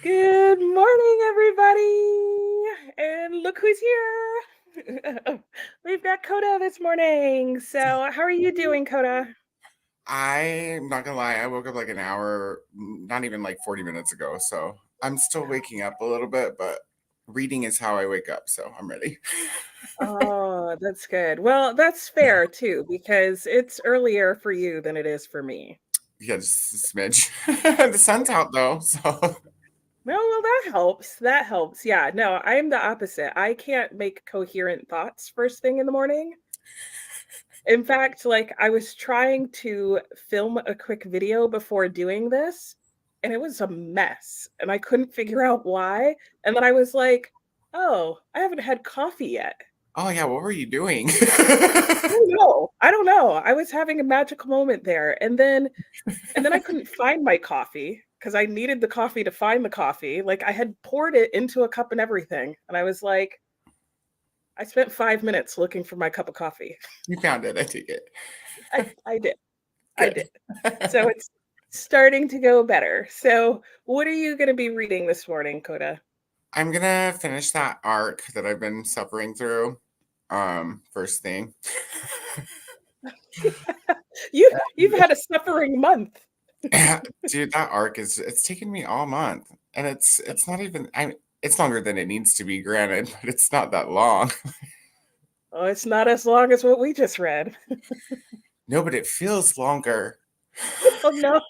Good morning, everybody. And look who's here. We've got Coda this morning. So, how are you doing, Coda? I'm not gonna lie, I woke up like an hour, not even like 40 minutes ago. So I'm still waking up a little bit, but reading is how I wake up. So I'm ready. Oh, that's good. Well, that's fair too, because it's earlier for you than it is for me. Yeah, just a smidge. The sun's out though. So Well, that helps. That helps. Yeah, no, I'm the opposite. I can't make coherent thoughts first thing in the morning. In fact, like I was trying to film a quick video before doing this, and it was a mess, and I couldn't figure out why. And then I was like, "Oh, I haven't had coffee yet." oh yeah, what were you doing? I don't know. I don't know. I was having a magical moment there, and then I couldn't find my coffee because I needed the coffee to find the coffee. Like I had poured it into a cup and everything, and I was like, I spent 5 minutes looking for my cup of coffee. You found it, I take it. I did. I Good. did. So it's starting to go better. So what are you going to be reading this morning, Coda? I'm gonna finish that arc that I've been suffering through. First thing. You've had a suffering month. Dude, that arc it's taken me all month. And it's not even it's longer than it needs to be, granted, but it's not that long. Oh, it's not as long as what we just read. No, but it feels longer. Oh no.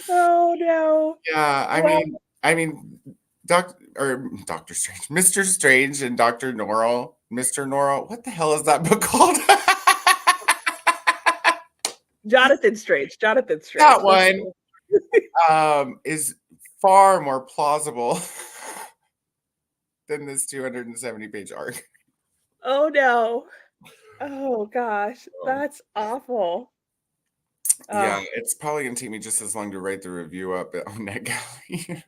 Oh no. Yeah, Well, I mean, Doctor Strange, Mr. Strange, and Doctor Norrell, Mr. Norrell. What the hell is that book called? Jonathan Strange. Jonathan That Strange. Let's one is far more plausible than this 270-page arc. Oh no. Oh gosh. That's awful. Yeah, Oh. it's probably gonna take me just as long to write the review up on NetGalley.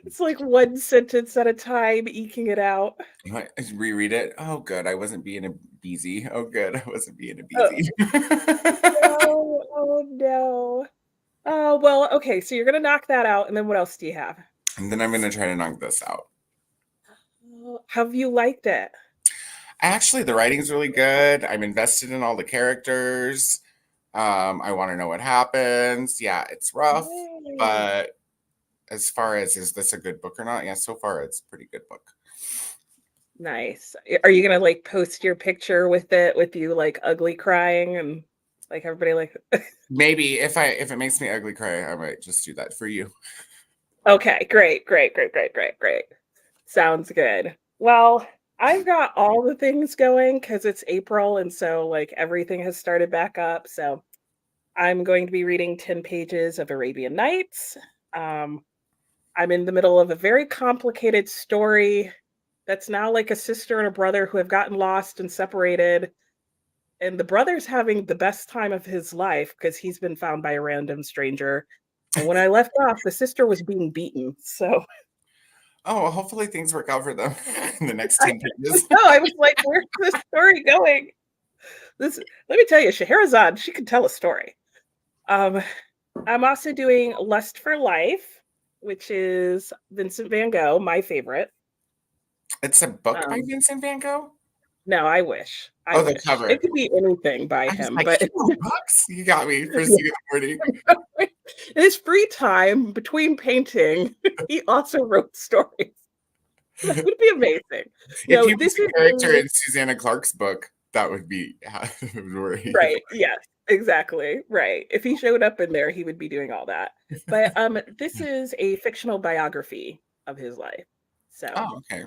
It's like one sentence at a time, eking it out. Reread it. Oh, good. I wasn't being a beezy. Oh, good. I wasn't being a Oh beezy. no. Oh no. Oh, well, okay, so you're gonna knock that out, and then what else do you have? And then I'm gonna try to knock this out. Have you liked it? Actually, the writing's really good. I'm invested in all the characters. I want to know what happens. Yeah, it's rough, Yay. but as far as is this a good book or not? Yeah, so far it's a pretty good book. Nice. Are you gonna like post your picture with it with you like ugly crying and like everybody like Maybe if it makes me ugly cry, I might just do that for you. Okay, great, great, great, great, great, great. Sounds good. Well, I've got all the things going because it's April and so like everything has started back up. So I'm going to be reading 10 pages of Arabian Nights. Um, I'm in the middle of a very complicated story that's now like a sister and a brother who have gotten lost and separated. And the brother's having the best time of his life because he's been found by a random stranger. And when I left off, the sister was being beaten. So Oh, well, hopefully things work out for them in the next I 10 pages. no, I was like, where's this story going? This let me tell you, Scheherazade, she can tell a story. Um, I'm also doing Lust for Life, which is Vincent van Gogh, my favorite. It's a book by Um, Vincent van Gogh? no, I wish. I Oh, the wish. It cover. could be anything by I was him, like, but he wrote books? You got me first thing in the morning. in his free time between painting, he also wrote stories. That would be amazing. If No, he was this the is character in Susanna Clark's book, that would be where he would. right. Yes, exactly. Right. If he showed up in there, he would be doing all that. But this is a fictional biography of his life. So, Oh, okay. yeah.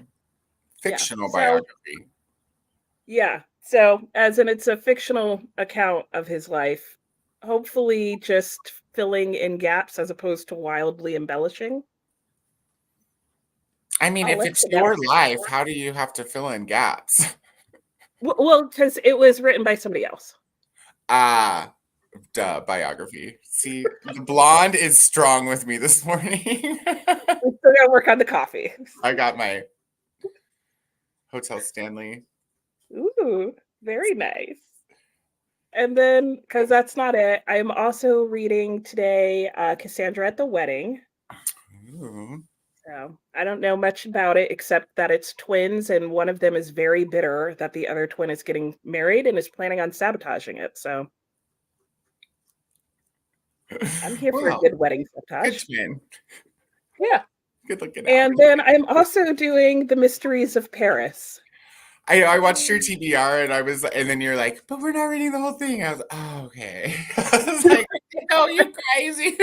Fictional So, biography. yeah. So, as in it's a fictional account of his life, hopefully just filling in gaps as opposed to wildly embellishing. I mean, I'll if let it's you your know. life, how do you have to fill in gaps? Well, because it was written by somebody else. Ah, duh, biography. See, the blonde is strong with me this morning. We still gotta work on the coffee. I got my Hotel Stanley. Ooh, very nice. And then, because that's not it, I'm also reading today Cassandra at the Wedding. Ooh. So I don't know much about it except that it's twins, and one of them is very bitter that the other twin is getting married and is planning on sabotaging it. So I'm here for a Well, good wedding good sabotage. twin. Yeah. Good looking out. And then I'm also doing The Mysteries of Paris. I watched your TBR and and then you're like, but we're not reading the whole thing. I was, oh, okay. I was like, no, you crazy.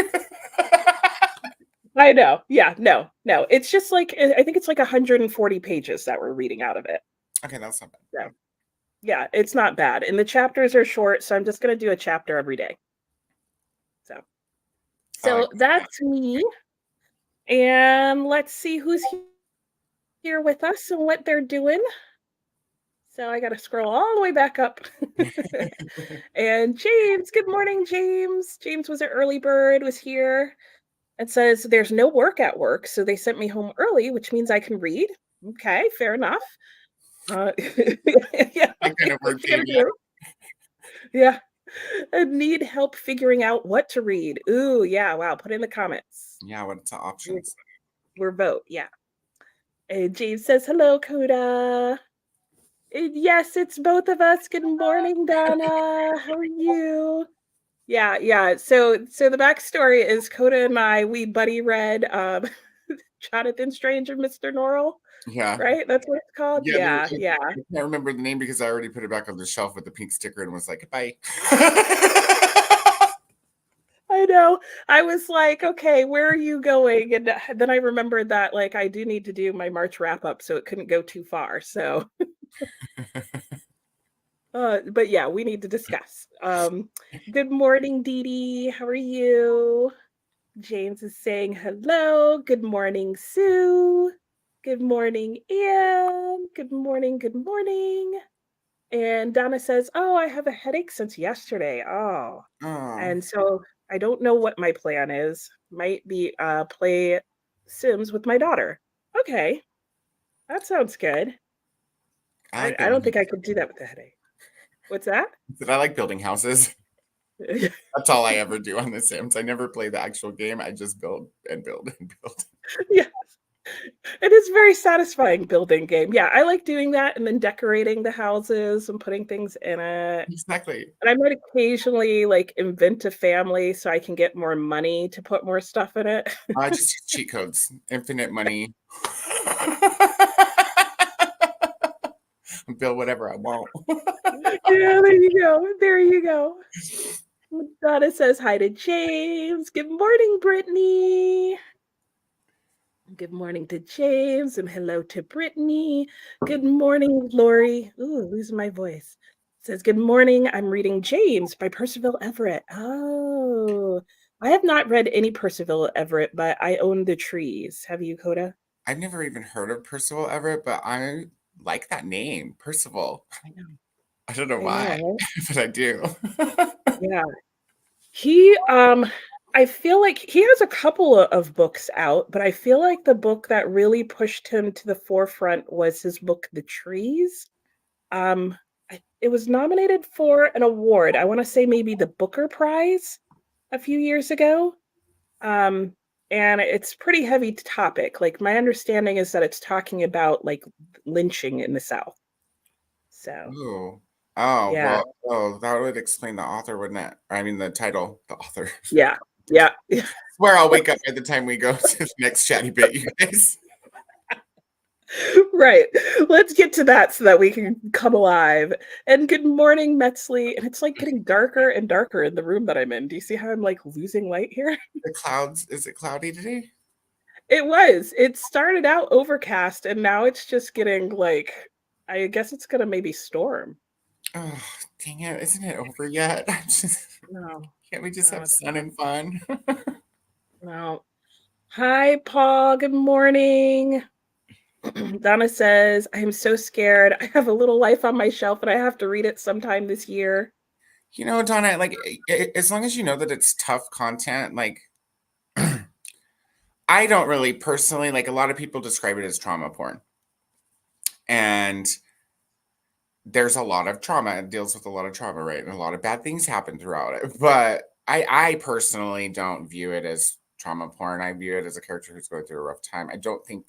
I know. Yeah, no, no. It's just like I think it's like 140 pages that we're reading out of it. Okay, that's not So bad. yeah, it's not bad. And the chapters are short, so I'm just gonna do a chapter every day. So I like that's me. And let's see who's here with us and what they're doing. So I gotta scroll all the way back up. that. And James, good morning, James. James was an early bird, was here. It says there's no work at work, so they sent me home early, which means I can read. Okay, fair enough. Yeah, That kind of what work, you gonna baby. do? Yeah, I need help figuring out what to read. Ooh, yeah, wow. Put in the comments. Yeah, what's the We're, options? we're vote, yeah. And James says, hello, Coda. And yes, it's both of us. Good morning, Donna. How are you? Yeah, yeah. So the backstory is Coda and I, we buddy read Jonathan Strange and Mr. Norrell, Yeah. right? That's what it's called. Yeah, Yeah, yeah. I can't remember the name because I already put it back on the shelf with the pink sticker and was like, bye. I know. I was like, okay, where are you going? And then I remembered that like I do need to do my March wrap up, so it couldn't go too far. So but yeah, we need to discuss. Good morning, Dee Dee. How are you? James is saying hello. Good morning, Sue. Good morning, Anne. Good morning, good morning. And Donna says, oh, I have a headache since yesterday. Oh. Oh, And so I don't know what my plan is. Might be play Sims with my daughter. Okay, that sounds good. I I, like I don't building. think I could do that with a headache. What's that? I like building houses. That's all I ever do on The Sims. I never play the actual game. I just build and build and build. Yeah, it is very satisfying building game. Yeah, I like doing that and then decorating the houses and putting things in it. Exactly. And I might occasionally like invent a family so I can get more money to put more stuff in it. I just use cheat codes, infinite money. Build whatever I want. Yeah, there you go. There you go. Donna says hi to James. Good morning, Brittany. Good morning to James and hello to Brittany. Good morning, Lori. Ooh, losing my voice. Says, good morning. I'm reading James by Percival Everett. Oh, I have not read any Percival Everett, but I own the trees. Have you, Coda? I've never even heard of Percival Everett, but I like that name, Percival. I know. I don't know I know, why, right? but I do. Yeah. He I feel like he has a couple of books out, but I feel like the book that really pushed him to the forefront was his book The Trees. Um it was nominated for an award. I want to say maybe the Booker Prize a few years ago. Um and it's pretty heavy topic. Like my understanding is that it's talking about like lynching in the South. So, Ooh. Oh, yeah. well, oh, that would explain the author, wouldn't it? I mean, the title, the author. Yeah. Yeah. Swear I'll wake up by the time we go to the next chatty bit, you guys. Right. Let's get to that so that we can come alive. And good morning, Metzley. And it's like getting darker and darker in the room that I'm in. Do you see how I'm like losing light here? The clouds, is it cloudy today? It was. It started out overcast and now it's just getting like, I guess it's gonna maybe storm. Oh, dang it. Isn't it over yet? No, Can't we just no, have it's sun not. and fun? No. Hi, Paul. Good morning. Donna says, I am so scared. I have a little life on my shelf and I have to read it sometime this year. You know, Donna, like, as long as you know that it's tough content, like, I don't really personally, like, a lot of people describe it as trauma porn. And there's a lot of trauma. It deals with a lot of trauma, right? And a lot of bad things happen throughout it. But I personally don't view it as trauma porn. I view it as a character who's going through a rough time. I don't think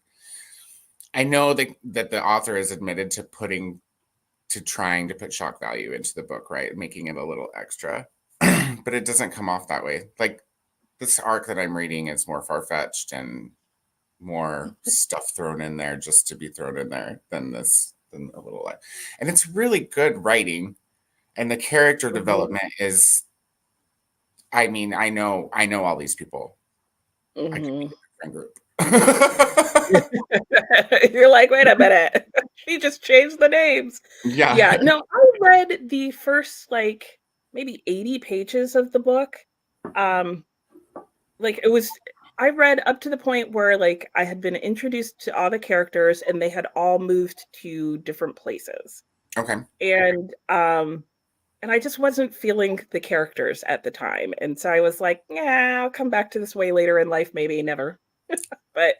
I know that the author has admitted to trying to put shock value into the book, right? Making it a little extra. But it doesn't come off that way. Like this arc that I'm reading is more far-fetched and more stuff thrown in there just to be thrown in there than a little light. And it's really good writing, and the character Mhm. development is. I mean, I know all these people. I could be Mhm. in a friend group. You're like, "Wait a minute. She just changed the names." Yeah. Yeah, no, I read the first, like, maybe 80 pages of the book. Um, like, it was I read up to the point where, like, I had been introduced to all the characters, and they had all moved to different places. Okay. And, I just wasn't feeling the characters at the time, and so I was like, "Yeah, I'll come back to this way later in life, maybe, never." But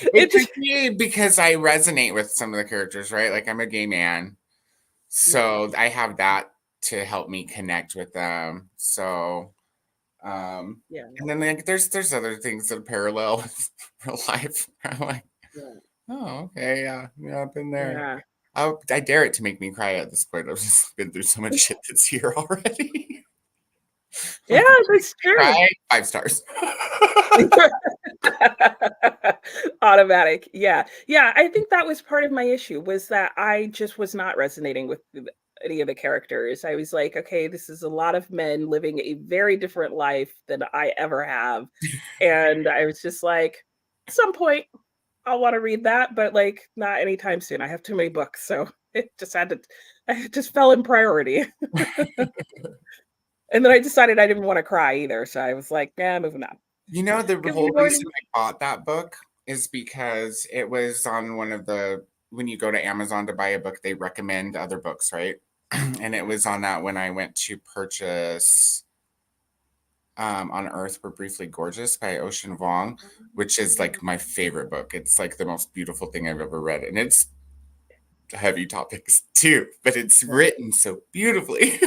it It's just tricky because I resonate with some of the characters, right? Like I'm a gay man, Yeah, so I have that to help me connect with them. So, yeah, and then like there's other things that are parallel with real life. I'm like, yeah, oh, okay, yeah, I've been there. yeah. I dare it to make me cry at this point. I've just been through so much shit this year already. Yeah, that's true. Cry 5 stars. Automatic, yeah. Yeah, I think that was part of my issue was that I just was not resonating with any of the characters. I was like, "Okay, this is a lot of men living a very different life than I ever have." And I was just like, "At some point, I'll wanna read that, but, like, not anytime soon. I have too many books." So, it just had to it just fell in priority. And then I decided I didn't wanna cry either, so I was like, "Yeah, moving on." You know, the Good whole reason morning. I bought that book is because it was on one of the when you go to Amazon to buy a book, they recommend other books, right? And it was on that when I went to purchase On Earth We're Briefly Gorgeous by Ocean Vuong, which is like my favorite book. It's like the most beautiful thing I've ever read. And it's heavy topics too, but it's written so beautifully.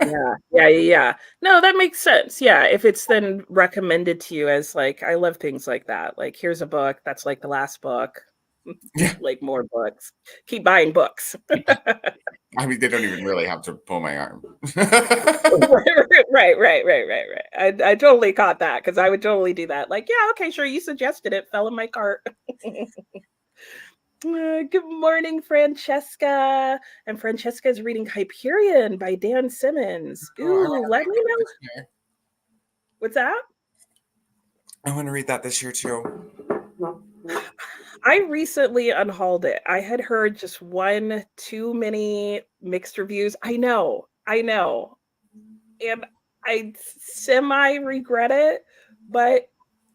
Yeah, yeah, yeah, yeah. No, that makes sense. Yeah, if it's then recommended to you as like I love things like that. Like, here's a book that's like the last book. Yeah. Like more books. Keep buying books. I mean, they don't even really have to pull my arm. Right, right. I totally caught that because I would totally do that. Like, yeah, okay, sure, you suggested it, fell in my cart. Good morning, Francesca. And Francesca is reading Hyperion by Dan Simmons. Oh, I want Ooh, to let read me that know. this year. What's that? I want to read that this year too. I recently unhauled it. I had heard just one too many mixed reviews. I know. And I semi regret it, but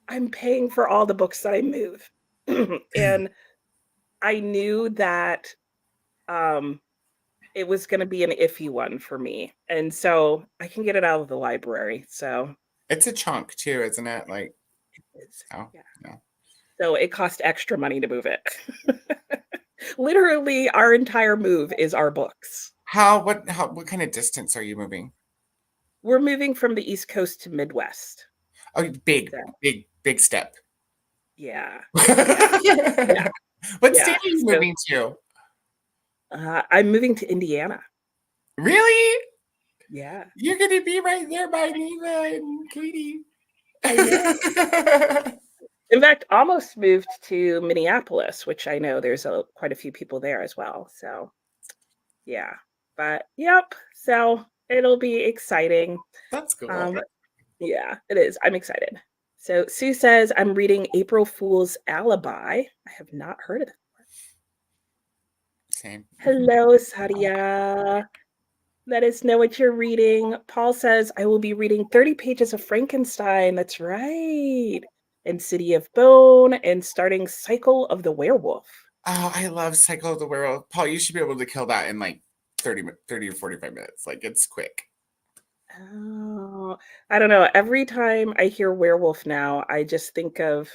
I'm paying for all the books that I move. And I knew that um it was going to be an iffy one for me. And so I can get it out of the library. So It's a chunk too, isn't it? Like, it's, oh, yeah. yeah. So it cost extra money to move it. Literally, our entire move is our books. What kind of distance are you moving? We're moving from the East Coast to Midwest. Oh, big, So, big step. yeah. Yeah. Yeah. What state Yeah. are you So, moving to? I'm moving to Indiana. Really? Yeah. You're gonna be right there by Neva and Katie. I know. In fact, almost moved to Minneapolis, which I know there's quite a few people there as well. So, yeah. But yep. So, it'll be exciting. That's cool. Um, yeah, it is. I'm excited. So, Sue says, I'm reading April Fool's Alibi. I have not heard of it. Same. Hello, Sadia. Let us know what you're reading. Paul says, I will be reading 30 pages of Frankenstein. That's right. And City of Bone and starting Cycle of the Werewolf. Oh, I love Cycle of the Werewolf. Paul, you should be able to kill that in like 30 or 45 minutes. Like it's quick. Oh, I don't know. Every time I hear werewolf now, I just think of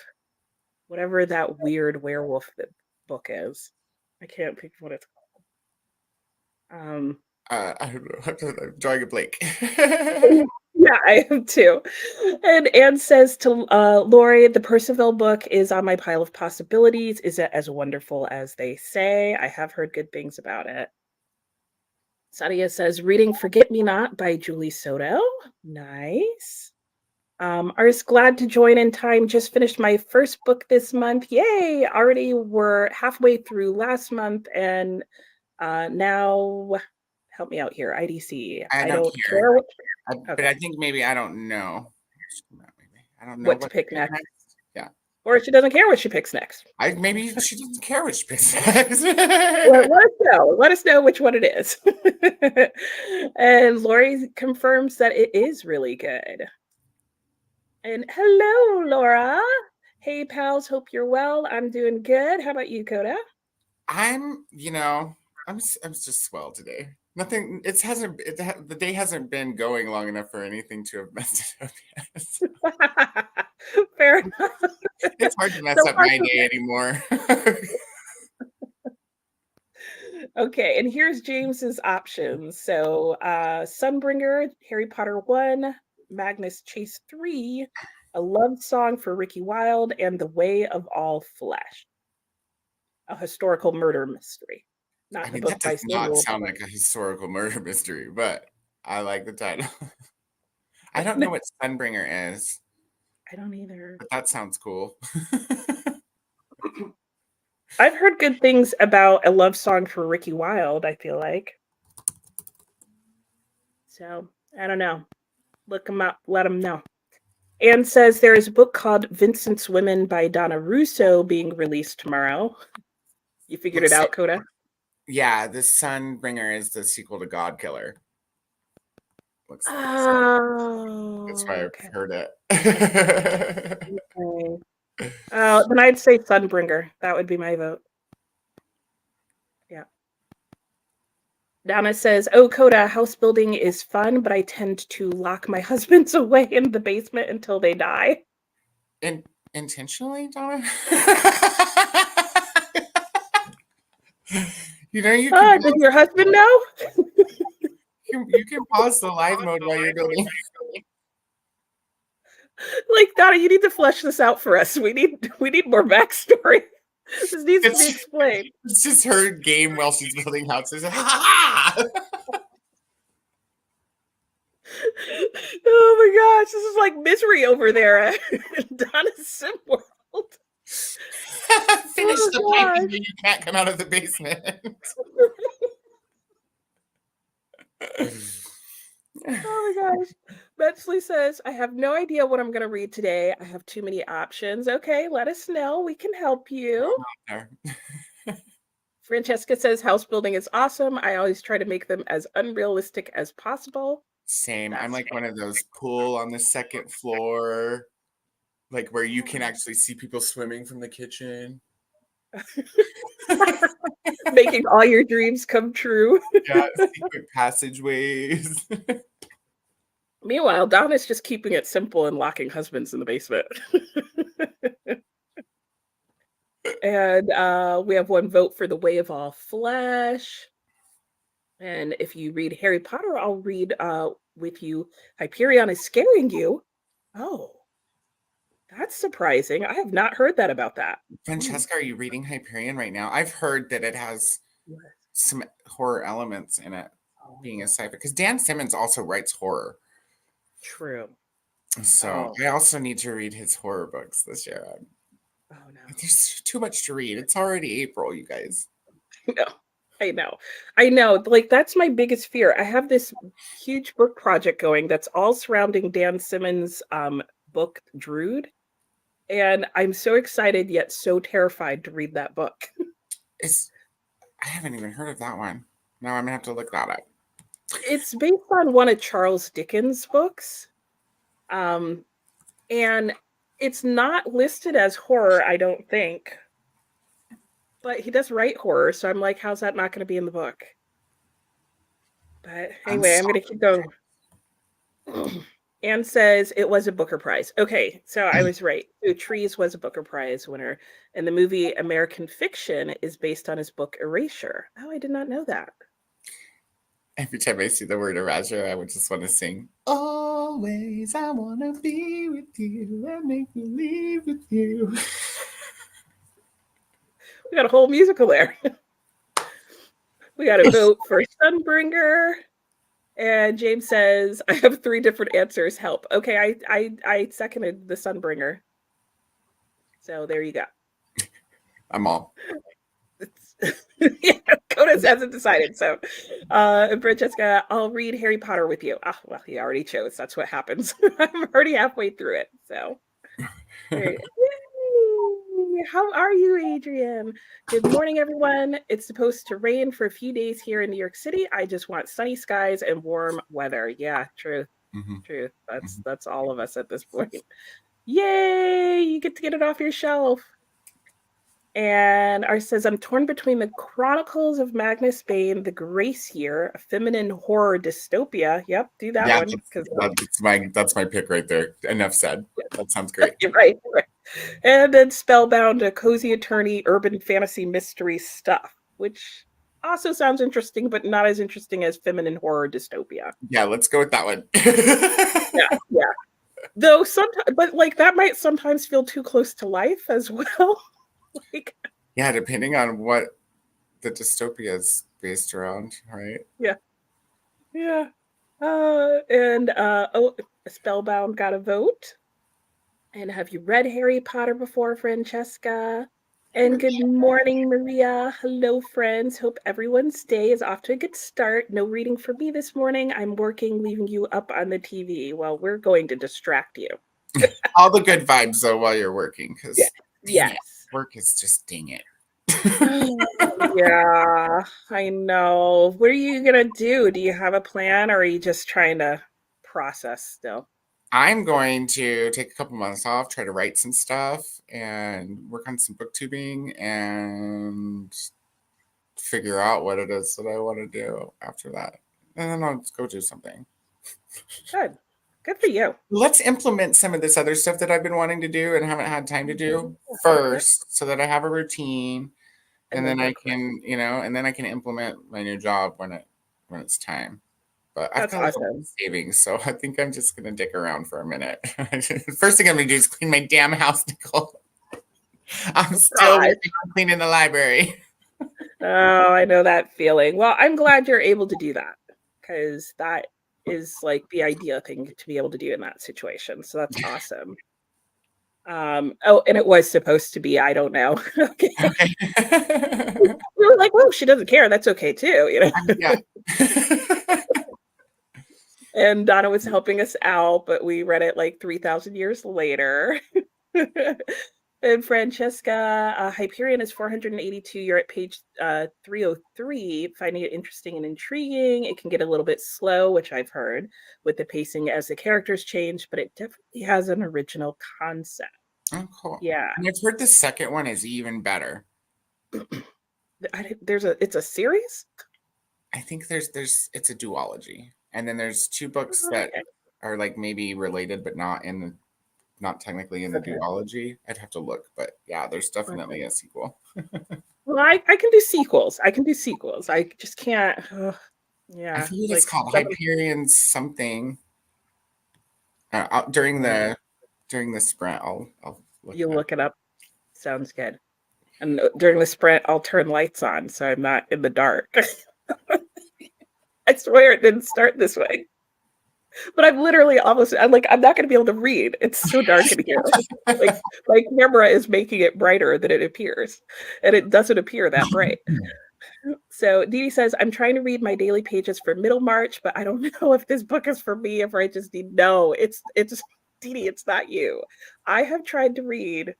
whatever that weird werewolf book is. I can't think of what it's called. Um, I don't know. I'm drawing a blank. yeah, I am too. And Anne says to Lori, the Percival book is on my pile of possibilities. Is it as wonderful as they say? I have heard good things about it. Sadia says, reading Forget Me Not by Julie Soto. Nice. Artist glad to join in time. Just finished my first book this month. Yay! Already we're halfway through last month, and now help me out here. IDC. I I don't don't care. care what. But Okay, I think maybe I don't know. I don't know what to what to pick pick next, next. Yeah. or she doesn't care what she picks next. Maybe she doesn't care what she picks next. Let us know. Let us know which one it is. And Lori confirms that it is really good. And hello, Laura. Hey, pals. Hope you're well. I'm doing good. How about you, Coda? I'm, I'm just swell today. Nothing. It hasn't. The day hasn't been going long enough for anything to have messed it up yet. Fair enough. It's hard to mess So up far, my so day good. anymore. Okay, and here's James's options. So, Sunbringer, Harry Potter 1, Magnus Chase 3, A Love Song for Ricky Wilde, and The Way of All Flesh, a historical murder mystery. I Not the mean, that book by does not Samuel, sound but like a historical murder mystery, but I like the title. I don't know what Sunbringer is, I don't either. but that sounds cool. I've heard good things about A Love Song for Ricky Wilde, I feel like. So, I don't know. Look them up, let them know. Anne says there is a book called Vincent's Women by Donna Russo being released tomorrow. You figured it Looks out, Coda? Yeah, the Sunbringer is the sequel to God Killer. Looks like. That's Oh, why I've okay. heard it. Okay. Then I'd say Sunbringer. That would be my vote. Yeah. Donna says, oh, Coda, house building is fun, but I tend to lock my husbands away in the basement until they die. Intentionally, Donna? You can Does your husband know? you can pause the live mode while you're building. Like, Donna, you need to flesh this out for us. We need more backstory. This needs to be explained. It's just her game while she's building houses. Oh my gosh, this is like misery over there at Donna's Sim World. Finish Oh the piping and you can't come out of the basement. Oh my gosh. Betsley says, I have no idea what I'm going to read today. I have too many options. Okay, let us know. We can help you. Francesca says, house building is awesome. I always try to make them as unrealistic as possible. Same. That's I'm like one of those pool on the second floor, like where you can actually see people swimming from the kitchen. Making all your dreams come true. Yeah, secret passageways. Meanwhile, Donna's just keeping it simple and locking husbands in the basement. And we have one vote for The Way of All Flesh. And if you read Harry Potter, I'll read with you Hyperion is Scaring You. Oh, that's surprising. I have not heard that about that. Francesca, are you reading Hyperion right now? I've heard that it has some horror elements in it, being a sci-fi. Because Dan Simmons also writes horror. True. So I also need to read his horror books this year. Oh no. There's too much to read. It's already April, you guys. No. I know. Like, that's my biggest fear. I have this huge book project going that's all surrounding Dan Simmons' book, Drood. And I'm so excited yet so terrified to read that book. I haven't even heard of that one. Now I'm gonna have to look that up. It's based on one of Charles Dickens' books. And it's not listed as horror, I don't think. But he does write horror, so I'm like, how's that not going to be in the book? But anyway, I'm going to keep going. Anne says it was a Booker Prize. Okay, so I was right. Trees was a Booker Prize winner. And the movie American Fiction is based on his book Erasure. Oh, I did not know that. Every time I see the word erasure, I would just want to sing. Always, I want to be with you and make believe with you. We got a whole musical there. We got a vote for Sunbringer. And James says, I have 3 different answers. Help. Okay, I seconded the Sunbringer. So there you go. I'm all. Yeah, Codas hasn't decided. So, Francesca, I'll read Harry Potter with you. Ah, well, he already chose. That's what happens. I'm already halfway through it. So, Yay. How are you, Adrian? Good morning, everyone. It's supposed to rain for a few days here in New York City. I just want sunny skies and warm weather. Yeah, truth, truth. That's all of us at this point. Yay! You get to get it off your shelf. And ours says, I'm torn between the Chronicles of Magnus Bane, The Grace Year, a feminine horror dystopia. Yep, do that Yeah, one. that's my pick right there. Enough said. That sounds great. You're right. And then Spellbound, a cozy attorney, urban fantasy mystery stuff, which also sounds interesting, but not as interesting as feminine horror dystopia. Yeah, let's go with that one. Yeah. Though sometimes, but like that might sometimes feel too close to life as well. Like, yeah, depending on what the dystopia is based around, right? Yeah. Spellbound got a vote. And have you read Harry Potter before, Francesca? And good morning, Maria. Hello, friends. Hope everyone's day is off to a good start. No reading for me this morning. I'm working, leaving you up on the TV. Well, we're going to distract you. All the good vibes, though, while you're working, because yes. work is just dang it. Yeah, I know. What are you going to do? Do you have a plan, or are you just trying to process still? I'm going to take a couple months off, try to write some stuff, and work on some booktubing and figure out what it is that I want to do after that. And then I'll just go do something. Good for you. Let's implement some of this other stuff that I've been wanting to do and haven't had time to do first, so that I have a routine, and then I can, and then I can implement my new job when it's time. But I've got awesome savings, so I think I'm just gonna dick around for a minute. First thing I'm gonna do is clean my damn house, Nicole. I'm still working on cleaning the library. Oh, I know that feeling. Well, I'm glad you're able to do that, because that is like the ideal thing to be able to do in that situation. So that's awesome. Oh, and it was supposed to be, I don't know. Okay. We were like, well, she doesn't care. That's okay too, Yeah. And Donna was helping us out, but we read it like 3,000 years later. And Francesca, Hyperion is 482. You're at page 303, finding it interesting and intriguing. It can get a little bit slow, which I've heard, with the pacing as the characters change, but it definitely has an original concept. Oh, cool. Yeah. And I've heard the second one is even better. It's a series? I think it's a duology. And then there's 2 books that are like maybe related, but not technically in the duology. I'd have to look, but yeah, there's definitely a sequel. Well, I can do sequels. I just can't. Yeah. I think it's called Hyperion something. During the sprint, I'll look it up. Sounds good. And during the sprint, I'll turn lights on so I'm not in the dark. I swear it didn't start this way. But I'm literally I'm not going to be able to read. It's so dark in here. Like my camera is making it brighter than it appears. And it doesn't appear that bright. So Dee says, I'm trying to read my daily pages for Middlemarch, but I don't know if this book is for me, if I just need, no, it's Dee, it's not you. I have tried to read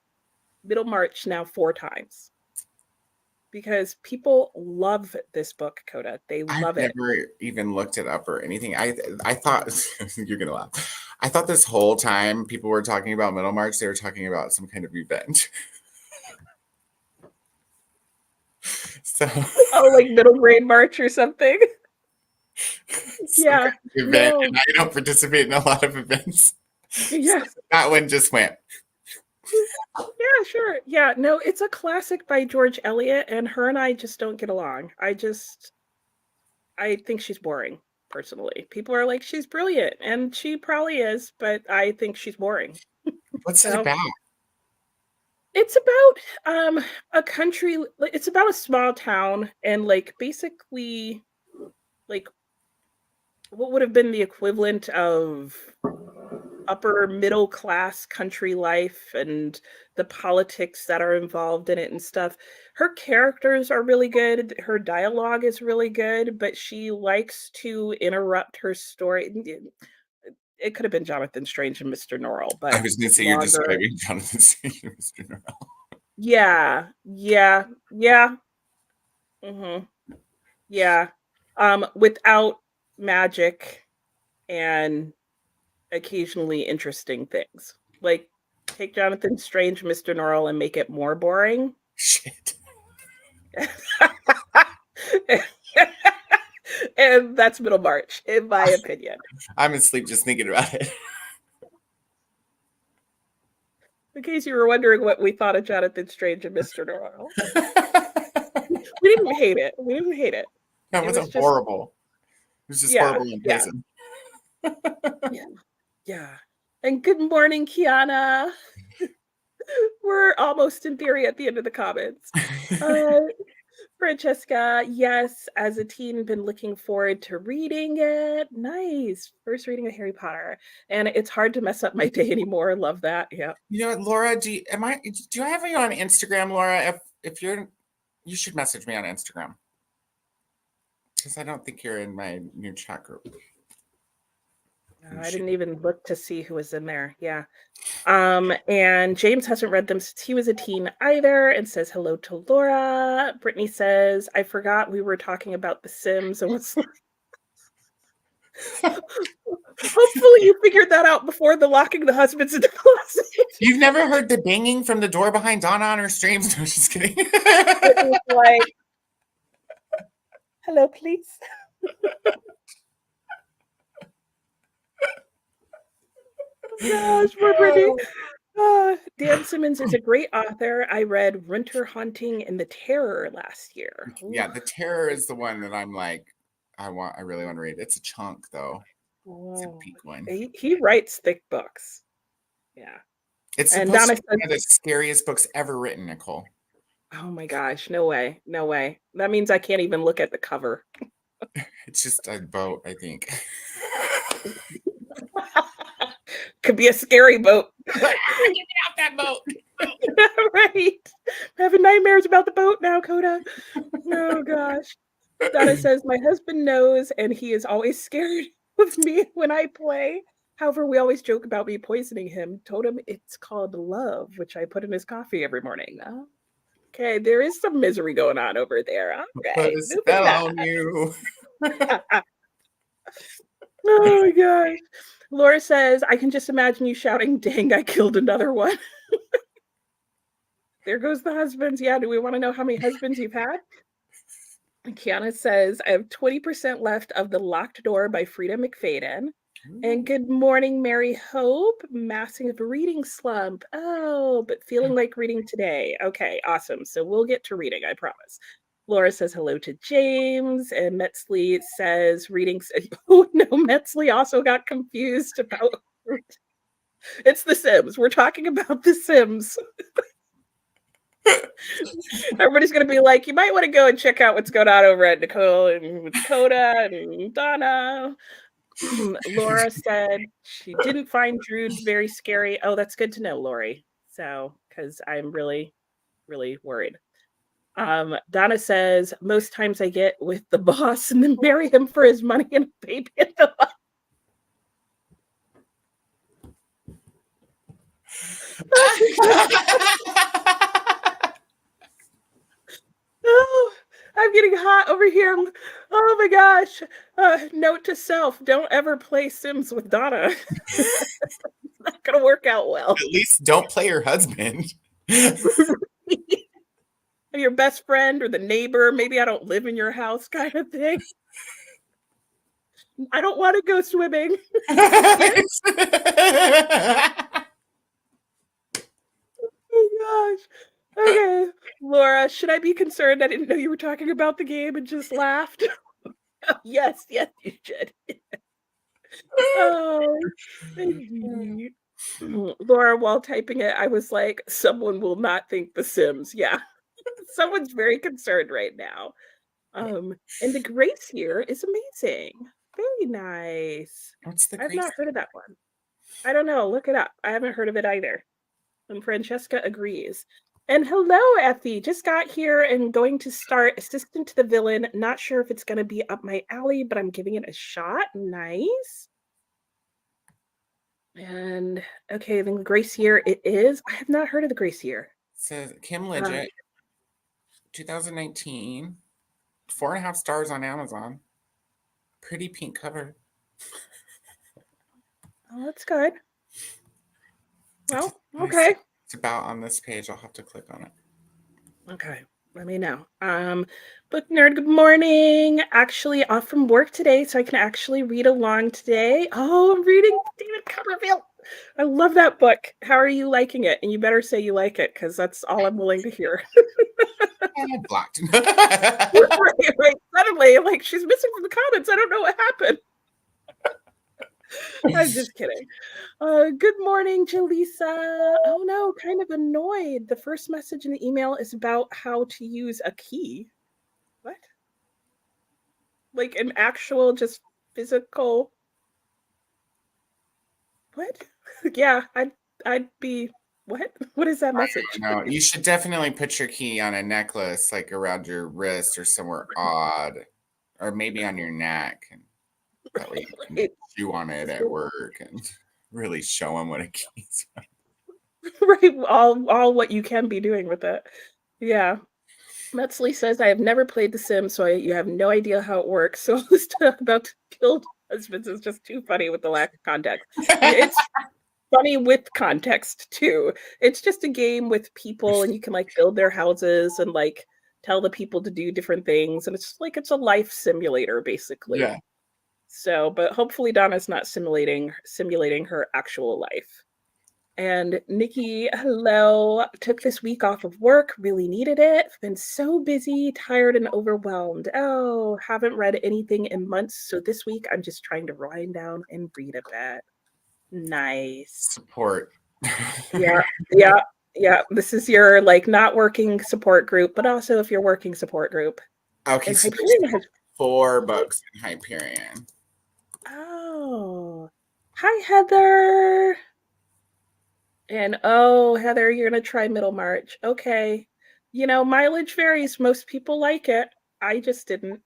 Middlemarch now 4 times. Because people love this book, Coda. They love it. I've never even looked it up or anything. I thought you're gonna laugh. I thought this whole time people were talking about Middlemarch, they were talking about some kind of event. So like middle grade March or something. Yeah. Event, and I don't participate in a lot of events. Yes. So that one just went. Yeah, sure. Yeah, no, it's a classic by George Eliot, and her and I just don't get along. I think she's boring, personally. People are like, she's brilliant, and she probably is, but I think she's boring. What's it So about? it's about a country, it's about a small town, and like basically like what would have been the equivalent of upper middle class country life and the politics that are involved in it and stuff. Her characters are really good. Her dialogue is really good, but she likes to interrupt her story. It could have been Jonathan Strange and Mr. Norrell, I but was going to say you're longer. describing Jonathan Strange and Mr. Norrell. Yeah, yeah, yeah. Hmm. Yeah. Without magic and occasionally interesting things. Like take Jonathan Strange, Mr. Norrell, and make it more boring. Shit. And that's Middlemarch, in my opinion. I'm asleep just thinking about it. In case you were wondering what we thought of Jonathan Strange and Mr. Norrell. We didn't hate it. We didn't hate it. That It was wasn't just, horrible. It was just yeah, horrible in yeah, person. yeah, yeah. And good morning, Kiana. We're almost in theory at the end of the comments. Francesca, yes, as a teen, been looking forward to reading it. Nice. First reading of Harry Potter. And it's hard to mess up my day anymore. Love that. Yeah. You know what, Laura? Do I have you on Instagram, Laura? If you're, you should message me on Instagram because I don't think you're in my new chat group. I didn't even look to see who was in there. Yeah. And James hasn't read them since he was a teen either and says hello to Laura. Brittany says, I forgot we were talking about The Sims and what's hopefully you figured that out before the locking the husbands in the closet. You've never heard the banging from the door behind Donna on her streams? No, just kidding. It was like, hello, please. Oh gosh, poor Brittany. Dan Simmons is a great author. I read Winter Haunting and The Terror last year. Yeah, The Terror is the one that I'm like, I really want to read. It's a chunk though. It's a big one. He writes thick books. Yeah. It's And supposed Donna to be says, one of the scariest books ever written, Nicole. oh my gosh, no way. No way. That means I can't even look at the cover. It's just a boat, I think. Could be a scary boat. Get me off that boat. Right. I'm having nightmares about the boat now, Coda. Oh gosh. Donna says, my husband knows and he is always scared of me when I play. However, we always joke about me poisoning him. Told him it's called love, which I put in his coffee every morning. Oh, okay, there is some misery going on over there. All Put right. a spell on you. Oh my gosh. Laura says, I can just imagine you shouting, dang, I killed another one. There goes the husbands. Yeah, do we want to know how many husbands you've had? And Kiana says, I have 20% left of The Locked Door by Frida McFadden. And good morning, Mary Hope. Massive reading slump. Oh, but feeling like reading today. Okay, awesome. So we'll get to reading, I promise. Laura says hello to James, and Metzley says reading. Oh no, Metzley also got confused about. It's The Sims. We're talking about The Sims. Everybody's gonna be like, you might want to go and check out what's going on over at Nicole and with Coda and Donna. Laura said she didn't find Drood very scary. Oh, that's good to know, Lori. So, because I'm really, really worried. Donna says most times I get with the boss and then marry him for his money and a baby in the life. Oh, I'm getting hot over here. Oh my gosh. Note to self, don't ever play Sims with Donna. It's not going to work out well. At least don't play your husband. Your best friend or the neighbor. Maybe I don't live in your house kind of thing. I don't want to go swimming. Oh gosh. Okay. Laura, should I be concerned? I didn't know you were talking about the game and just laughed. Yes, yes, you should. Oh, indeed. Laura, while typing it, I was like, someone will not think The Sims. Yeah. Someone's very concerned right now. And the grace here is amazing. Very nice. What's the I've grace? not heard of that one. I don't know. Look it up. I haven't heard of it either. And Francesca agrees. And hello, Effie. Just got here and going to start Assistant to the Villain. Not sure if it's going to be up my alley, but I'm giving it a shot. Nice. And okay, then the Grace Year it is. I have not heard of the Grace Year. Says Kim Um, Lidgett, 2019, 4.5 stars on Amazon. Pretty pink cover. oh, that's good. Well, okay. It's about on this page. I'll have to click on it. Okay, let me know. Book nerd, good morning. Actually off from work today, so I can actually read along today. Oh, I'm reading David Copperfield. I love that book. How are you liking it? And you better say you like it, because that's all I'm willing to hear. Blocked. right. Suddenly, like, she's missing from the comments. I don't know what happened. I'm just kidding. Good morning, Jaleesa. Oh no, kind of annoyed. The first message in the email is about how to use a key. What? Like an actual, just physical. What? Yeah, I'd be. What? What is that message? No, you should definitely put your key on a necklace, like around your wrist or somewhere odd, or maybe on your neck. And that way you can chew on it at work and really show them what a key's. Right, all what you can be doing with it. Yeah. Metzley says, I have never played The Sims, so you have no idea how it works. So this talk about killed husbands is just too funny with the lack of context. It's funny with context too. It's just a game with people, and you can like build their houses and like tell the people to do different things, and it's like it's a life simulator basically. Yeah. So, but hopefully Donna's not simulating her actual life. And Nikki, hello. Took this week off of work, really needed it. Been so busy, tired, and overwhelmed. Oh, haven't read anything in months. So this week I'm just trying to wind down and read a bit. Nice. Support. Yeah. This is your like not working support group, but also if you're working support group. Okay, And so Hyperion has 4 books in Hyperion. Oh. Hi, Heather. And oh, Heather, you're gonna try Middlemarch. Okay. You know, mileage varies. Most people like it. I just didn't.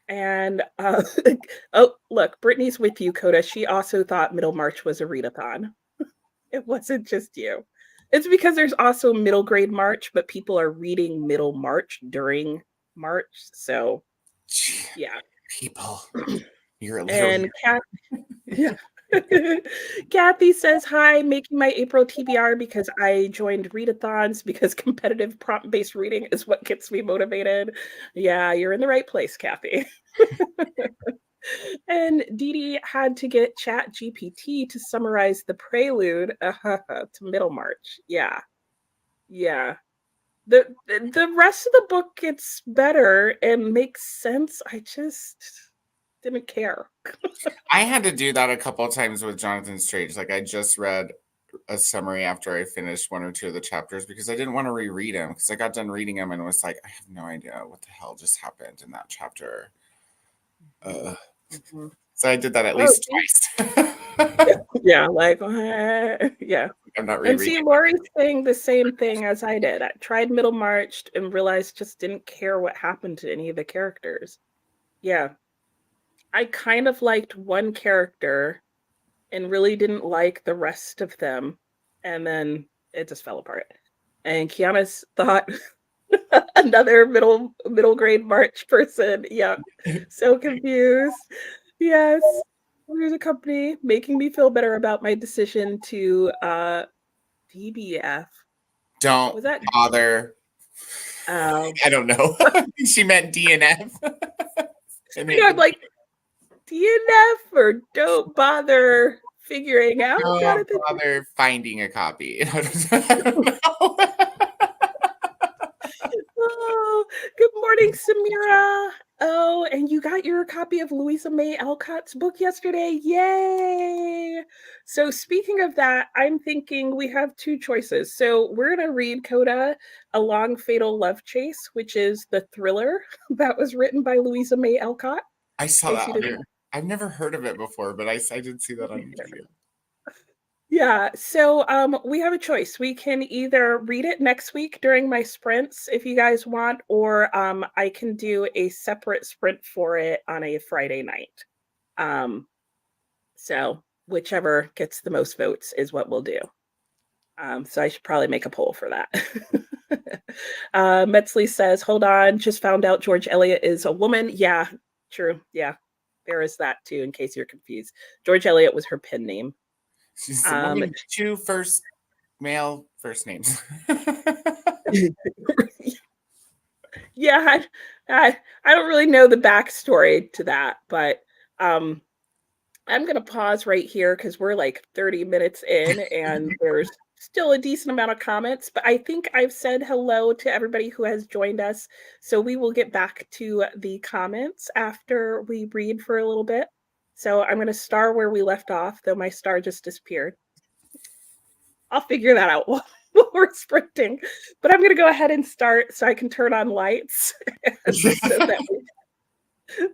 And oh, look, Brittany's with you, Coda. She also thought Middlemarch was a readathon. It wasn't just you. It's because there's also middle grade March, but people are reading Middlemarch during March. So yeah. People. You're a little. And Kat, yeah. Kathy says, hi, making my April TBR because I joined readathons because competitive prompt-based reading is what gets me motivated. Yeah, you're in the right place, Kathy. And Dee Dee had to get Chat GPT to summarize the prelude to Middlemarch. Yeah. The rest of the book gets better and makes sense. I just didn't care. I had to do that a couple of times with Jonathan Strange. Like I just read a summary after I finished 1 or 2 of the chapters because I didn't want to reread them because I got done reading them and was like, I have no idea what the hell just happened in that chapter. So I did that at least twice. Yeah, like yeah. I'm not And rereading. see, Lori's saying the same thing as I did. I tried Middlemarch and realized just didn't care what happened to any of the characters. Yeah. I kind of liked one character and really didn't like the rest of them. And then it just fell apart. And Kiana's thought another middle grade March person. Yeah. So confused. Yes. There's a company making me feel better about my decision to DBF. Don't Was that bother. I don't know. She meant DNF. And I'm like, DNF or don't bother figuring out. Don't bother finding a copy. I don't know. Oh, good morning, Samira. Oh, and you got your copy of Louisa May Alcott's book yesterday. Yay! So speaking of that, I'm thinking we have two choices. So we're going to read Coda A Long Fatal Love Chase, which is the thriller that was written by Louisa May Alcott. I saw In case that you on didn't your know. I've never heard of it before, but I did see that on YouTube. Yeah. Yeah, so we have a choice. We can either read it next week during my sprints if you guys want, or I can do a separate sprint for it on a Friday night. So whichever gets the most votes is what we'll do. So I should probably make a poll for that. Metzley says, hold on, just found out George Eliot is a woman. Yeah, true. Yeah, there is that too, in case you're confused. George Eliot was her pen name. She's a woman, two first male first names. Yeah, I don't really know the backstory to that, but um, I'm going to pause right here because we're like 30 minutes in and there's still a decent amount of comments, but I think I've said hello to everybody who has joined us. So we will get back to the comments after we read for a little bit. So I'm going to star where we left off, though my star just disappeared. I'll figure that out while we're sprinting. But I'm going to go ahead and start so I can turn on lights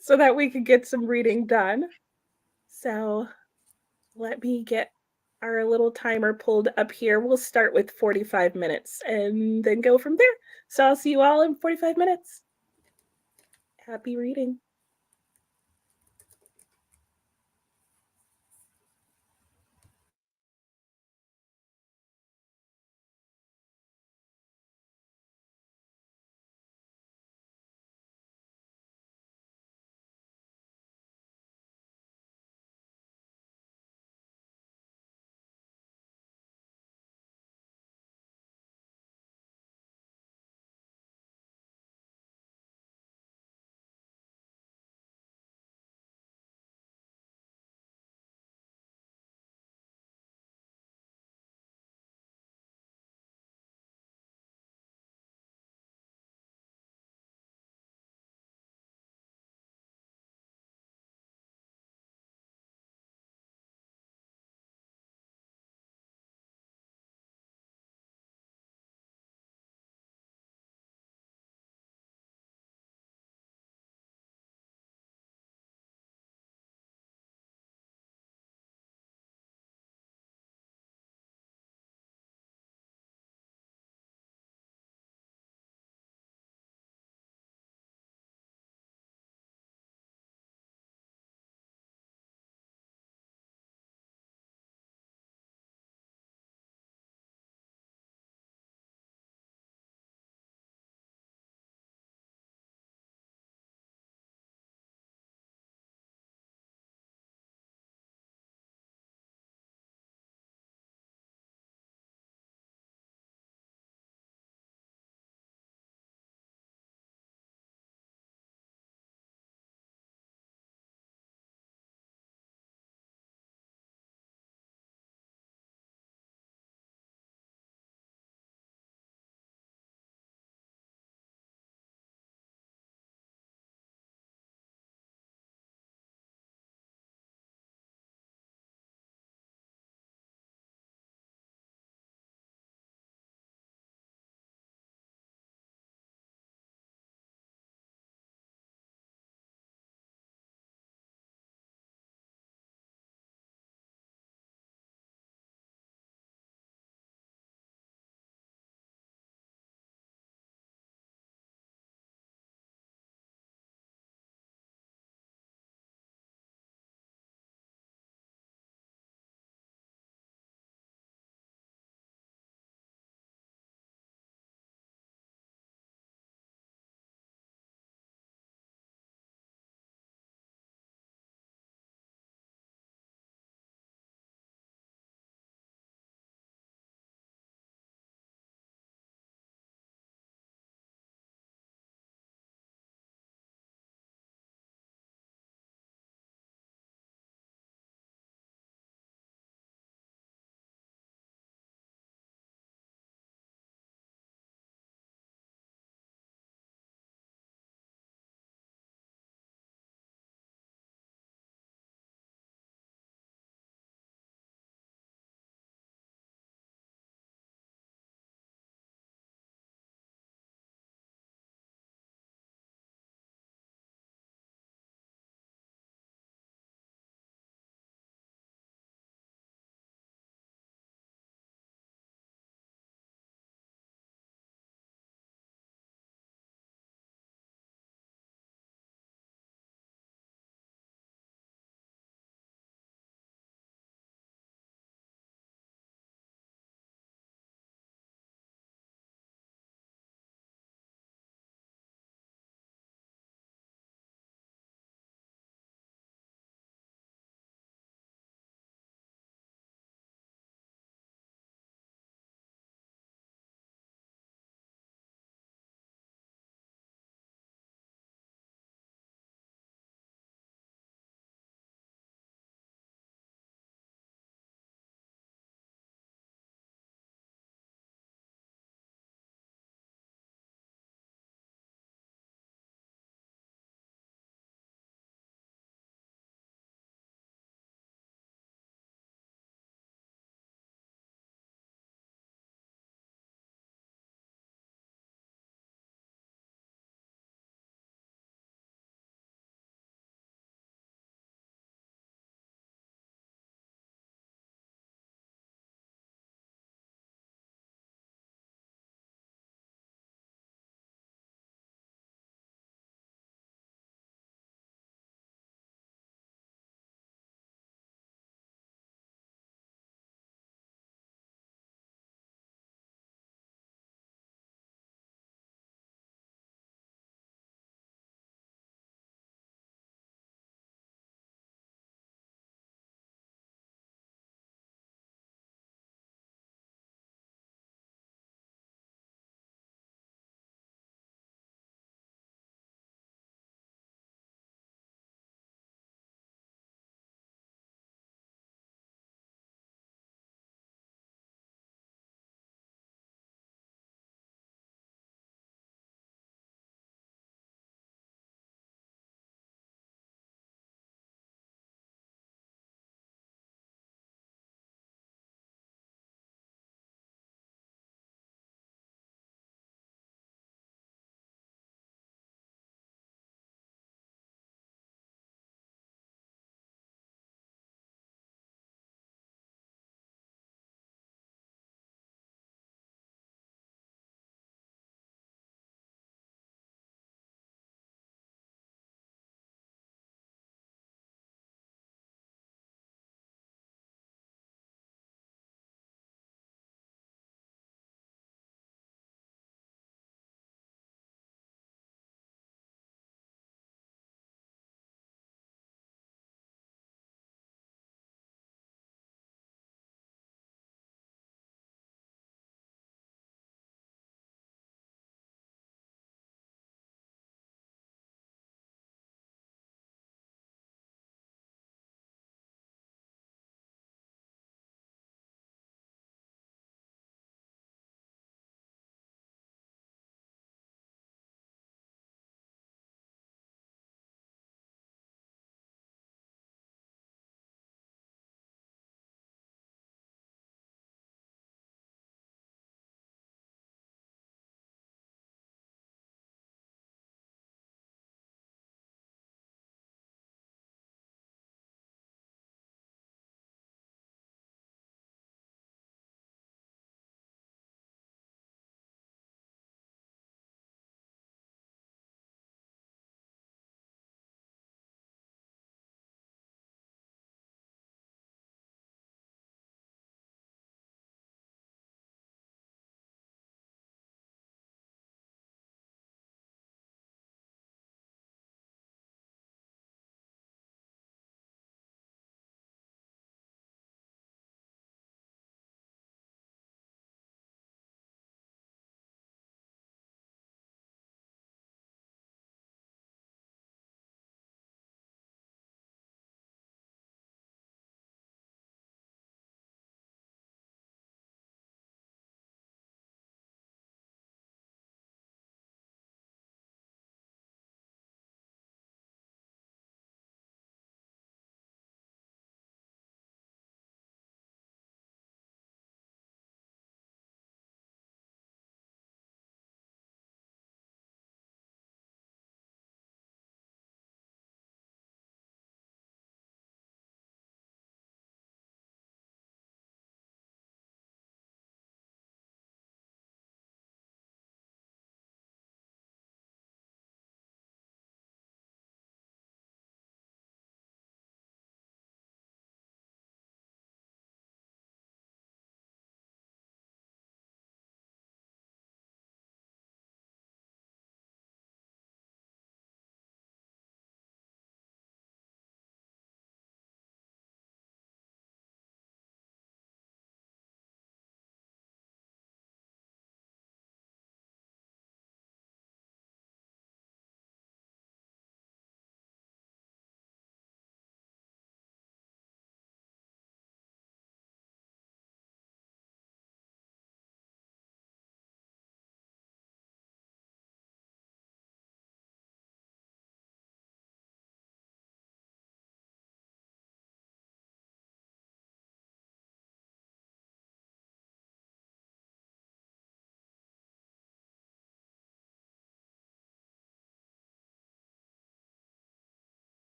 so that we can get some reading done. So let me get our little timer pulled up here. We'll start with 45 minutes and then go from there. So I'll see you all in 45 minutes. Happy reading.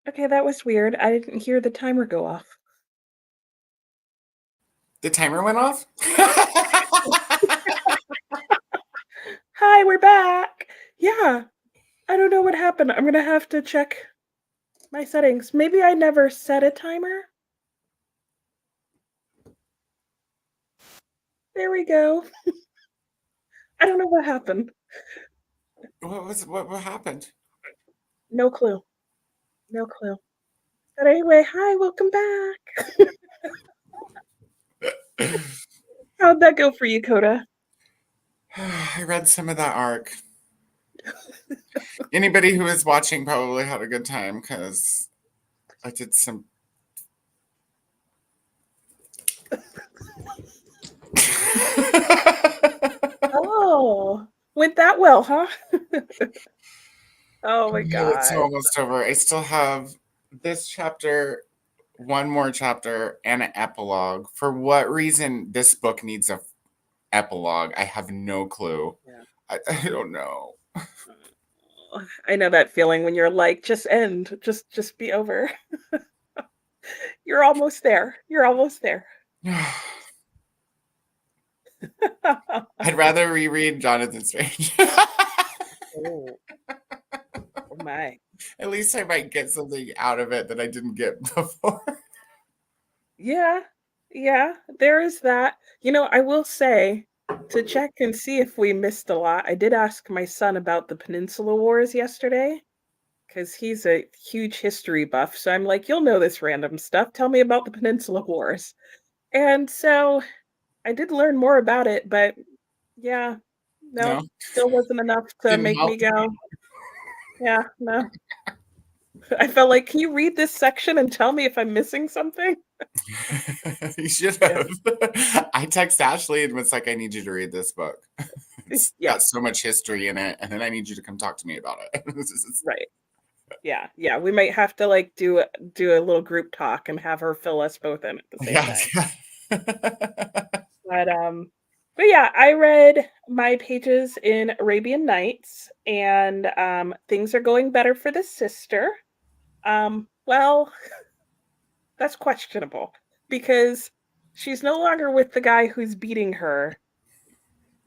Okay, that was weird. I didn't hear the timer go off. The timer went off? Hi, we're back. Yeah, I don't know what happened. I'm gonna have to check my settings. Maybe I never set a timer. There we go. I don't know what happened. What happened? No clue. No clue. But anyway, hi, welcome back. How'd that go for you, Coda? I read some of that arc. Anybody who was watching probably had a good time because I did some. Oh, went that well, huh? Oh my It's god. almost over. I still have this chapter, one more chapter, and an epilogue. For what reason this book needs a epilogue, I have no clue. Yeah. I don't know. I know that feeling when you're like, just end, just be over. You're almost there. You're almost there. I'd rather reread Jonathan Strange. Oh, oh my. At least I might get something out of it that I didn't get before. Yeah. Yeah, there is that. I will say to check and see if we missed a lot. I did ask my son about the Peninsula Wars yesterday because he's a huge history buff. So I'm like, you'll know this random stuff. Tell me about the Peninsula Wars. And so I did learn more about it, but yeah, No, nope, still wasn't enough to didn't make me help. go, yeah, no. I felt like, can you read this section and tell me if I'm missing something? You should Yeah. have. I text Ashley and was like, I need you to read this book. It's Yeah, got so much history in it, and then I need you to come talk to me about it. right. Yeah, yeah. We might have to like do a little group talk and have her fill us both in at the same Yeah. time. But but yeah, I read my pages in Arabian Nights and things are going better for the sister. Well, that's questionable because she's no longer with the guy who's beating her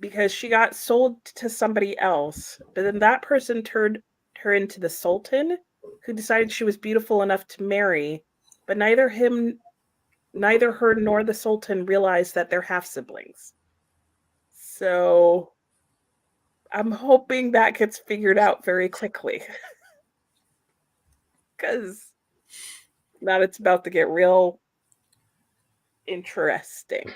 because she got sold to somebody else. But then that person turned her into the Sultan who decided she was beautiful enough to marry, but neither her nor the Sultan realized that they're half siblings. So I'm hoping that gets figured out very quickly. Because now it's about to get real interesting.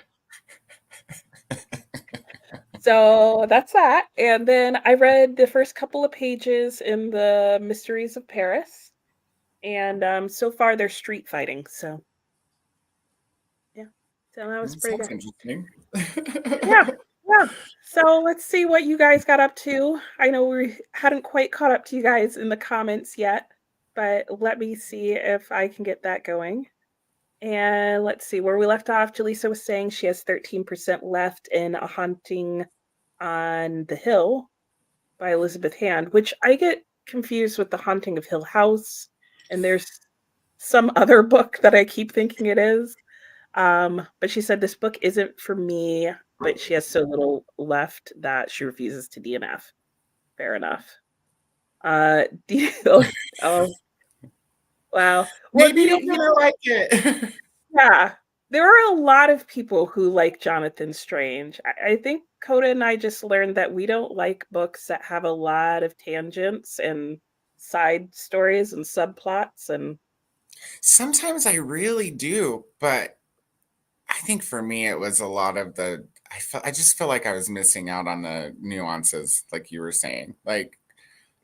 So that's that. And then I read the first couple of pages in the Mysteries of Paris. And so far they're street fighting. So yeah. So that was That pretty sounds good. interesting. Yeah. Yeah. So let's see what you guys got up to. I know we hadn't quite caught up to you guys in the comments yet, but let me see if I can get that going. And let's see where we left off. Jaleesa was saying she has 13% left in A Haunting on the Hill by Elizabeth Hand, which I get confused with The Haunting of Hill House. And there's some other book that I keep thinking it is. But she said this book isn't for me, but she has so little left that she refuses to DNF. Fair enough. Deal. Oh, wow. Well, Maybe you'll never like it. yeah, there are a lot of people who like Jonathan Strange. I think Coda and I just learned that we don't like books that have a lot of tangents and side stories and subplots and Sometimes I really do, but I think for me it was a lot of the I just feel like I was missing out on the nuances, like you were saying. Like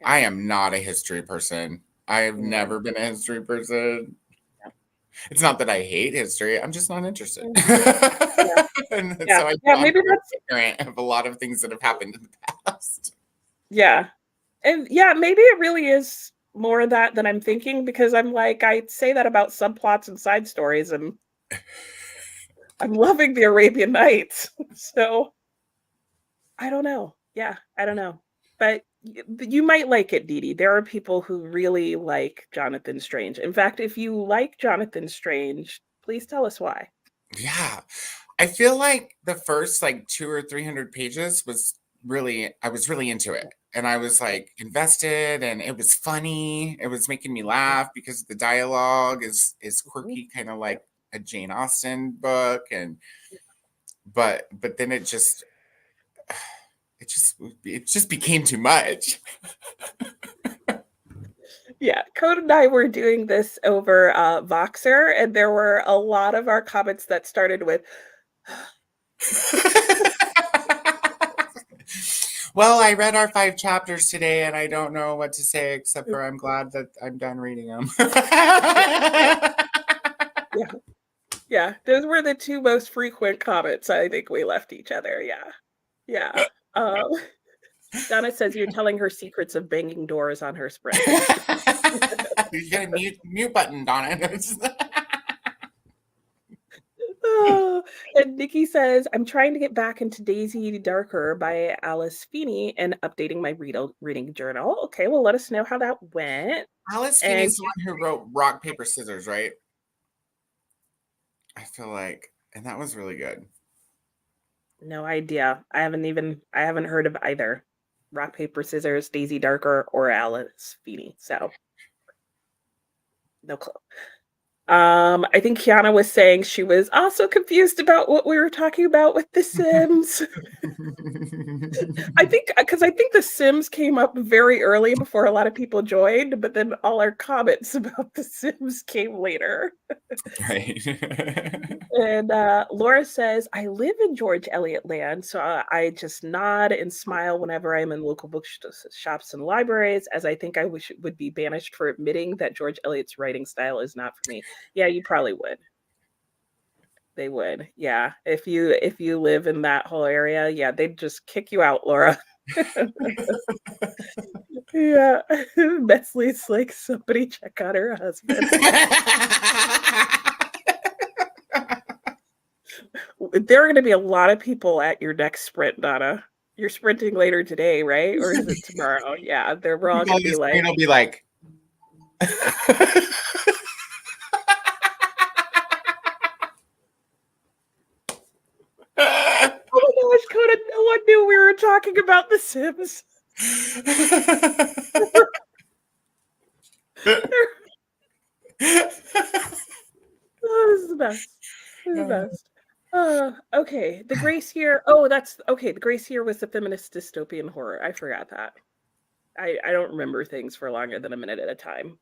yeah. I am not a history person. I have Mm, never been a history person. yeah. It's not that I hate history. I'm just not interested. Mm, yeah. And Yeah. so I Yeah, feel I'm maybe very that's ignorant of a lot of things that have happened in the past. yeah. And yeah, maybe it really is more of that than I'm thinking because I'm like I say that about subplots and side stories and I'm loving the Arabian Nights. So I don't know. Yeah, I don't know. But You might like it, Dee Dee. There are people who really like Jonathan Strange. In fact, if you like Jonathan Strange, please tell us why. Yeah. I feel like the first like 200 or 300 pages I was really into it. And I was like invested and it was funny. It was making me laugh because the dialogue is Mhm. quirky, kind of like a Jane Austen book. And but then it just became too much. Yeah, Code and I were doing this over Voxer, and there were a lot of our comments that started with, Well, I read our 5 chapters today and I don't know what to say except for I'm glad that I'm done reading them. yeah, yeah, yeah, yeah. Those were the two most frequent comments I think we left each other. Yeah, yeah. Um, Donna says you're telling her secrets of banging doors on her sprint. You got a mute button, Donna. Oh, and Nikki says, I'm trying to get back into Daisy Darker by Alice Feeney and updating my reading journal. Okay, well, let us know how that went. Alice And Feeney's the one who wrote Rock, Paper, Scissors, right? I feel like, and that was really good. no idea. I haven't heard of either Rock, Paper, Scissors, Daisy Darker, or Alice Feeney. So no clue. I think Kiana was saying she was also confused about what we were talking about with The Sims. I think because I think The Sims came up very early before a lot of people joined, but then all our comments about The Sims came later. Right. And Laura says, I live in George Eliot land, so I just nod and smile whenever I'm in local bookshops and libraries, as I think I would be banished for admitting that George Eliot's writing style is not for me. Yeah, you probably would. They would. Yeah. If you live in that whole area, yeah, they'd just kick you out, Laura. Yeah. Leslie's like, somebody check on her husband. There are going to be a lot of people at your next sprint, Donna. You're sprinting later today, right? Or is it tomorrow? Yeah, we're all People going on to be this like, screen will be like, oh my gosh, Coda, no one knew we were talking about The Sims. Oh, this is the best. This is the best. Okay. The Grace Year. Oh, that's okay. The Grace Year was the feminist dystopian horror. I forgot that. I don't remember things for longer than a minute at a time.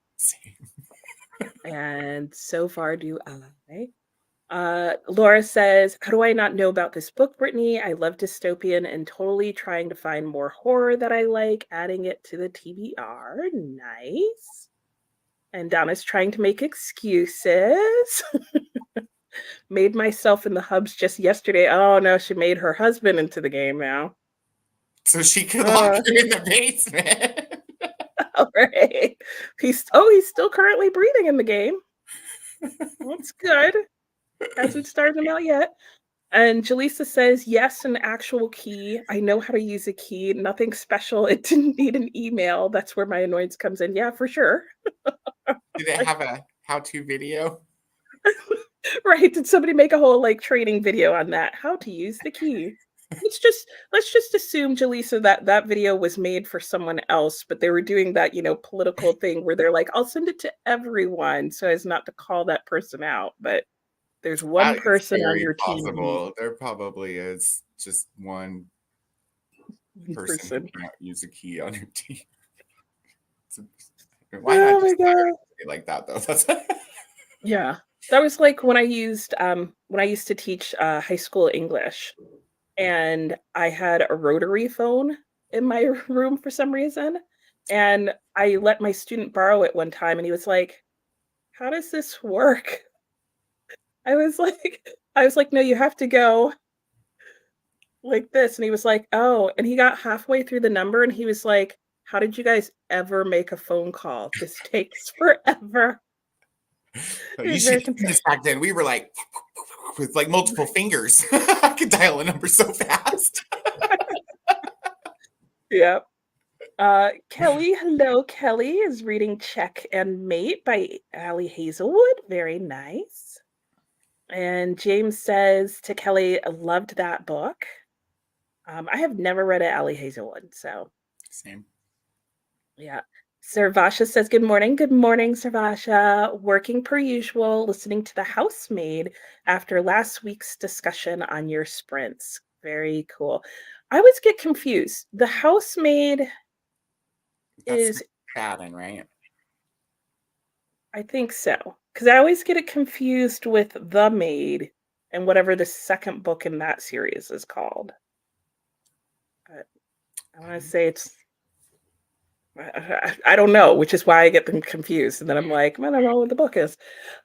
And so far do I. Laura says, how do I not know about this book, Brittany? I love dystopian and totally trying to find more horror that I like, adding it to the TBR. Nice. And Donna's trying to make excuses. Made myself in the hubs just yesterday. Oh no, she made her husband into the game now. so she could lock him in the basement. All right. He's still currently breathing in the game. That's good. Hasn't started him out yet. And Jaleesa says, yes, an actual key. I know how to use a key. Nothing special. It didn't need an email. That's where my annoyance comes in. Yeah, for sure. Did it have a how-to video? Right. Did somebody make a whole like training video on that? How to use the key. Let's just assume, Jaleesa, that that video was made for someone else, but they were doing that, political thing where they're like, I'll send it to everyone so as not to call that person out. But there's one That is person on very your team who possible. There probably is just one person who person. cannot use a key on your team. Why not Oh my just hire god. somebody like that though? That's Yeah. That was like when I used to teach high school English, and I had a rotary phone in my room for some reason. And I let my student borrow it one time and he was like, how does this work? I was like, no, you have to go like this. And he was like, oh, and he got halfway through the number and he was like, how did you guys ever make a phone call? This takes forever. It you was should very have seen confusing. this back then. We were like with like multiple fingers. I could dial a number so fast. Yeah. Kelly, hello, Kelly is reading Check and Mate by Allie Hazelwood. Very nice. And James says to Kelly, I loved that book. I have never read it, Allie Hazelwood, so Same. yeah. Sarvasha says, good morning. Good morning, Sarvasha. Working per usual, listening to The Housemaid after last week's discussion on your sprints. Very cool. I always get confused. The Housemaid That's is, McFadden, right? I think so, because I always get it confused with The Maid and whatever the second book in that series is called. But I want to say it's I don't know, which is why I get them confused. And then I'm like, I don't know what the book is.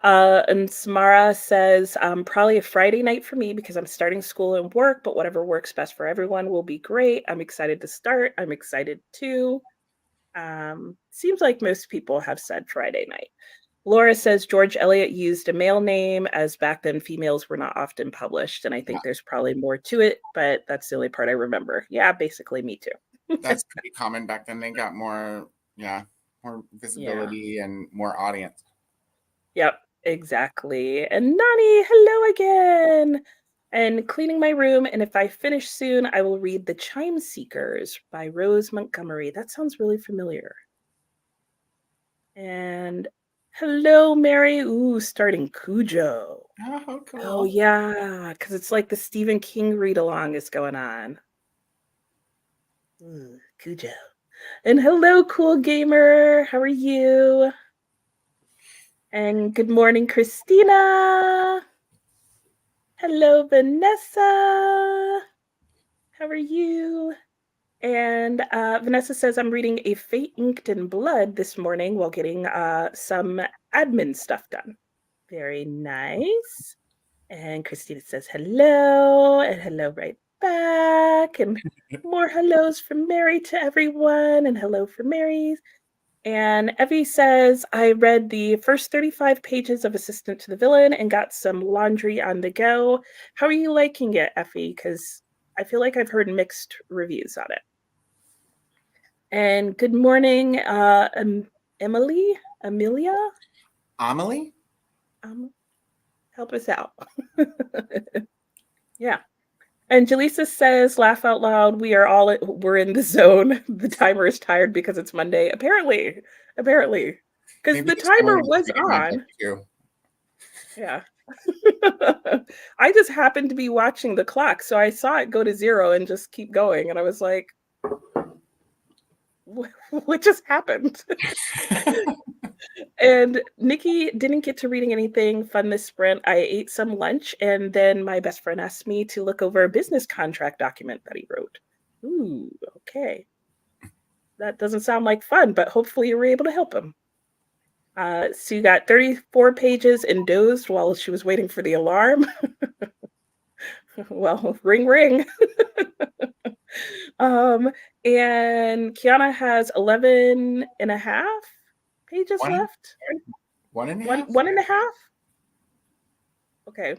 And Samara says, probably a Friday night for me because I'm starting school and work, but whatever works best for everyone will be great. I'm excited to start. I'm excited too. Seems like most people have said Friday night. Laura says George Eliot used a male name as back then females were not often published. And I think there's probably more to it, but that's the only part I remember. Yeah, basically me too. That's pretty common back then. They got more, more Yeah. visibility and more audience. Yep, exactly. And Nani, hello again. And cleaning my room. And if I finish soon, I will read The Chime Seekers by Rose Montgomery. That sounds really familiar. And hello, Mary. Ooh, starting Cujo. Oh, cool. Oh, yeah, because it's like the Stephen King read along is going on. Ooh, Cujo. And hello, cool gamer. How are you? And good morning, Christina. Hello, Vanessa. How are you? And Vanessa says, I'm reading A Fate Inked in Blood this morning while getting some admin stuff done. Very nice. And Christina says, hello, and hello right back. And more hellos from Mary to everyone, and hello from Mary's. And Evie says, I read the first 35 pages of Assistant to the Villain and got some laundry on the go. How are you liking it, Effie? Because I feel like I've heard mixed reviews on it. And good morning, Amelia? Amelie? Help us out. Yeah. And Jaleesa says, laugh out loud, we're in the zone. The timer is tired because it's Monday. Apparently. Because Maybe the the timer timer needs was to get my book on. too. Yeah. I just happened to be watching the clock, so I saw it go to 0 and just keep going. And I was like, what just happened? And Nikki didn't get to reading anything fun this sprint. I ate some lunch, and then my best friend asked me to look over a business contract document that he wrote. Ooh, okay. That doesn't sound like fun, but hopefully you were able to help him. So you got 34 pages and dozed while she was waiting for the alarm. Well, ring, ring. And Kiana has 11 and a half pages One, left. one and a half? One and a half? Okay.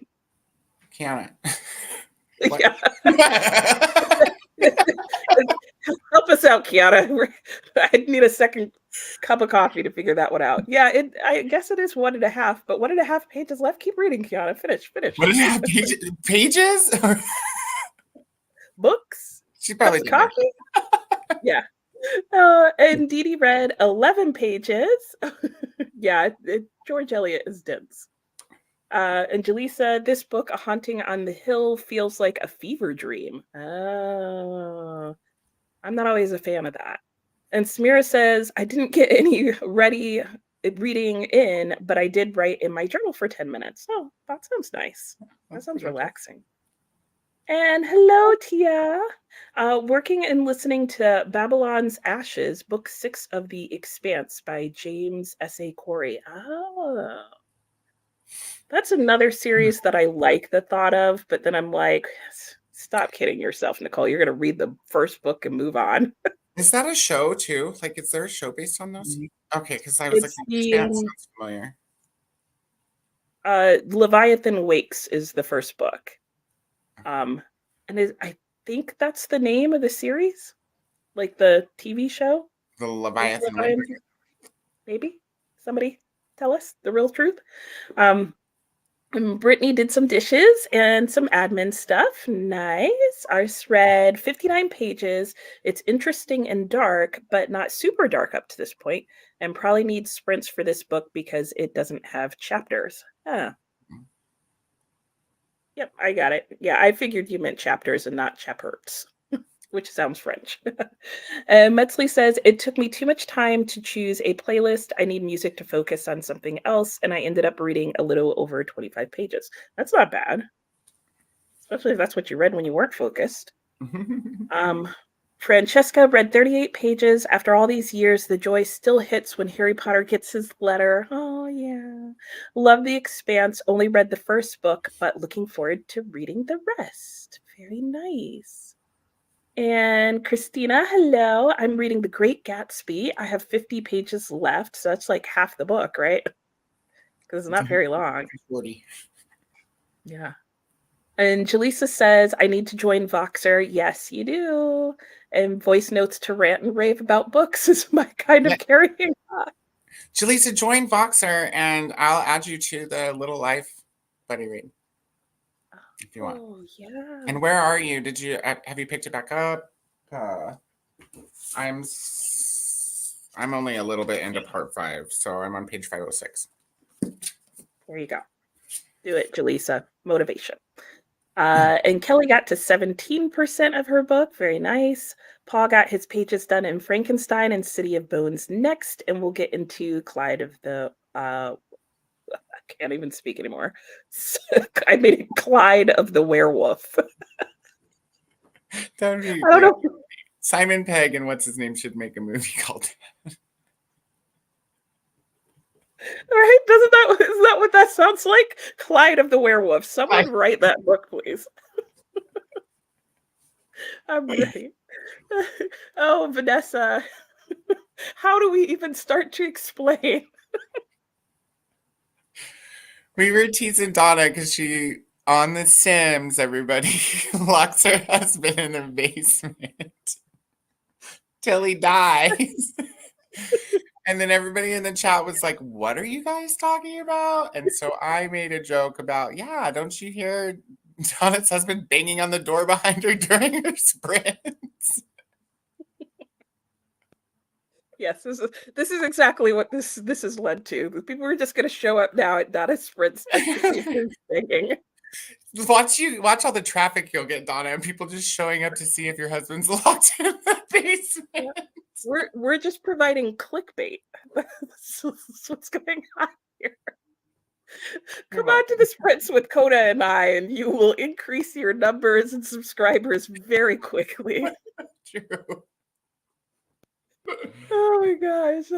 Kiana. Yeah. Help us out, Kiana. I need a second cup of coffee to figure that one out. Yeah, I guess it is 1.5, but 1.5 pages left. Keep reading, Kiana. Finish. One and a half pages? Books? She Cup probably of did that. coffee? Yeah. And Dee Dee read 11 pages. Yeah, George Eliot is dense. And Jaleesa, this book, A Haunting on the Hill, feels like a fever dream. Oh, I'm not always a fan of that. And Samira says, I didn't get any ready reading in, but I did write in my journal for 10 minutes. Oh, that sounds nice. That sounds relaxing. And hello, Tia. Working and listening to Babylon's Ashes, book 6 of The Expanse by James S.A. Corey. Oh, that's another series that I like the thought of, but then I'm like, stop kidding yourself, Nicole. You're going to read the first book and move on. Is that a show too? Like, is there a show based on those? Okay, because I was like, It's The the Expanse sounds familiar. Leviathan Wakes is the first book. And I think that's the name of the series. Like the TV show? The Is Leviathan Leviathan? Windbreaker. Maybe? Somebody tell us the real truth. And Brittany did some dishes and some admin stuff. Nice. Ours read 59 pages. It's interesting and dark, but not super dark up to this point, and probably needs sprints for this book because it doesn't have chapters. Ah. Yep, I got it. Yeah, I figured you meant chapters and not chapters, which sounds French. Metzley says, it took me too much time to choose a playlist. I need music to focus on something else, and I ended up reading a little over 25 pages. That's not bad, especially if that's what you read when you weren't focused. Francesca read 38 pages. After all these years, the joy still hits when Harry Potter gets his letter. Oh, yeah. Love The Expanse. Only read the first book, but looking forward to reading the rest. Very nice. And Christina, hello. I'm reading The Great Gatsby. I have 50 pages left, so that's like half the book, right? Because it's not very long. 40. Yeah. And Jaleesa says, I need to join Voxer. Yes, you do. And voice notes to rant and rave about books is my kind of carrying on. Jaleesa, join Voxer and I'll add you to the Little Life Buddy Read if you want. Oh, yeah. And where are you? Have you picked it back up? I'm only a little bit into part 5, so I'm on page 506. There you go. Do it, Jaleesa. Motivation. And Kelly got to 17% of her book. Very nice. Paul got his pages done in Frankenstein and City of Bones next, and we'll get into Clyde of the I can't even speak anymore. I made it Clyde of the Werewolf. That would be I don't know. Simon Pegg and what's his name should make a movie called that. Right? Isn't that what that sounds like? Clyde of the Werewolf. Someone write that book, please. I'm ready. Oh, Vanessa. How do we even start to explain? We were teasing Donna because she, on The Sims, everybody locks her husband in the basement till he dies. And then everybody in the chat was like, what are you guys talking about? And so I made a joke about, yeah, don't you hear Donna's husband banging on the door behind her during her sprints? Yes, this is exactly what this has led to. People are just going to show up now at Donna's sprints just to see who's singing. Watch all the traffic you'll get, Donna, and people just showing up to see if your husband's locked in the basement. Yeah. We're just providing clickbait. That's what's going on here. Come on to the sprints with Coda and I, and you will increase your numbers and subscribers very quickly. True. Oh my gosh.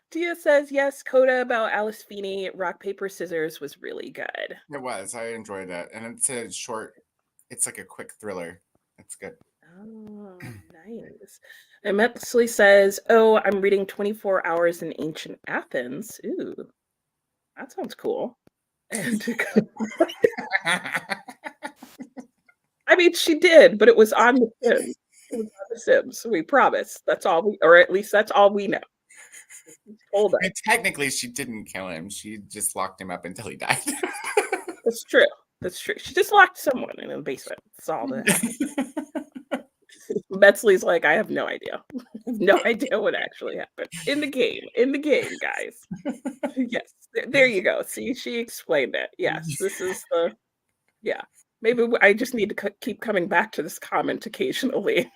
Tia says, yes, Coda about Alice Feeney, Rock, Paper, Scissors was really good. It was. I enjoyed it. And it's like a quick thriller. It's good. Oh, nice. And Metzley says, oh, I'm reading 24 Hours in Ancient Athens. Ooh, that sounds cool. And I mean, she did, but it was on The Sims. It was on The Sims. We promise. That's all or at least that's all we know. Told us. Technically, she didn't kill him. She just locked him up until he died. That's true. That's true. She just locked someone in the basement. That's all that happened. Metzley's like, I have no idea. I have no idea what actually happened in the game. In the game, guys. Yes, there you go. See, she explained it. Yes, this is the. Yeah, maybe I just need to keep coming back to this comment occasionally.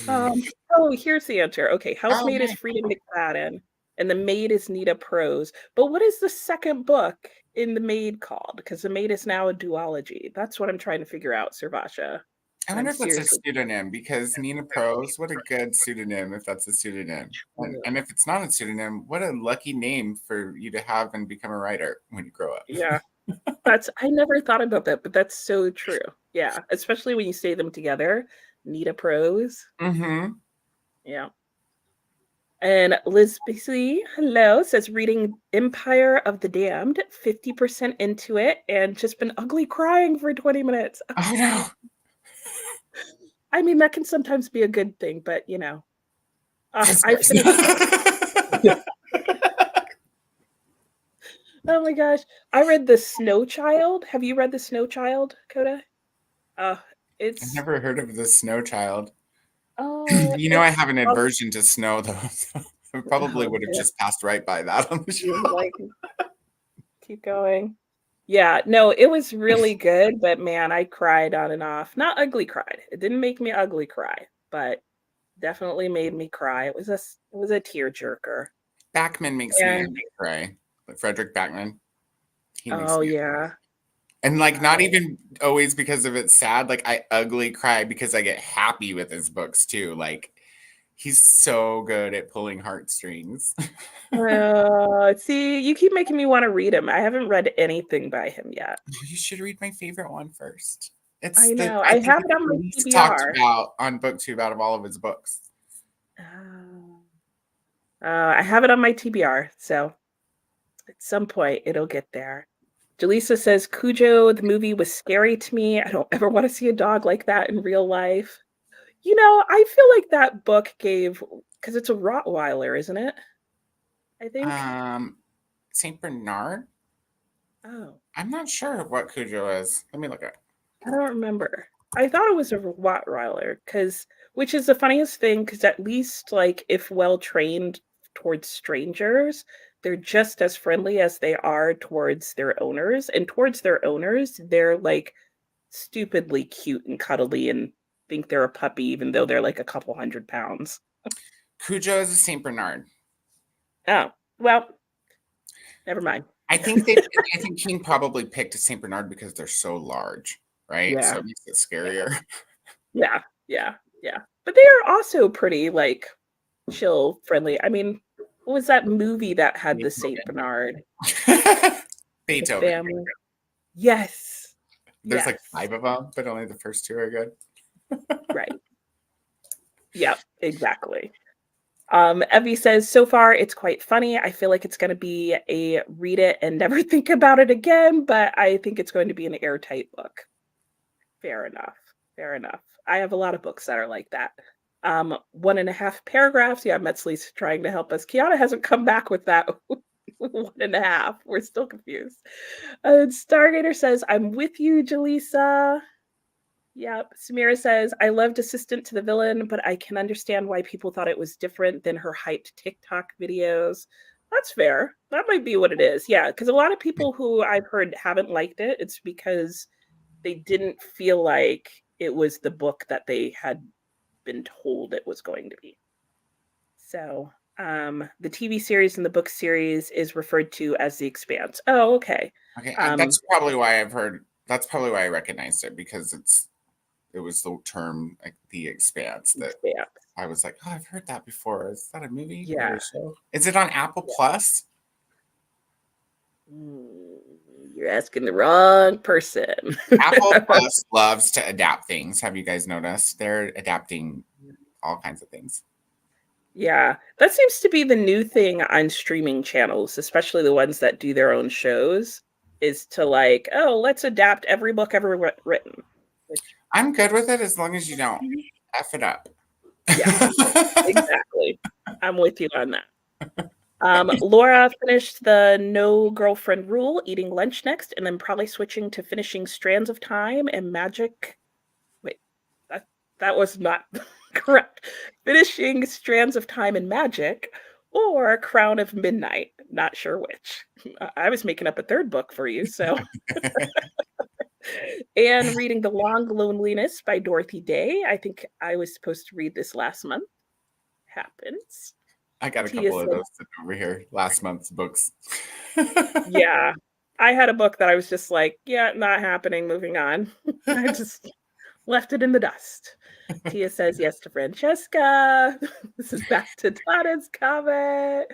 Oh, here's the answer. Okay, Housemaid is Frida McFadden, and The Maid is Nita Prose. But what is the second book in The Maid called? Because The Maid is now a duology. That's what I'm trying to figure out, Servatia. I wonder if that's a pseudonym, because Nina Prose, what a good pseudonym if that's a pseudonym. And if it's not a pseudonym, what a lucky name for you to have and become a writer when you grow up. Yeah. I never thought about that, but that's so true. Yeah, especially when you say them together. Nita Prose. Mm-hmm. Yeah. And Liz Beasley, hello, says reading Empire of the Damned, 50% into it, and just been ugly crying for 20 minutes. Oh no. I mean, that can sometimes be a good thing, but you know, Vice I finished. versa. Oh my gosh, I read The Snow Child. Have you read The Snow Child, Coda? Uh, I've it's never heard of the snow child. oh, You know, I it's have an aversion to snow, though. So I probably oh, would have yeah. just passed right by that on the You show. were like, keep going. Yeah, no, it was really good, but man, I cried on and off. Not ugly cried. It didn't make me ugly cry, but definitely made me cry. It was a tear jerker. Backman makes me And ugly cry. Like Frederick Backman, he makes oh me, yeah. and like not Oh, even always because of it's sad. Like I ugly cry because I get happy with his books too. Like he's so good at pulling heartstrings. see, you keep making me want to read him. I haven't read anything by him yet. You should read my favorite one first. It's I the know. I I think have it it's on the my least talked TBR. about on BookTube out of all of his books. Oh. I have it on my TBR, so at some point it'll get there. Jaleesa says Cujo, the movie was scary to me. I don't ever want to see a dog like that in real life. You know, I feel like that book gave because it's a Rottweiler, isn't it? I think. Um, Saint Bernard. Oh, I'm not sure what Cujo is. Let me look at. I don't remember. I thought it was a Rottweiler because, which is the funniest thing, because at least like if well trained towards strangers, they're just as friendly as they are towards their owners, and towards their owners, they're like stupidly cute and cuddly and think they're a puppy, even though they're like a couple 100 pounds. Cujo is a Saint Bernard. Oh, well, never mind. I think they. I think King probably picked a Saint Bernard because they're so large, right? So Yeah, it makes it yeah, scarier. yeah, yeah, yeah. But they are also pretty like chill, friendly. I mean, what was that movie that had the Saint Beethoven. Bernard? The Beethoven. family. Yes. There's like Yes. 5 of them, but only the first 2 are good. Right. Yep, exactly. Evie says, so far it's quite funny. I feel like it's going to be a read it and never think about it again, but I think it's going to be an airtight book. Fair enough. Fair enough. I have a lot of books that are like that. 1.5 paragraphs. Yeah, Metzley's trying to help us. Kiana hasn't come back with that 1.5. We're still confused. Stargater says, I'm with you, Jaleesa. Yep. Samira says, I loved Assistant to the Villain, but I can understand why people thought it was different than her hyped TikTok videos. That's fair. That might be what it is. Yeah, because a lot of people who I've heard haven't liked it. It's because they didn't feel like it was the book that they had been told it was going to be. So, the TV series and the book series is referred to as The Expanse. Oh, okay. Okay, Um, that's probably why I've heard. That's probably why I recognized it because it was the term like the expanse that Expanse. I was like, oh, I've heard that before. Is that a movie or Yeah. a show? Is it on Apple Plus? Mm, you're asking the wrong person. Apple Plus loves to adapt things. Have you guys noticed? They're adapting all kinds of things. Yeah, that seems to be the new thing on streaming channels, especially the ones that do their own shows, is to like, oh, let's adapt every book ever written. Which, I'm good with it as long as you don't mhm. F it up. Yeah, exactly. I'm with you on that. Laura finished the no girlfriend rule, eating lunch next, and then probably switching to finishing Strands of Time and Magic. Wait, that that was not correct. Finishing Strands of Time and Magic or Crown of Midnight. Not sure which. I was making up a third book for you, so. And reading The Long Loneliness by Dorothy Day. I think I was supposed to read this last month. Happens. I got a Tia couple of said, those sitting over here. Last month's books. yeah. I had a book that I was just like, yeah, not happening, moving on. I just left it in the dust. Tia says yes to Francesca. This is back to Tana's comment.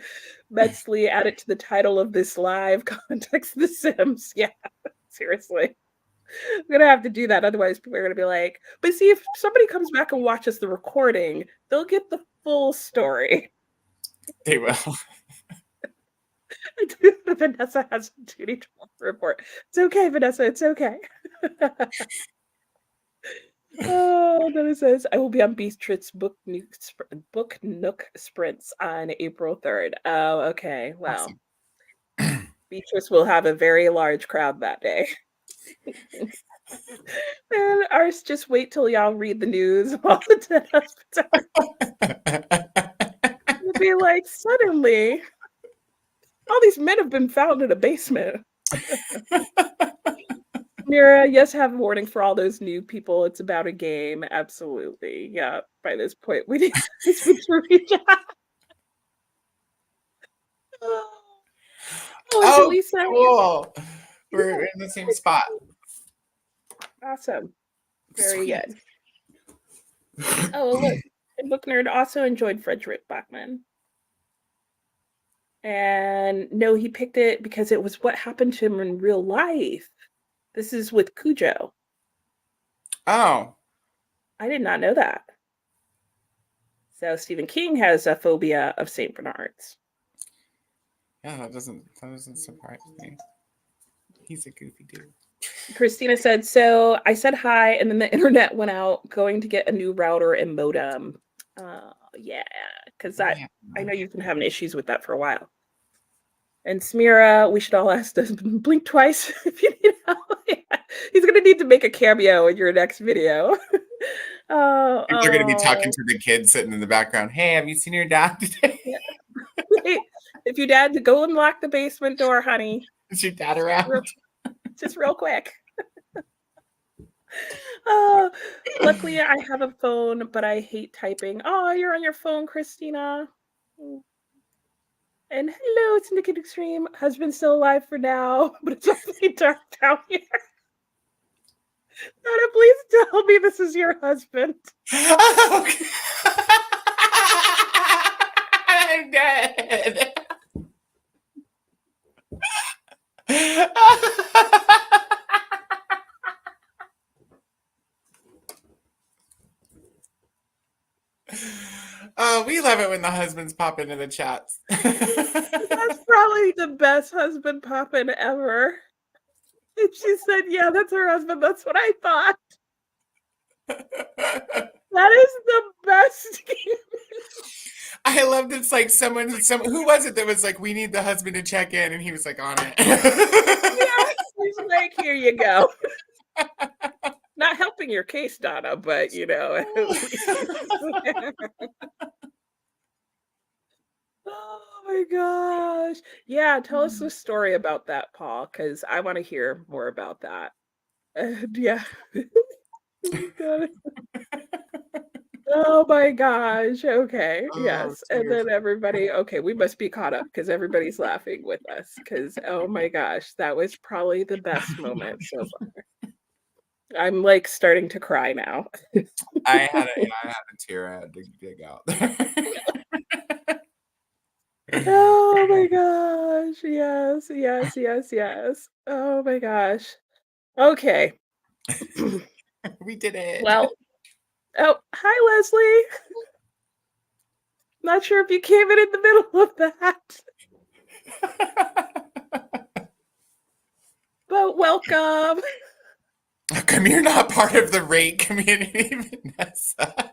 Metzley added to the title of this live context The Sims. Yeah, seriously. I'm gonna have to do that. Otherwise, people are gonna be like, but see, if somebody comes back and watches the recording, they'll get the full story. They will. Vanessa has a duty to report. It's okay, Vanessa. It's okay. Oh, then it says, I will be on Beatrice Book Nook Sprints on April 3rd. Oh, okay. Well, Awesome. Beatrice will have a very large crowd that day. And ours, just wait till y'all read the news of all the dead husbands. It'll be like, suddenly, all these men have been found in a basement. Mira, yes, have a warning for all those new people. It's about a game. Absolutely. Yeah. By this point, we need to reach out. Oh, and Oh, Delisa. cool. We're in the same spot. Awesome. Very Sweet. good. Oh, look. And Book Nerd also enjoyed Frederick Bachman. And no, he picked it because it was what happened to him in real life. This is with Cujo. Oh. I did not know that. So Stephen King has a phobia of St. Bernards. Yeah, that doesn't surprise me. He's a goofy dude. Christina said, so I said hi, and then the internet went out, going to get a new router and modem. Yeah, because I know you've been having issues with that for a while. And Smira, we should all ask to blink twice if you need help. Yeah. He's going to need to make a cameo in your next video. They're going to be talking to the kids sitting in the background. Hey, have you seen your dad today? Yeah. If your dad, to go and lock the basement door, honey. Is your dad around? Just real quick. Luckily, I have a phone, but I hate typing. Oh, you're on your phone, Christina. And hello, it's Naked Extreme. Husband's still alive for now, but it's awfully dark down here. Donna, please tell me this is your husband. I'm dead. Oh, we love it when the husbands pop into the chats. That's probably the best husband poppin' ever. And she said, yeah, that's her husband. That's what I thought. That is the best game. I loved it's like someone who was it that was like, we need the husband to check in, and he was like on it. Yeah, he's like, here you go. Not helping your case, Donna, but you know, at least. Oh my gosh. Yeah, tell us the story about that, Paul, because I want to hear more about that. Yeah. Oh my gosh. Okay. Oh, Yes. And then everybody, okay, we must be caught up because everybody's laughing with us. Because, oh my gosh, that was probably the best moment so far. I'm like starting to cry now. I had a tear I had to dig out. Oh my gosh. Yes, yes, yes, yes. Oh my gosh. Okay. We did it. Well, oh, hi, Leslie. Not sure if you came in the middle of that. But welcome. How come you're not part of the rate community, Vanessa?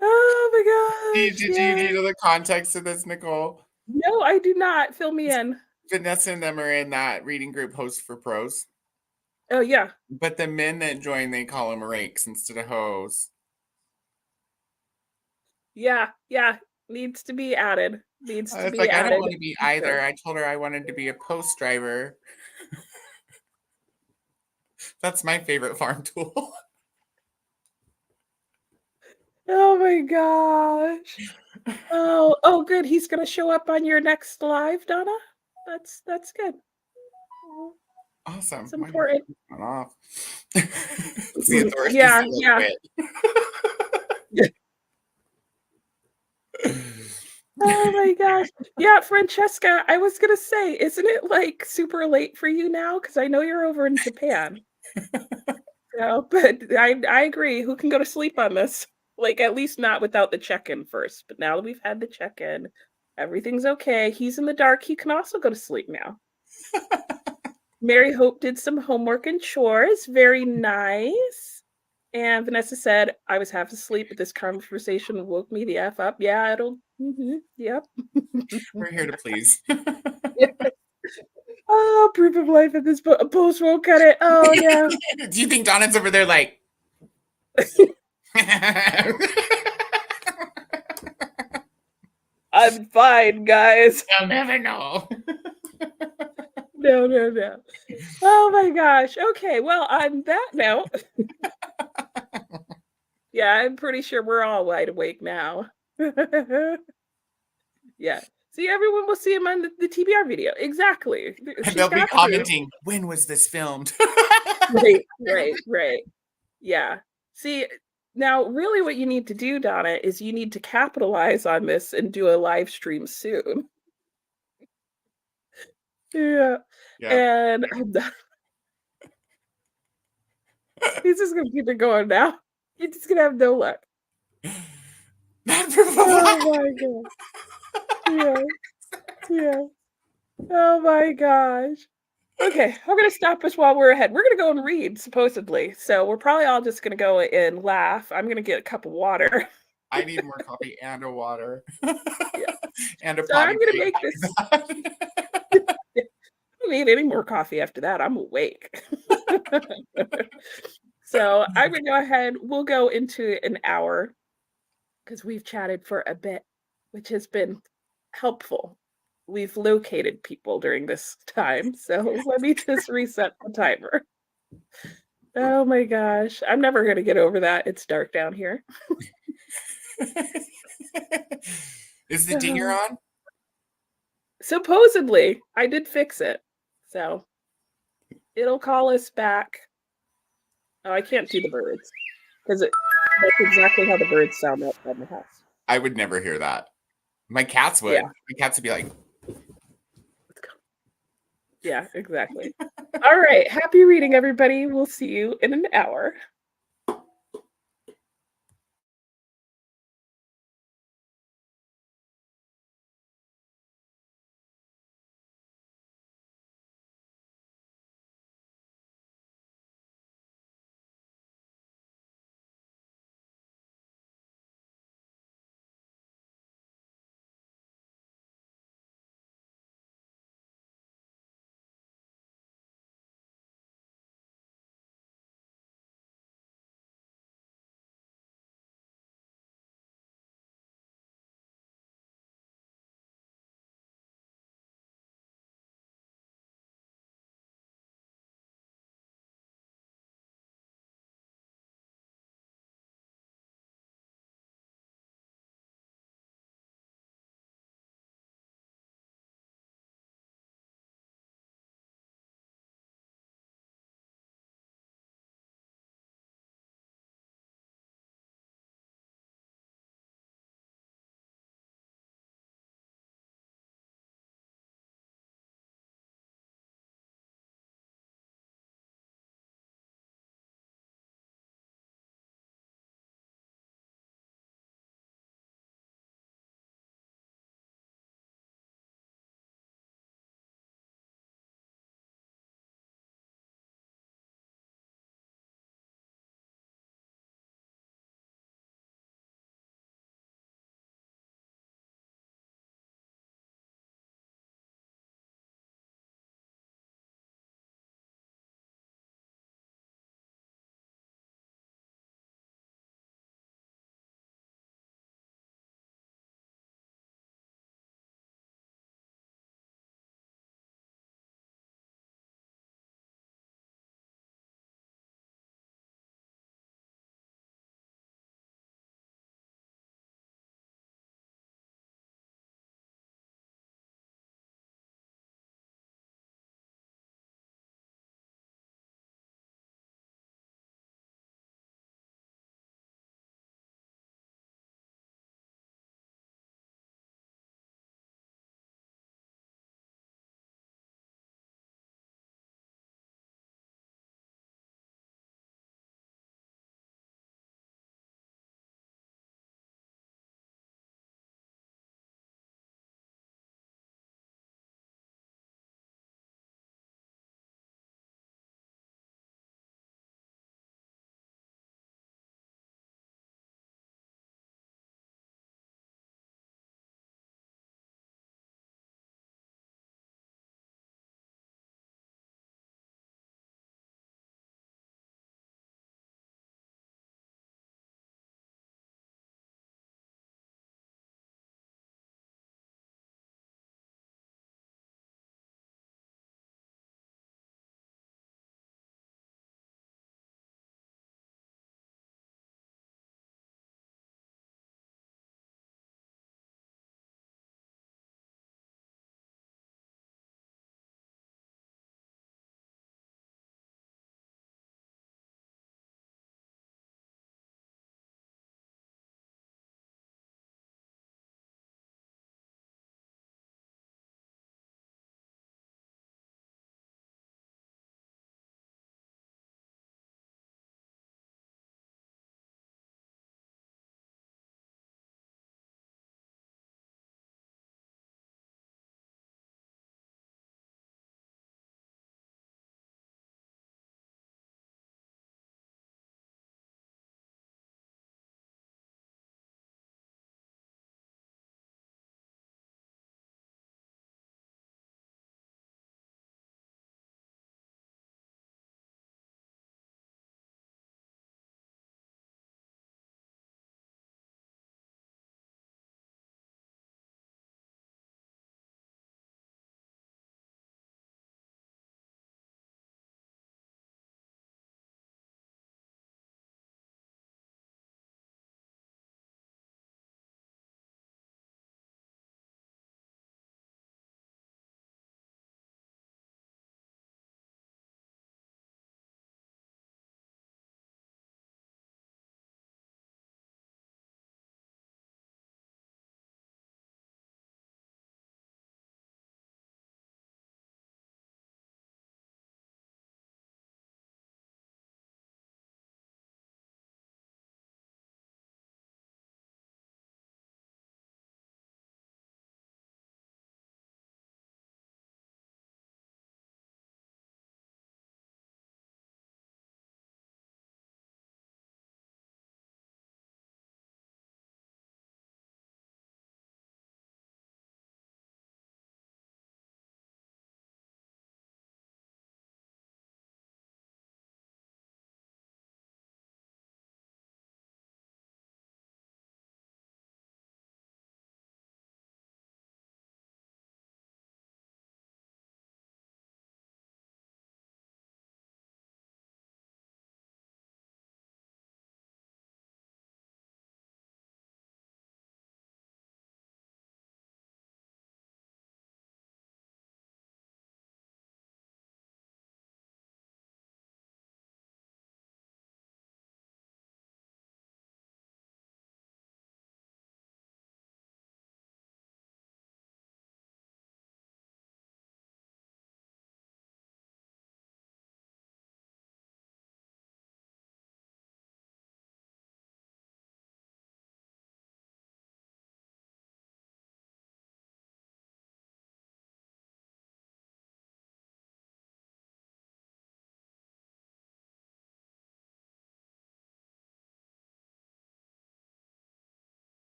Oh my gosh. Did you need the context of this, Nicole? No, I do not. Fill me in. Vanessa and them are in that reading group, Hosts for Pros. Oh, yeah. But the men that join, they call them rakes instead of hoes. Yeah, yeah. Needs to be added. Needs to be like, added. I don't want to be either. I told her I wanted to be a post driver. That's my favorite farm tool. Oh my gosh. Oh, good. He's gonna show up on your next live, Donna. That's good. Awesome. It's important. Off. The authorities Yeah. Oh my gosh. Yeah, Francesca, I was gonna say, isn't it like super late for you now? Because I know you're over in Japan. But I agree. Who can go to sleep on this? Like, at least not without the check-in first. But now that we've had the check-in, everything's okay. He's in the dark. He can also go to sleep now. Mary Hope did some homework and chores. Very nice. And Vanessa said, I was half asleep, but this conversation woke me the F up. Yeah, yep. We're here to please. Oh, proof of life at this post won't cut it. Oh, no. Do you think Donna's over there like? I'm fine, guys. You'll never know. No. Oh my gosh. Okay, well, on that note, yeah, I'm pretty sure we're all wide awake now. Yeah. See, everyone will see him on the TBR video. Exactly. And She's they'll be got proof. commenting, when was this filmed? Right. Yeah. See, now really what you need to do, Donna, is you need to capitalize on this and do a live stream soon. Yeah. Yeah. And he's just gonna keep it going now. He's just gonna have no luck. Not proof of Oh life. my god. Yeah. Oh my gosh. Okay, I'm gonna stop us while we're ahead. We're gonna go and read, supposedly. So we're probably all just gonna go and laugh. I'm gonna get a cup of water. I need more coffee and a water. Yeah. And a So I'm potty gonna break. make this. I don't need any more coffee after that. I'm awake. So I'm gonna go ahead. We'll go into an hour because we've chatted for a bit, which has been helpful. We've located people during this time. So let me just reset the timer. Oh my gosh. I'm never going to get over that. It's dark down here. Is the dinger on? Supposedly, I did fix it. So it'll call us back. Oh, I can't do the birds because that's exactly how the birds sound outside my house. I would never hear that. My cats would. Yeah. My cats would be like, Let's go. Yeah, exactly. All right. Happy reading, everybody. We'll see you in an hour.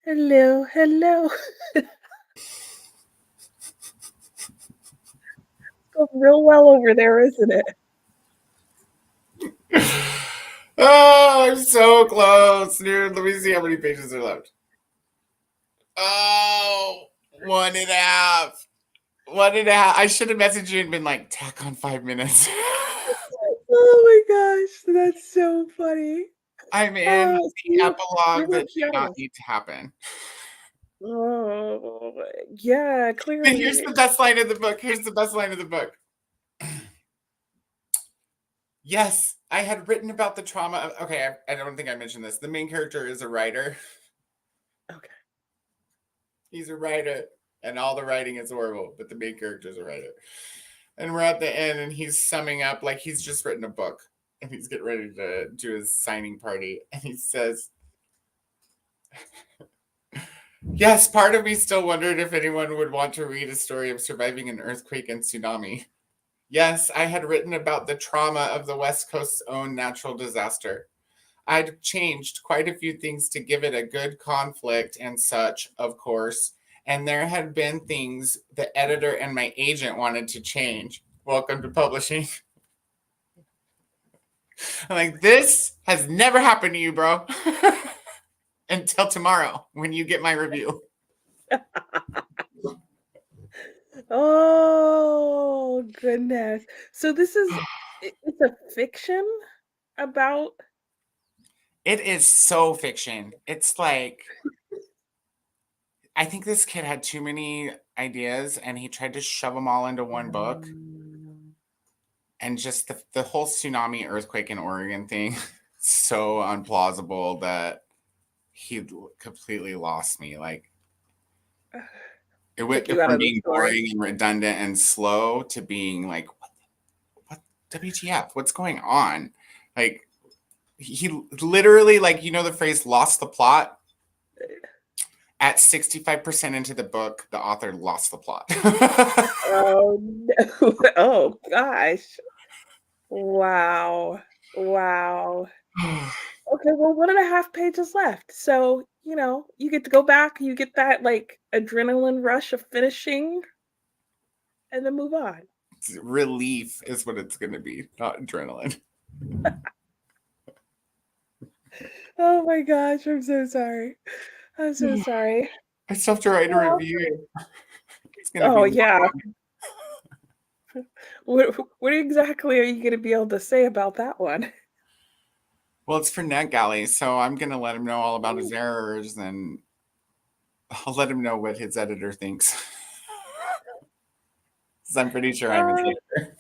Hello, hello. Going real well over there, isn't it? Oh, I'm so close, dude. Let me see how many pages are left. Oh, 1.5. 1.5. I should have messaged you and been like, tack on 5 minutes. Oh my gosh, that's so funny. I'm in Oh, the see, we epilogue were that did not jealous. need to happen. Oh, yeah, And here's clearly. the best line of the book. Here's the best line of the book. Yes, I had written about the trauma of, okay, I don't think I mentioned this. The main character is a writer. Okay. He's a writer, and all the writing is horrible, but the main character is a writer. And we're at the end, and he's summing up like he's just written a book, and he's getting ready to do his signing party. And he says, yes, part of me still wondered if anyone would want to read a story of surviving an earthquake and tsunami. Yes, I had written about the trauma of the West Coast's own natural disaster. I'd changed quite a few things to give it a good conflict and such, of course. And there had been things the editor and my agent wanted to change. Welcome to publishing. I'm like, this has never happened to you, bro. Until tomorrow when you get my review. Oh, goodness. So this is it's a fiction about It is so fiction. It's like, I think this kid had too many ideas and he tried to shove them all into one book. And just the whole tsunami earthquake in Oregon thing, so unplausible that he completely lost me. Like, it went took you out from of the being story. boring and redundant and slow to being like, what WTF? What's going on? Like, he literally, like, you know, the phrase lost the plot. At 65% into the book, the author lost the plot. Oh no. Oh gosh. Wow. Wow. Okay, well, 1.5 pages left. So, you get to go back, you get that like adrenaline rush of finishing and then move on. Relief is what it's going to be, not adrenaline. Oh my gosh, I'm so sorry. I'm so sorry. I still have to write a Well, review. It's going to oh be yeah. long. What exactly are you going to be able to say about that one? Well, it's for NetGalley, so I'm going to let him know all about his errors, and I'll let him know what his editor thinks. Because I'm pretty sure I'm his Uh, editor.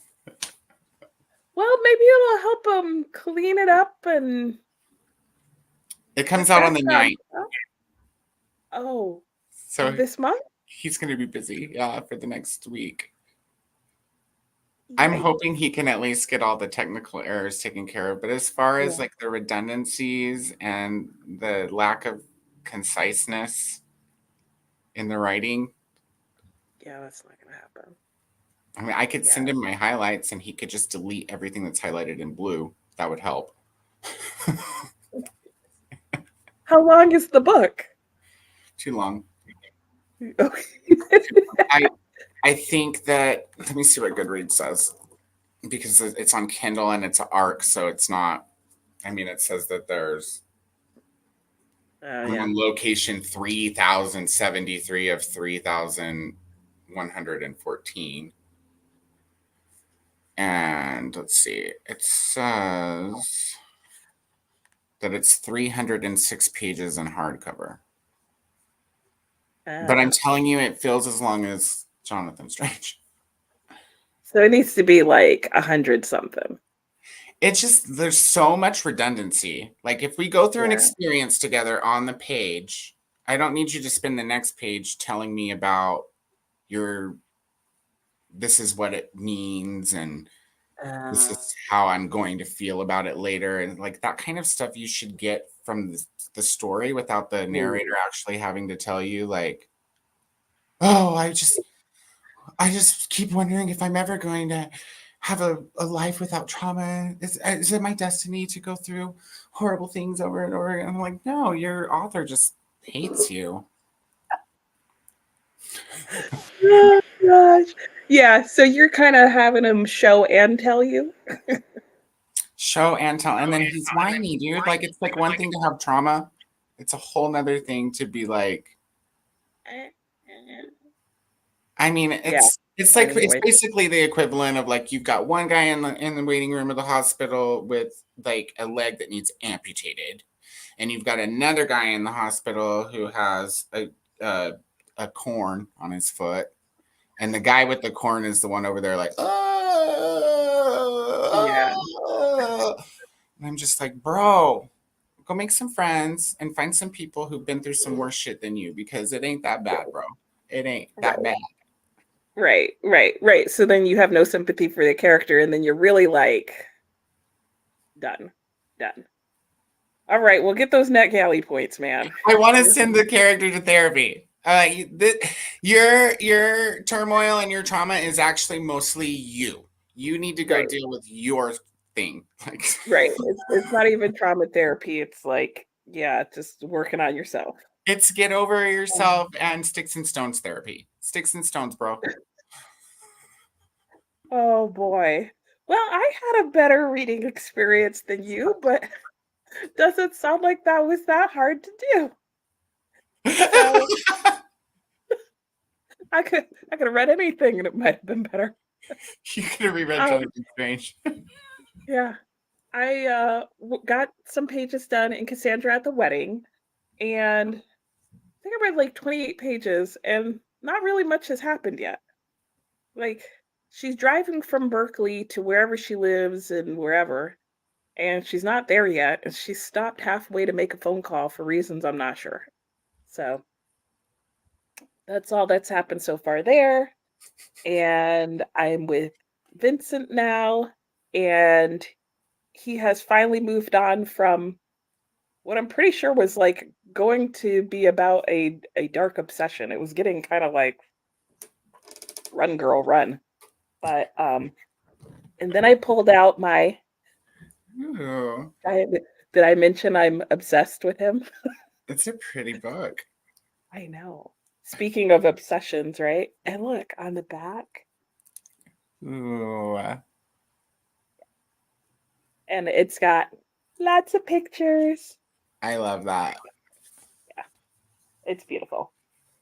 well, maybe it'll help him clean it up and It comes get out on that the done. 9th, Oh, so this month? he's going to be busy, yeah, for the next week. I'm Yikes. hoping he can at least get all the technical errors taken care of. But as far as Yeah. like the redundancies and the lack of conciseness in the writing, Yeah, that's not going to happen. I mean, I could Yeah. send him my highlights and he could just delete everything that's highlighted in blue. That would help. How long is the book? Too long. Okay. I I think that, let me see what Goodreads says, because it's on Kindle and it's an ARC, so it's not. I mean, it says that Oh, I'm yeah. on location 3073 of 3114. And let's see, it says that it's 306 pages in hardcover. But I'm Oh. telling you, it feels as long as Jonathan Strange. So it needs to be like 100 something. It's just, there's so much redundancy. Like, if we go through an Yeah. experience together on the page, I don't need you to spend the next page telling me about your, this is what it means, and this Uh, is how I'm going to feel about it later. And like that kind of stuff you should get from the story without the narrator actually having to tell you, like, oh, I just keep wondering if I'm ever going to have a life without trauma. Is it my destiny to go through horrible things over and over again? I'm like, no, your author just Hates you. Oh gosh. Yeah, so you're kind of having him show and tell you? Show and tell. And then he's whiny, dude. Like, it's like one thing to have trauma. It's a whole nother thing to be like, I mean, Yeah, it's like whiny it's boy. basically the equivalent of like you've got one guy in the waiting room of the hospital with like a leg that needs amputated, and you've got another guy in the hospital who has a corn on his foot, and the guy with the corn is the one over there like, Yeah, and I'm just like, bro, go make some friends and find some people who've been through some worse shit than you because it ain't that bad, bro. It ain't that right. bad. Right. So then you have no sympathy for the character, and then you're really like, done. Done. All right, well, get those net galley points, man. I want to send the character to therapy. Your turmoil and your trauma is actually mostly you. You need to go Right, deal with your thing. Like, right. It's not even trauma therapy. It's like, yeah, just working on yourself. it's get over yourself and sticks and stones therapy. Sticks and stones, bro. Oh boy. Well, I had a better reading experience than you, but doesn't sound like that was that hard to do. So I could have read anything and it might have been better. You could have reread Um, Jonathan Strange. yeah. I got some pages done in Cassandra at the wedding, and I think I read like 28 pages, and not really much has happened yet. Like, she's driving from Berkeley to wherever she lives and wherever, and she's not there yet, and she stopped halfway to make a phone call for reasons I'm not sure. So that's all that's happened so far there. And I'm with Vincent now, and he has finally moved on from what I'm pretty sure was like going to be about a dark obsession. It was getting kind of like run girl run. But and then I pulled out my Ooh, I, did I mention I'm obsessed with him? it's a pretty book. I know. Speaking of obsessions, right? And look on the back, Ooh, and it's got lots of pictures. I love that. Yeah, it's beautiful.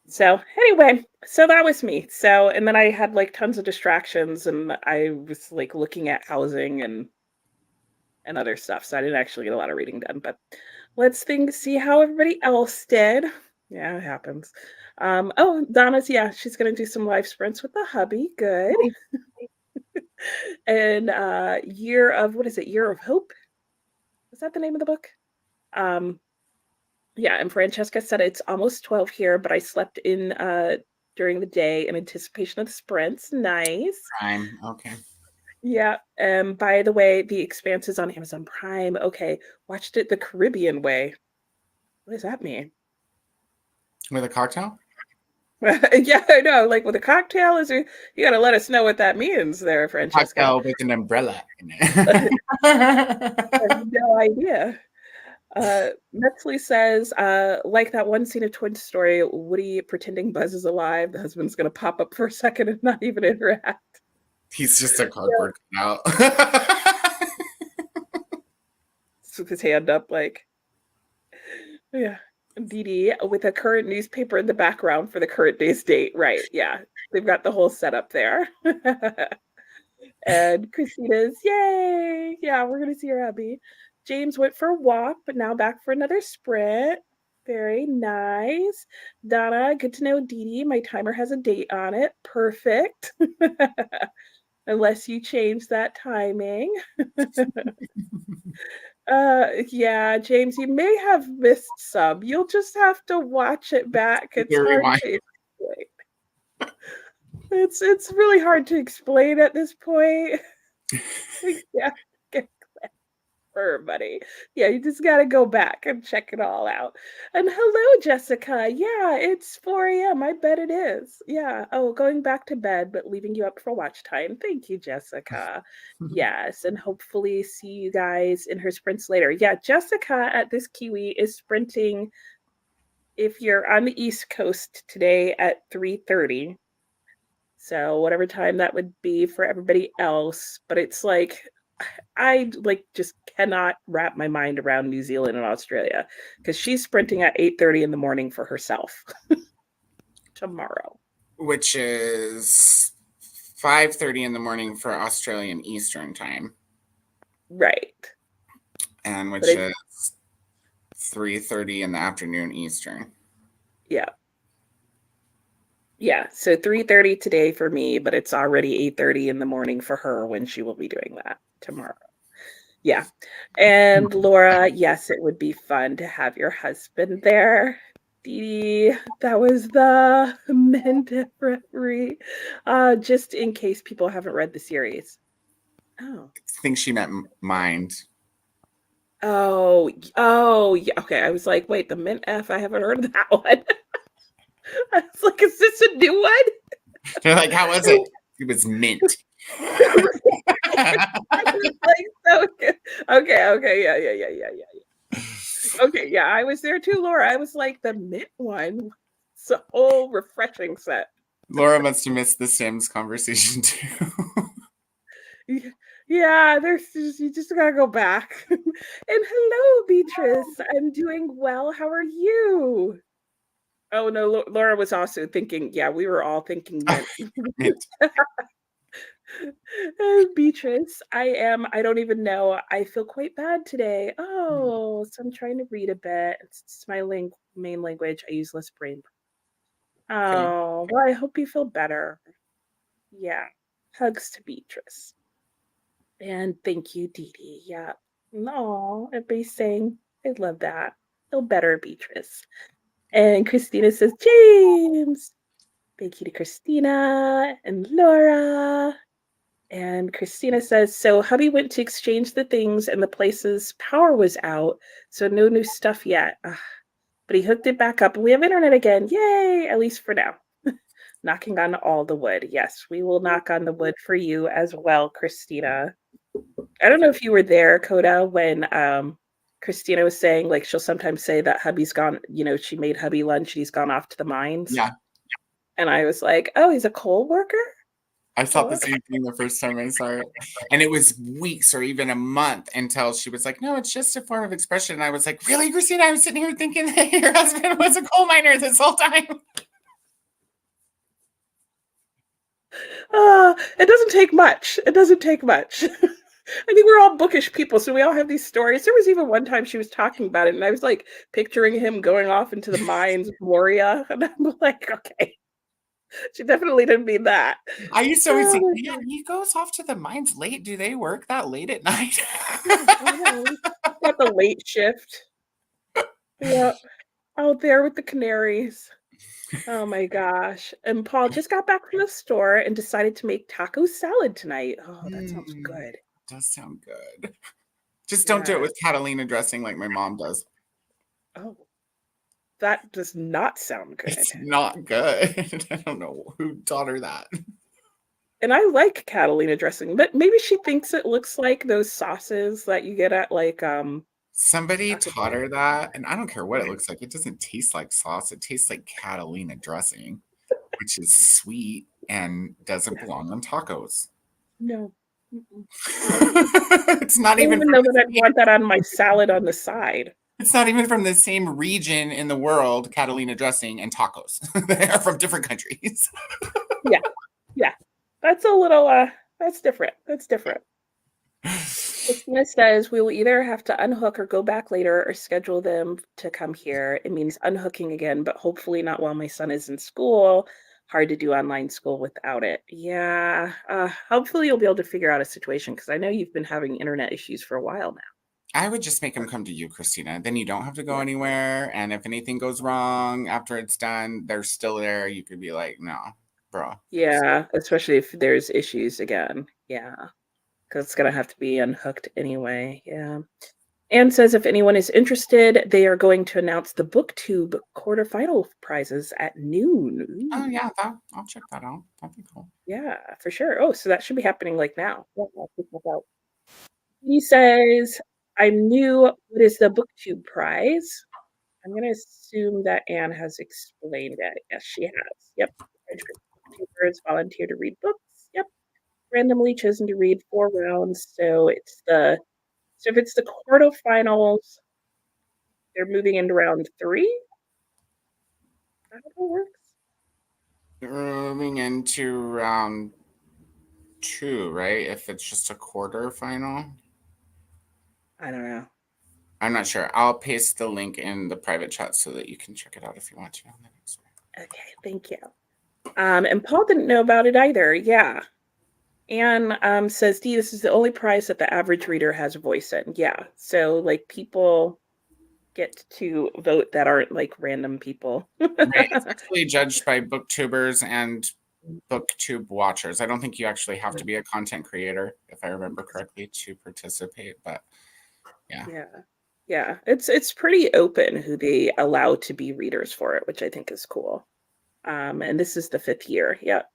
So anyway, so that was me. So and then I had like tons of distractions, and I was like looking at housing and other stuff. So I didn't actually get a lot of reading done. But let's see how everybody else did. Yeah, it happens. Oh, Donna's, yeah, she's gonna do some live sprints with the hubby. Good. And Year of, what is it? Year of Hope. Is that the name of the book? Um, yeah, and Francesca said it's almost 12 here, but I slept in during the day in anticipation of the sprints. Nice. Prime. Okay. Yeah. By the way, The Expanse is on Amazon Prime. Okay. Watched it the Caribbean way. What does that mean? With a cocktail? Yeah, I know. Like with a cocktail, you gotta let us know what that means there, Francesca. Cocktail with an umbrella in I it. have no idea. Metzley says, like that one scene of Twin Story, Woody pretending Buzz is alive, the husband's gonna pop up for a second and not even interact. He's just a cardboard cutout. With his hand up, like, yeah. Dee Dee with a current newspaper in the background for the current day's date. Right, yeah. They've got the whole setup there. And Christina's, yay! Yeah, we're gonna see her hubby. James went for a walk, but now back for another sprint. Very nice. Donna, good to know Dee Dee. My timer has a date on it. Perfect. Unless you change that timing. Yeah, James, you may have missed some. You'll just have to watch it back. It's Here, hard rewind. to explain. It's really hard to explain at this point. Yeah, for everybody. Yeah, you just got to go back and check it all out. And hello, Jessica. Yeah, it's 4 a.m. I bet it is. Yeah. Oh, going back to bed, but leaving you up for watch time. Thank you, Jessica. Yes. And hopefully see you guys in her sprints later. Yeah, Jessica at this Kiwi is sprinting if you're on the East Coast today at 3:30. So whatever time that would be for everybody else, but it's like I like just cannot wrap my mind around New Zealand and Australia because she's sprinting at 8:30 in the morning for herself tomorrow. which is 5:30 in the morning for Australian Eastern time, Right. and But which it is 3:30 in the afternoon Eastern. yeah. Yeah. So 3:30 today for me, but it's already 8:30 in the morning for her when she will be doing that tomorrow. Yeah. And Laura, yes, it would be fun to have your husband there. Dee Dee, that was the Mendev referee. Just in case people haven't read the series. Oh. I think she meant mind. Oh, yeah. Okay. I was like, wait, the Mint F, I haven't heard of that one. I was like, is this a new one? They're like, how was it? It was mint. I was like, so good. Okay, yeah. Okay, yeah, I was there too, Laura. I was like, the mint one. It's a whole refreshing set. Laura must have missed the Sims conversation too. Yeah, there's just, you just gotta go back. And hello, Beatrice. I'm doing well. How are you? Oh no, Laura was also thinking, yeah, we were all thinking mint. Mint. Beatrice, I don't even know. I feel quite bad today. Oh, so I'm trying to read a bit. It's my main language. I use less brain. Okay. Oh, well, I hope you feel better. Yeah. Hugs to Beatrice. And thank you, Dee Dee. Yeah. No, everybody's saying I love that. Feel better, Beatrice. And Christina says, James. Thank you to Christina and Laura. And Christina says, so hubby went to exchange the things and the place's power was out, so no new stuff yet. Ugh. But he hooked it back up and we have internet again. Yay, at least for now. Knocking on all the wood. Yes, we will knock on the wood for you as well, Christina. I don't know if you were there, Coda, when Christina was saying, like, she'll sometimes say that hubby's gone, she made hubby lunch and he's gone off to the mines. Yeah. And I was like, oh, he's a coal worker? I thought Oh, the okay. same thing the first time I saw it. And it was weeks or even a month until she was like, no, it's just a form of expression. And I was like, really, Christina? I was sitting here thinking that your husband was a coal miner this whole time. It doesn't take much. It doesn't take much. I think we're all bookish people, so we all have these stories. There was even one time she was talking about it, and I was like picturing him going off into the mines of Moria, and I'm like, okay, she definitely didn't mean that. I used to always think, Oh, man, he goes off to the mines late. Do they work that late at night? yeah, I know. Got the late shift. Yeah, out there with the canaries. Oh my gosh. And Paul just got back from the store and decided to make taco salad tonight. Oh, that sounds good. Does sound good. Just don't do it Yeah. with Catalina dressing like my mom does. Oh, that does not sound good. It's not good. I don't know who taught her that. And I like Catalina dressing, but maybe she thinks it looks like those sauces that you get at like Somebody Taco taught Bell. her that, and I don't care what it looks like. It doesn't taste like sauce. It tastes like Catalina dressing, which is sweet and doesn't Yeah. belong on tacos. No. Mm-mm. It's not I don't even even from know the that I'd same, want that on my salad on the side. it's not even from the same region in the world, Catalina dressing and tacos. They are from different countries. Yeah. Yeah. That's a little that's different. That's different. Christina says we will either have to unhook or go back later or schedule them to come here. It means unhooking again, but hopefully not while my son is in school. Hard to do online school without it. Yeah. Hopefully you'll be able to figure out a situation because I know you've been having internet issues for a while now. I would just make them come to you, Christina. Then you don't have to go Yeah. anywhere. And if anything goes wrong after it's done, they're still there. You could be like, no, bro. Yeah, especially if there's issues again. Yeah, because it's gonna have to be unhooked anyway. Yeah. Anne says if anyone is interested, they are going to announce the BookTube quarterfinal prizes at noon. Oh, Ooh, yeah, I'll check that out. That'd be cool. yeah, for sure. Oh, so that should be happening like now. Yeah, I'll check that out. He says, I'm new. What is the BookTube prize? I'm going to assume that Anne has explained it. Yes, she has. Yep. French group of tutors volunteer to read books. Yep. Randomly chosen to read 4 rounds. So if it's the quarterfinals, they're moving into round 3. How it works? Moving into round 2, right? If it's just a quarter final. I don't know. I'm not sure. I'll paste the link in the private chat so that you can check it out if you want to on the next one. Okay, thank you. And Paul didn't know about it either. Yeah. Anne says, Dee, this is the only prize that the average reader has a voice in. Yeah. So like people get to vote that aren't like random people. Right. It's actually judged by booktubers and booktube watchers. I don't think you actually have to be a content creator, if I remember correctly, to participate, but yeah. Yeah. It's pretty open who they allow to be readers for it, which I think is cool. And this is the 5th year. Yep.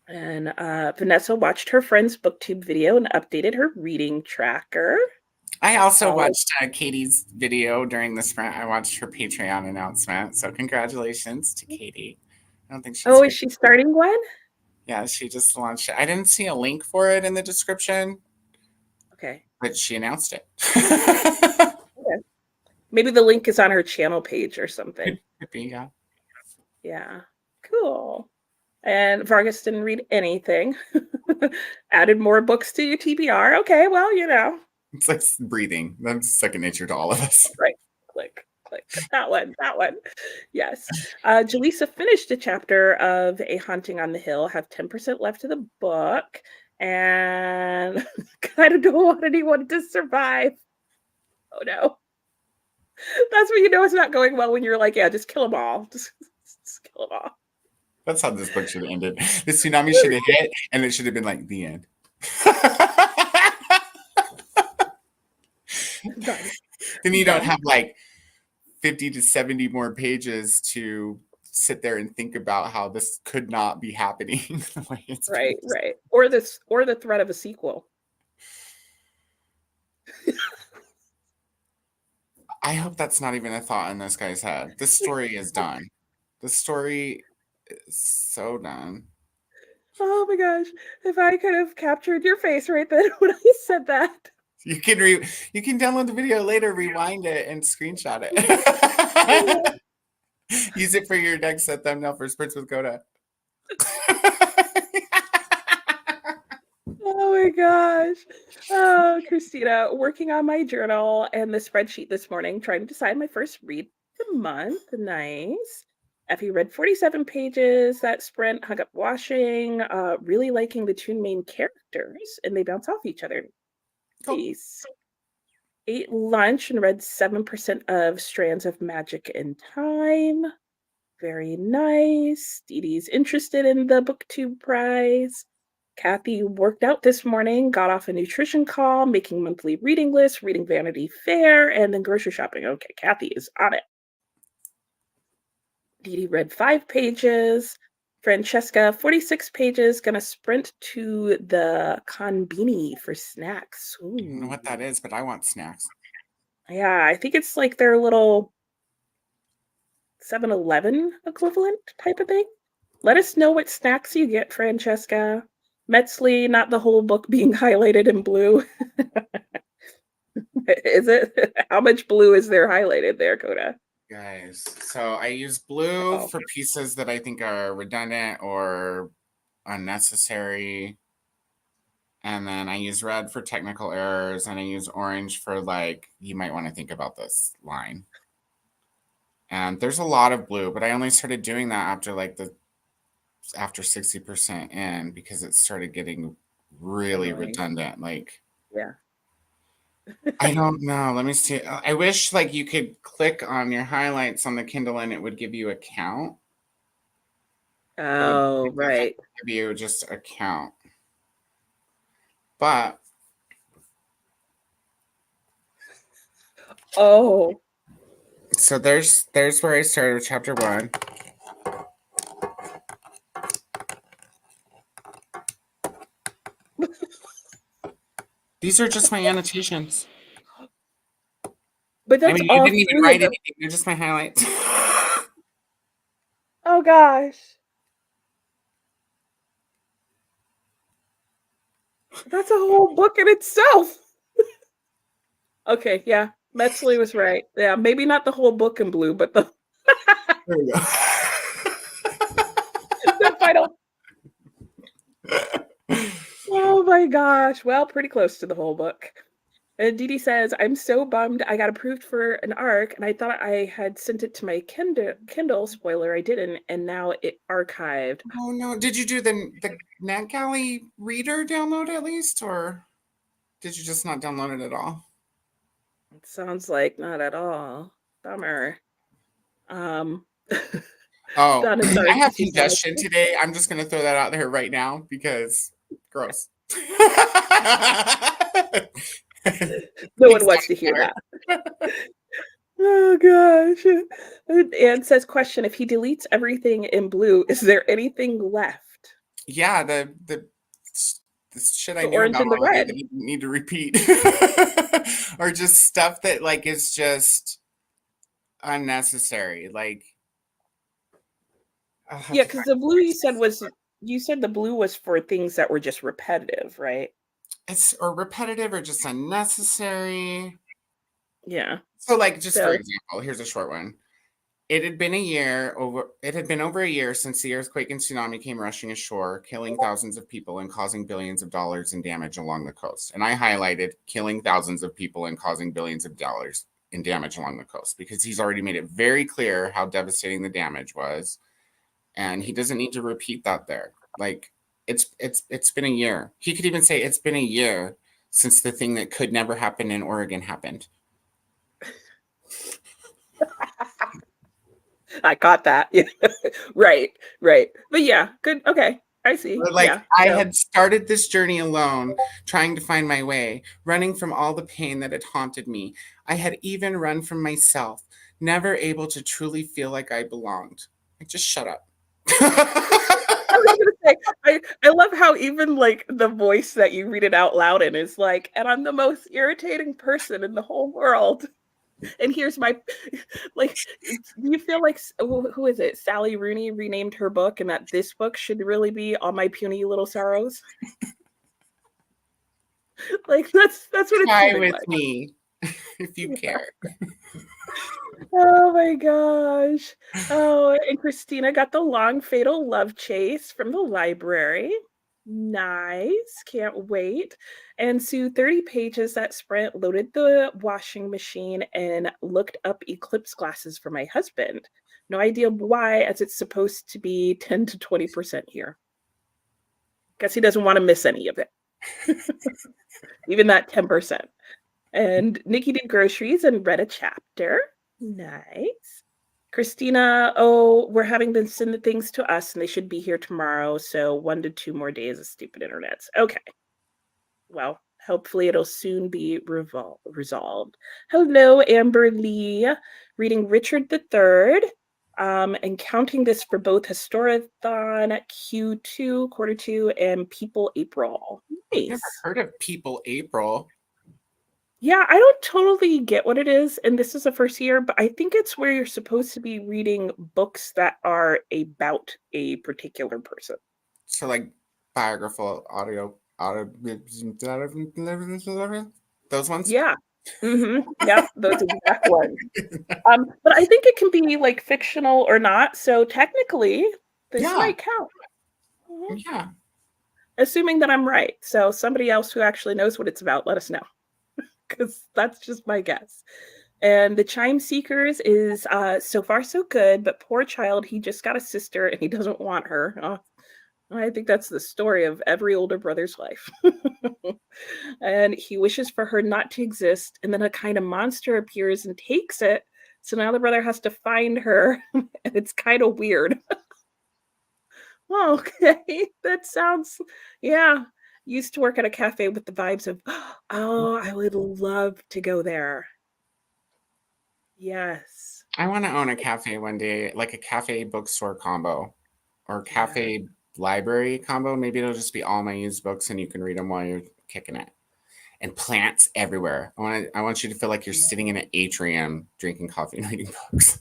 And Vanessa watched her friend's booktube video and updated her reading tracker. I also watched Katie's video during the sprint. I watched her Patreon announcement. So congratulations to Katie. I don't think she's. Oh, is she starting one? Yeah, she just launched it. I didn't see a link for it in the description. Okay. But she announced it. Okay. Maybe the link is on her channel page or something. Could be, yeah. Yeah. Cool. And Vargas didn't read anything. Added more books to your TBR. Okay, well, you know. It's like breathing. That's second nature to all of us. Right. Click. That one. Yes. Jaleesa finished a chapter of A Haunting on the Hill, have 10% left of the book, and kind of don't want anyone to survive. Oh no. That's when you know it's not going well, when you're like, yeah, just kill them all. Just kill them all. That's how this book should have ended. The tsunami should have hit, and it should have been like the end. Then you don't have like 50 to 70 more pages to sit there and think about how this could not be happening. Right. Or the threat of a sequel. I hope that's not even a thought in this guy's head. This story is done. The story is so done. Oh my gosh. If I could have captured your face right then when I said that. You can download the video later, rewind it, and screenshot it. Use it for your next thumbnail for Sprints with Coda. Oh my gosh. Oh, Christina, working on my journal and the spreadsheet this morning, trying to decide my first read of the month. Nice. Effie read 47 pages that sprint, hung up washing, really liking the two main characters, and they bounce off each other. Nice. Ate lunch and read 7% of Strands of Magic in Time. Very nice. Dee Dee's interested in the BookTube prize. Kathy worked out this morning, got off a nutrition call, making monthly reading lists, reading Vanity Fair, and then grocery shopping. Okay, Kathy is on it. Dee Dee read 5 pages. Francesca, 46 pages, gonna sprint to the Konbini for snacks. Ooh. I don't know what that is, but I want snacks. Yeah, I think it's like their little 7-Eleven equivalent type of thing. Let us know what snacks you get, Francesca. Metzley, not the whole book being highlighted in blue. Is it? How much blue is there highlighted there, Coda? Guys, so I use blue for pieces that I think are redundant or unnecessary. And then I use red for technical errors, and I use orange for like, you might want to think about this line. And there's a lot of blue, but I only started doing that after 60% in, because it started getting really redundant. Like, yeah. I don't know. Let me see. I wish like you could click on your highlights on the Kindle and it would give you a count. Oh, right. Give you just a count. But oh. So there's where I started with chapter 1. These are just my annotations. But I that's mean, you all didn't even 3 of write them. anything. They're just my highlights. Oh gosh. That's a whole book in itself. Okay, yeah. Metzley was right. Yeah, maybe not the whole book in blue, but the There we go. the final. Oh my gosh. Well, pretty close to the whole book. And Dee Dee says, I'm so bummed I got approved for an ARC and I thought I had sent it to my Kindle. Spoiler, I didn't, and now it archived. Oh no! Did you do the NetGalley reader download at least, or did you just not download it at all? It sounds like not at all. Bummer. Um Oh, Donna, I sorry, have did you say congestion today. I'm just gonna throw that out there right now because gross. no one Makes wants to life hear that. better. Oh gosh. Anne says, question, if he deletes everything in blue, is there anything left? Yeah, the shit I The knew orange about and the already that red. I didn't need to repeat, or just stuff that like is just unnecessary. Like I'll have Yeah, to because find the the blue words. you said the blue was for things that were just repetitive, right? It's or repetitive or just unnecessary. Yeah. So, like, just for So example, here's a short one. It had been over a year since the earthquake and tsunami came rushing ashore, killing thousands of people and causing billions of dollars in damage along the coast. And I highlighted killing thousands of people and causing billions of dollars in damage along the coast because he's already made it very clear how devastating the damage was. And he doesn't need to repeat that there. Like it's been a year. He could even say it's been a year since the thing that could never happen in Oregon happened. I caught that. Yeah. Right, right. But yeah, good. Okay. I see. But like Yeah. I So had started this journey alone, trying to find my way, running from all the pain that had haunted me. I had even run from myself, never able to truly feel like I belonged. Like, just shut up. I was gonna say, I love how even like the voice that you read it out loud in is like, and I'm the most irritating person in the whole world. And here's my like do you feel like who is it, Sally Rooney renamed her book and that this book should really be All My Puny Little Sorrows? Like that's what it's Cry feeling with like. me if you Yeah. care. Oh my gosh. Oh, and Christina got the long fatal love chase from the library. Nice. Can't wait. And Sue, 30 pages that sprint, loaded the washing machine and looked up eclipse glasses for my husband. No idea why, as it's supposed to be 10 to 20% here. Guess he doesn't want to miss any of it. Even that 10%. And Nikki did groceries and read a chapter. Nice. Christina, oh, we're having them send the things to us and they should be here tomorrow. So 1 to 2 more days of stupid internets. Okay. Well, hopefully it'll soon be resolved. Hello, Amber Lee, reading Richard III, and counting this for both Historathon Q2, quarter two, and People April. I've never Nice. heard of People April. Yeah, I don't totally get what it is, and this is the first year, but I think it's where you're supposed to be reading books that are about a particular person. So like biographical auto those ones? Yeah. Yep, those exact ones. But I think it can be like fictional or not, so technically this Yeah. might count. Mhm. Yeah. Assuming that I'm right. So somebody else who actually knows what it's about, let us know. Because that's just my guess. And the Chime Seekers is so far so good, but poor child, he just got a sister and he doesn't want her. I think that's the story of every older brother's life. And he wishes for her not to exist, and then a kind of monster appears and takes it. So now the brother has to find her, and it's kind of weird. Okay, that sounds, yeah. Used to work at a cafe with the vibes of, oh, I would love to go there. Yes. I want to own a cafe one day, like a cafe bookstore combo or Yeah. cafe library combo. Maybe it'll just be all my used books and you can read them while you're kicking it. and plants everywhere. I want you to feel like you're sitting in an atrium drinking coffee and reading books.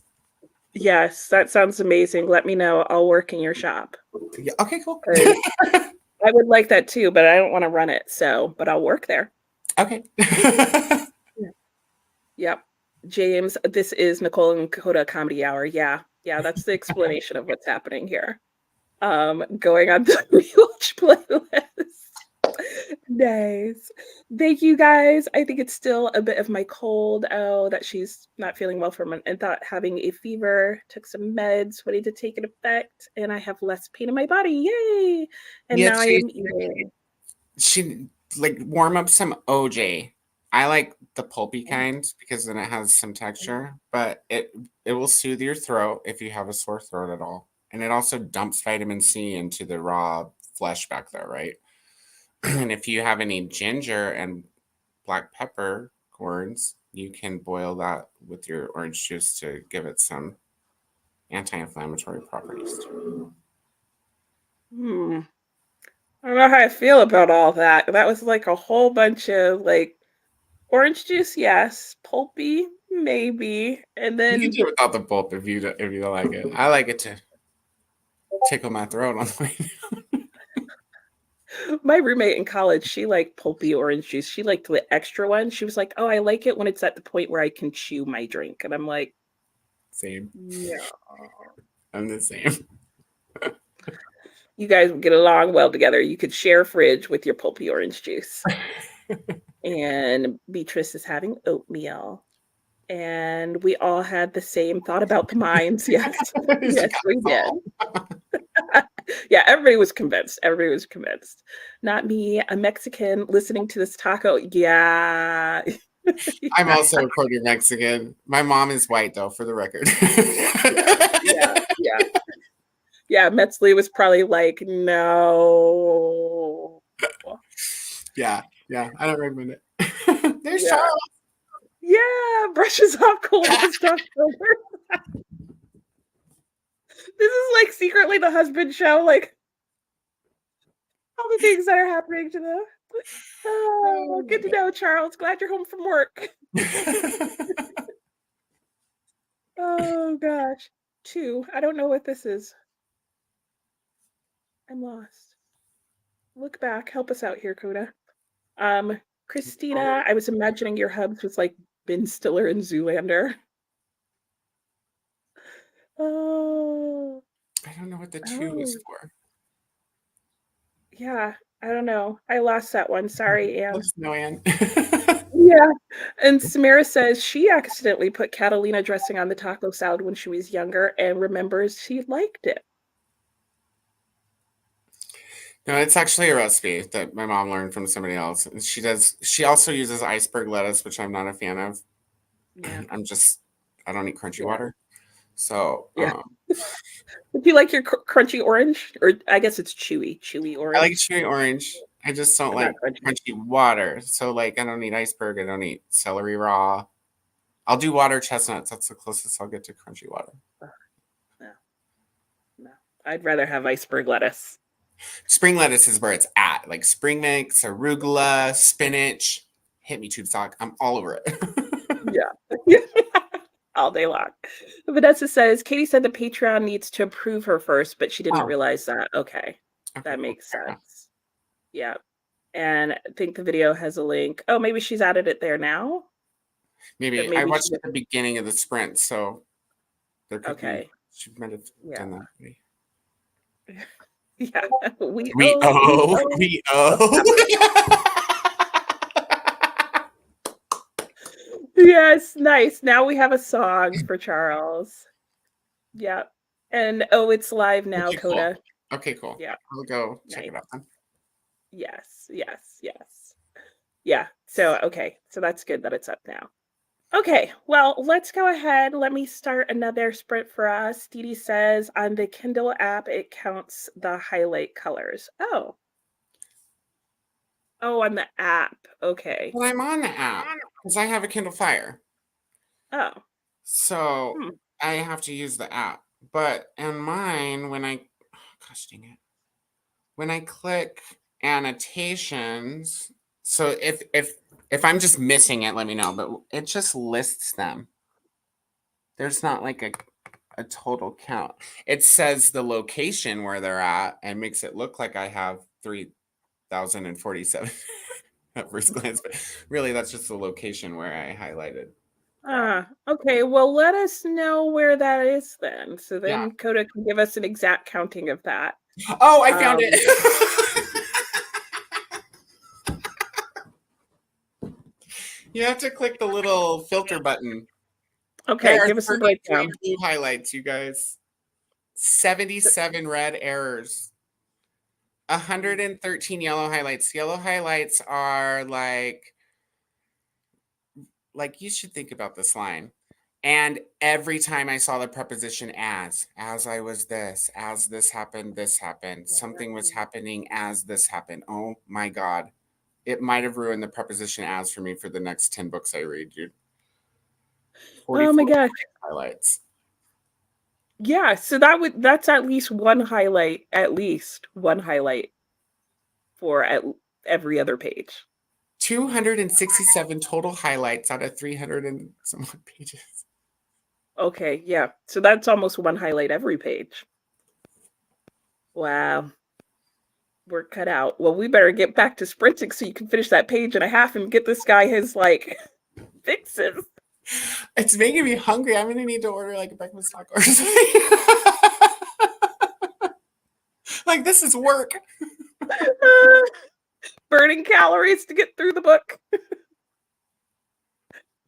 Yes, that sounds amazing. Let me know. I'll work in your shop. Yeah, okay, cool. 'Cause I would like that too, but I don't want to run it. But I'll work there. Okay. Yep. James, this is Nicole and Coda Comedy Hour. Yeah. Yeah, that's the explanation of what's happening here. Going on the rewatch playlist. Nice. Thank you guys. I think it's still a bit of my cold. Oh, that she's not feeling well from and thought having a fever. Took some meds, waiting to take an effect, and I have less pain in my body. Yay! And Yeah, now I am eating. she like warm up some OJ. I like the pulpy kind because then it has some texture, but it will soothe your throat if you have a sore throat at all. And it also dumps vitamin C into the raw flesh back there, right? And if you have any ginger and black pepper corns, you can boil that with your orange juice to give it some anti-inflammatory properties too. Hmm. I don't know how I feel about all that. That was like a whole bunch of like orange juice, yes. Pulpy, maybe. And You can then do it without the pulp if you don't like it. I like it to tickle my throat on the way. my roommate in college, she liked pulpy orange juice. She liked the extra one. She was like, "Oh, I like it when it's at the point where I can chew my drink." And I'm like, Same. "Yeah, I'm the same. you guys would get along well together. You could share a fridge with your pulpy orange juice." And Beatrice is having oatmeal. And we all had the same thought about the mines. Yes, She yes, got we us did. all. Yeah, everybody was convinced. Everybody was convinced. Not me, a Mexican listening to this taco. Yeah. I'm also a quarter Mexican. My mom is white, though, for the record. Yeah, yeah, yeah. Yeah, Metzley was probably like, no. Yeah, I don't recommend it. There's Yeah. Charles. Yeah, brushes off coldest October. This is like secretly the husband show, like all the things that are happening to them. Oh, good to know, Charles. Glad you're home from work. Oh gosh. 2. I don't know what this is. I'm lost. Look back. Help us out here, Coda. Christina, I was imagining your hubs was like Ben Stiller and Zoolander. Oh, I don't know what the 2 is oh, for. yeah. I don't know. I lost that one. Sorry, Let Anne. us know, Anne. Yeah. And Samara says she accidentally put Catalina dressing on the taco salad when she was younger and remembers she liked it. No, it's actually a recipe that my mom learned from somebody else. And she also uses iceberg lettuce, which I'm not a fan of. Yeah. I don't eat crunchy Yeah. water. So, Yeah. Would you like your crunchy orange? Or I guess it's chewy I like orange. chewy orange. I just don't But not like crunchy. crunchy water. So, like, I don't eat iceberg. I don't eat celery raw. I'll do water chestnuts. That's the closest I'll get to crunchy water. No, no. I'd rather have iceberg lettuce. Spring lettuce is where it's at. Like spring mix, arugula, spinach. Hit me, tube sock. I'm all over it. Yeah. All day long. Vanessa says Katie said the Patreon needs to approve her first, but she didn't Oh, realize that. Okay. okay, That cool. makes sense. Yeah. And I think the video has a link. Oh, maybe she's added it there now. But Maybe I maybe she watched at didn't. the beginning of the sprint, so there could be. Okay. She might have Yeah. done that already. Yeah. We We owe. We owe. owe. We owe. Yes, nice. Now we have a song for Charles. Yeah. And oh, it's live now, Okay, cool. Coda. Okay, cool. Yeah. I'll go check Nice. it out then. Yes. Yes. Yes. Yeah. So, okay. So that's good that it's up now. Okay. Well, let's go ahead. Let me start another sprint for us. Dee Dee says on the Kindle app, it counts the highlight colors. Oh. Oh, on the app. Okay. Well, I'm on the app because I have a Kindle Fire. Oh. So Hmm. I have to use the app. But in mine, gosh dang it, when I click annotations, so if If I'm just missing it, let me know. But it just lists them. There's not like a total count. It says the location where they're at and makes it look like I have 3,047 at first glance. But really, that's just the location where I highlighted. Okay. Well, let us know where that is then. So Yeah. then Coda can give us an exact counting of that. Oh, I found it. You have to click the little filter button. Okay, There are give us a 33 breakdown. blue highlights, you guys. 77 red errors. 113 yellow highlights. Yellow highlights are like you should think about this line. And every time I saw the preposition as I was this, as this happened, something was happening as this happened. Oh my God. It might have ruined the preposition as for me for the next 10 books I read, dude. Oh my 44 gosh. highlights. Yeah, so that's at least one highlight, for every other page. 267 total highlights out of 300 and some odd pages. Okay, yeah. So that's almost one highlight every page. Wow. We're cut out. Well, we better get back to sprinting so you can finish that page and a half and get this guy his like fixes. It's making me hungry. I'm gonna need to order like a breakfast taco or something. Like this is work. Burning calories to get through the book.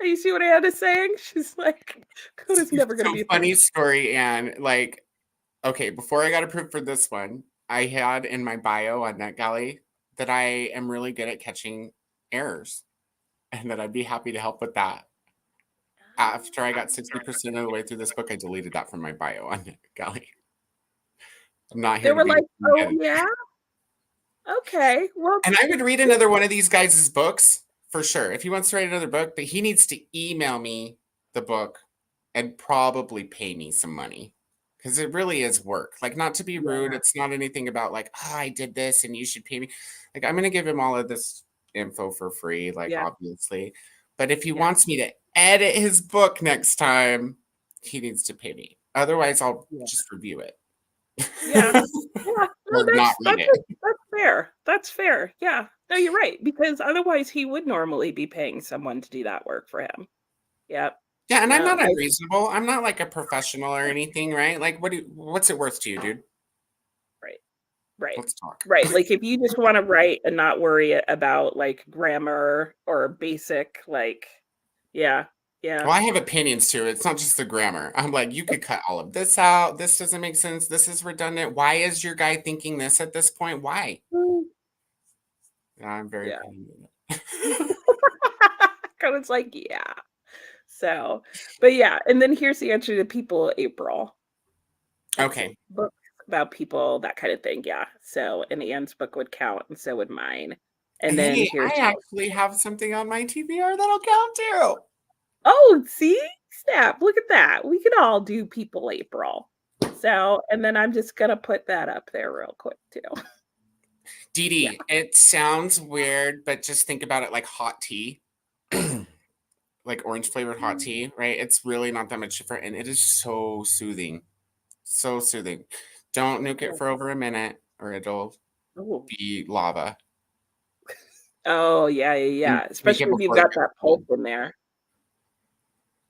You see what Anna's saying? She's like, Coda's never gonna be a funny story, and like, okay, before I got approved for this one, I had in my bio on NetGalley that I am really good at catching errors, and that I'd be happy to help with that. After I got 60% of the way through this book, I deleted that from my bio on NetGalley. I'm not here. They were like, oh yeah, okay, well. And I would read another one of these guys' books for sure. If he wants to write another book, but he needs to email me the book and probably pay me some money because it really is work. Like, not to be rude, it's not anything about like, oh, I did this and you should pay me. Like, I'm going to give him all of this info for free, like, obviously. But if he wants me to edit his book next time, he needs to pay me. Otherwise, I'll just review it. Yeah. Yeah. No, that's fair. That's fair. Yeah. No, you're right. Because otherwise he would normally be paying someone to do that work for him. Yep. Yeah, and I'm not unreasonable. I'm not like a professional or anything, right? Like, what's it worth to you, dude? Right. Let's talk. Right. Like if you just want to write and not worry about like grammar or basic, like, yeah. Well, I have opinions too. It's not just the grammar. I'm like, you could cut all of this out. This doesn't make sense. This is redundant. Why is your guy thinking this at this point? Why? Yeah, I'm very opinionated. It's like, yeah. So, but yeah, and then here's the answer to people, April. Okay. Books about people, that kind of thing. Yeah. So, and Anne's book would count, and so would mine. And then here's I actually have something on my TBR that'll count too. Oh, see? Snap. Look at that. We could all do people April. So, and then I'm just gonna put that up there real quick too. Dee Dee, it sounds weird, but just think about it like hot tea. Like orange flavored hot tea, right? It's really not that much different, and it is so soothing. So soothing. Don't nuke it for over a minute or it'll be lava. Oh, yeah. Especially if you've got that pulp in there.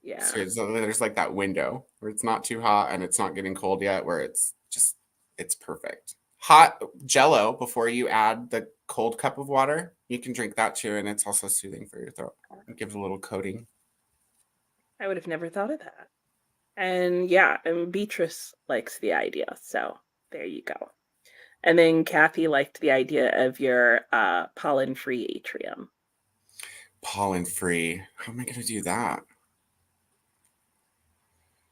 Yeah. So there's like that window where it's not too hot and it's not getting cold yet, where it's perfect. Hot Jello before you add the cold cup of water. You can drink that too, and it's also soothing for your throat. It gives a little coating. I would have never thought of that. And yeah, and Beatrice likes the idea. So there you go. And then Kathy liked the idea of your pollen-free atrium. Pollen-free. How am I going to do that?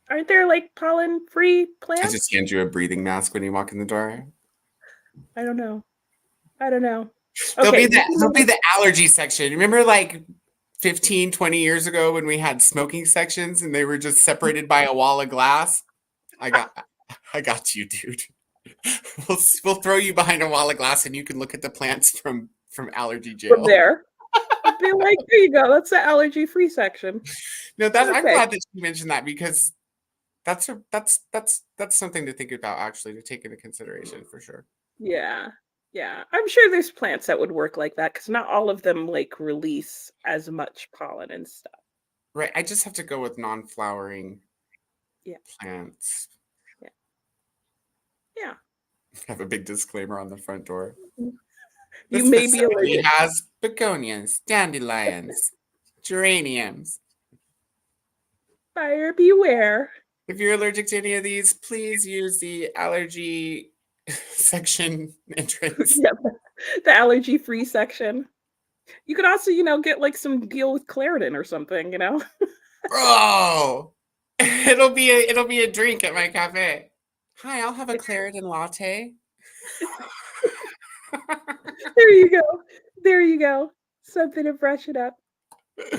Aren't there like pollen-free plants? I just hand you a breathing mask when you walk in the door. I don't know. There'll be the allergy section. Remember like 15, 20 years ago when we had smoking sections and they were just separated by a wall of glass? I got you, dude. We'll throw you behind a wall of glass and you can look at the plants from allergy jail. From there. be like, there you go. That's the allergy-free section. No, I'm Perfect. glad that you mentioned that because that's something to think about, actually, to take into consideration for sure. Yeah. Yeah. I'm sure there's plants that would work like that because not all of them like release as much pollen and stuff. Right. I just have to go with non-flowering Yeah. plants. Yeah. Yeah. I have a big disclaimer on the front door. You This may be facility allergic. has begonias, dandelions, geraniums. Buyer beware. If you're allergic to any of these, please use the allergy section entrance. Yeah, the allergy-free section. You could also, get like some deal with Claritin or something. Bro, it'll be a drink at my cafe. Hi, I'll have a Claritin latte. There you go. There you go. Something to brush it up.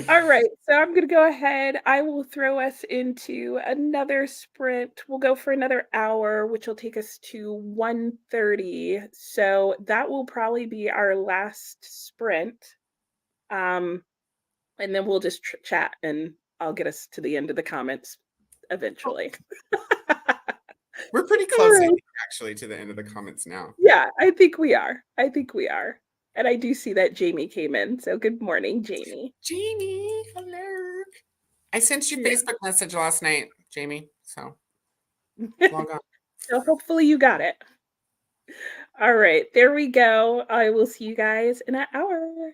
All right, so I'm gonna go ahead. I will throw us into another sprint. We'll go for another hour, which will take us to 1:30. So that will probably be our last sprint. Um, and then we'll just chat, and I'll get us to the end of the comments eventually. We're pretty All close, I right. think, actually, to the end of the comments now. Yeah, I think we are. I think we are. And I do see that Jamie came in. So good morning, Jamie. Jamie, hello. I sent you Yeah. Facebook message last night, Jamie. So log on. So hopefully you got it. All right, there we go. I will see you guys in an hour.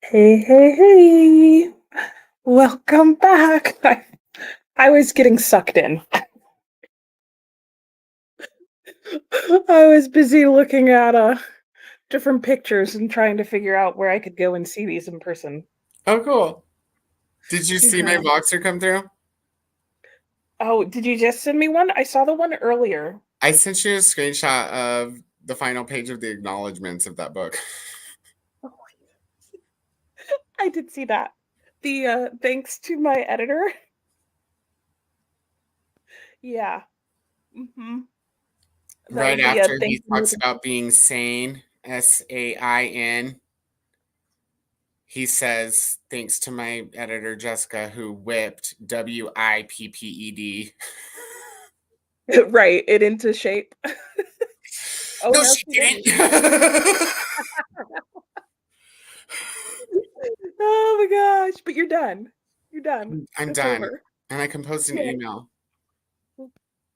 Hey, hey, hey. Welcome back. I was getting sucked in. I was busy looking at different pictures and trying to figure out where I could go and see these in person. Oh, cool. Did you see my Yeah. Voxer come through? Oh, did you just send me one? I saw the one earlier. I sent you a screenshot of the final page of the acknowledgments of that book. Oh, I did see that. The thanks to my editor. Yeah. Mm-hmm. That Right was the after thank he you. talks about being sane, SAIN, he says, thanks to my editor, Jessica, who whipped WIPPED. Right, it into shape. Oh No, no, she she didn't. didn't. Oh my gosh, but you're done. You're done. I'm It's done. over. And I composed an Yay. email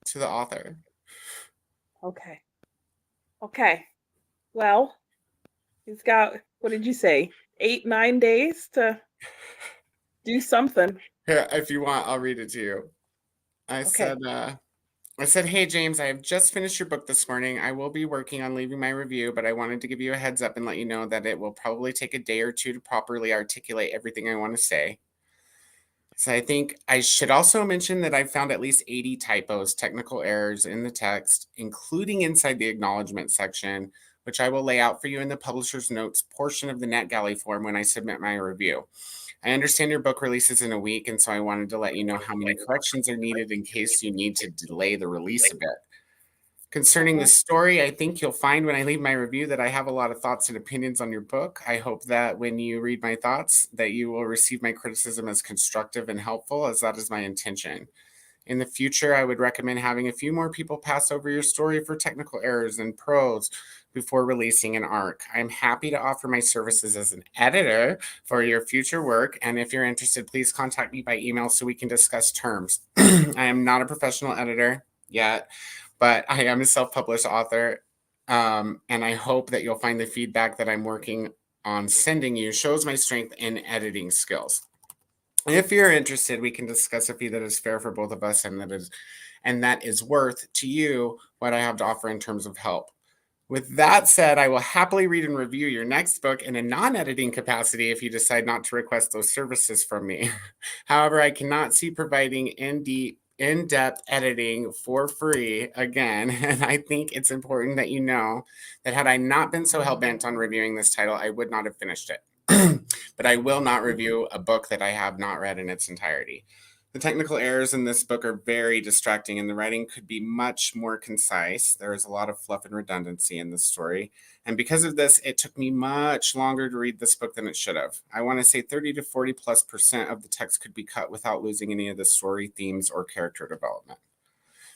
to the author. Okay. Okay. Well, he's got, what did you say? 8, 9 days to do something. Here, if you want, I'll read it to you. I Okay. said, hey, James, I have just finished your book this morning. I will be working on leaving my review, but I wanted to give you a heads up and let you know that it will probably take a day or two to properly articulate everything I want to say. So I think I should also mention that I found at least 80 typos, technical errors in the text, including inside the acknowledgement section, which I will lay out for you in the publisher's notes portion of the NetGalley form when I submit my review. I understand your book releases in a week, and so I wanted to let you know how many corrections are needed in case you need to delay the release a bit. Concerning the Uh-huh. story, I think you'll find when I leave my review that I have a lot of thoughts and opinions on your book. I hope that when you read my thoughts, that you will receive my criticism as constructive and helpful, as that is my intention. In the future, I would recommend having a few more people pass over your story for technical errors and prose before releasing an arc. I'm happy to offer my services as an editor for your future work, and if you're interested, please contact me by email so we can discuss terms. I am not a professional editor yet, but I am a self-published author, and I hope that you'll find the feedback that I'm working on sending you shows my strength in editing skills. If you're interested, we can discuss a fee that is fair for both of us and that is worth to you what I have to offer in terms of help. With that said, I will happily read and review your next book in a non-editing capacity if you decide not to request those services from me. However, I cannot see providing in-depth editing for free again, and I think it's important that you know that had I not been so hell-bent on reviewing this title, I would not have finished it. But I will not review a book that I have not read in its entirety. The technical errors in this book are very distracting, and the writing could be much more concise. There is a lot of fluff and redundancy in this story. And because of this, it took me much longer to read this book than it should have. I want to say 30 to 40+% of the text could be cut without losing any of the story themes or character development.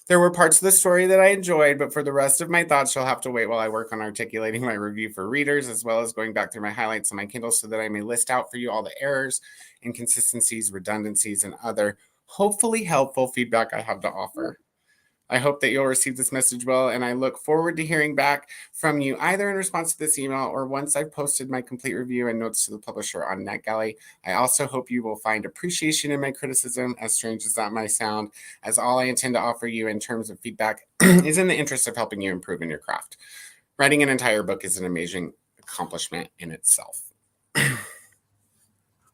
There were parts of the story that I enjoyed, but for the rest of my thoughts, you'll have to wait while I work on articulating my review for readers, as well as going back through my highlights on my Kindle so that I may list out for you all the errors, inconsistencies, redundancies, and other hopefully helpful feedback I have to offer. I hope that you'll receive this message well, and I look forward to hearing back from you either in response to this email or once I've posted my complete review and notes to the publisher on NetGalley. I also hope you will find appreciation in my criticism, as strange as that might sound, as all I intend to offer you in terms of feedback is in the interest of helping you improve in your craft. Writing an entire book is an amazing accomplishment in itself.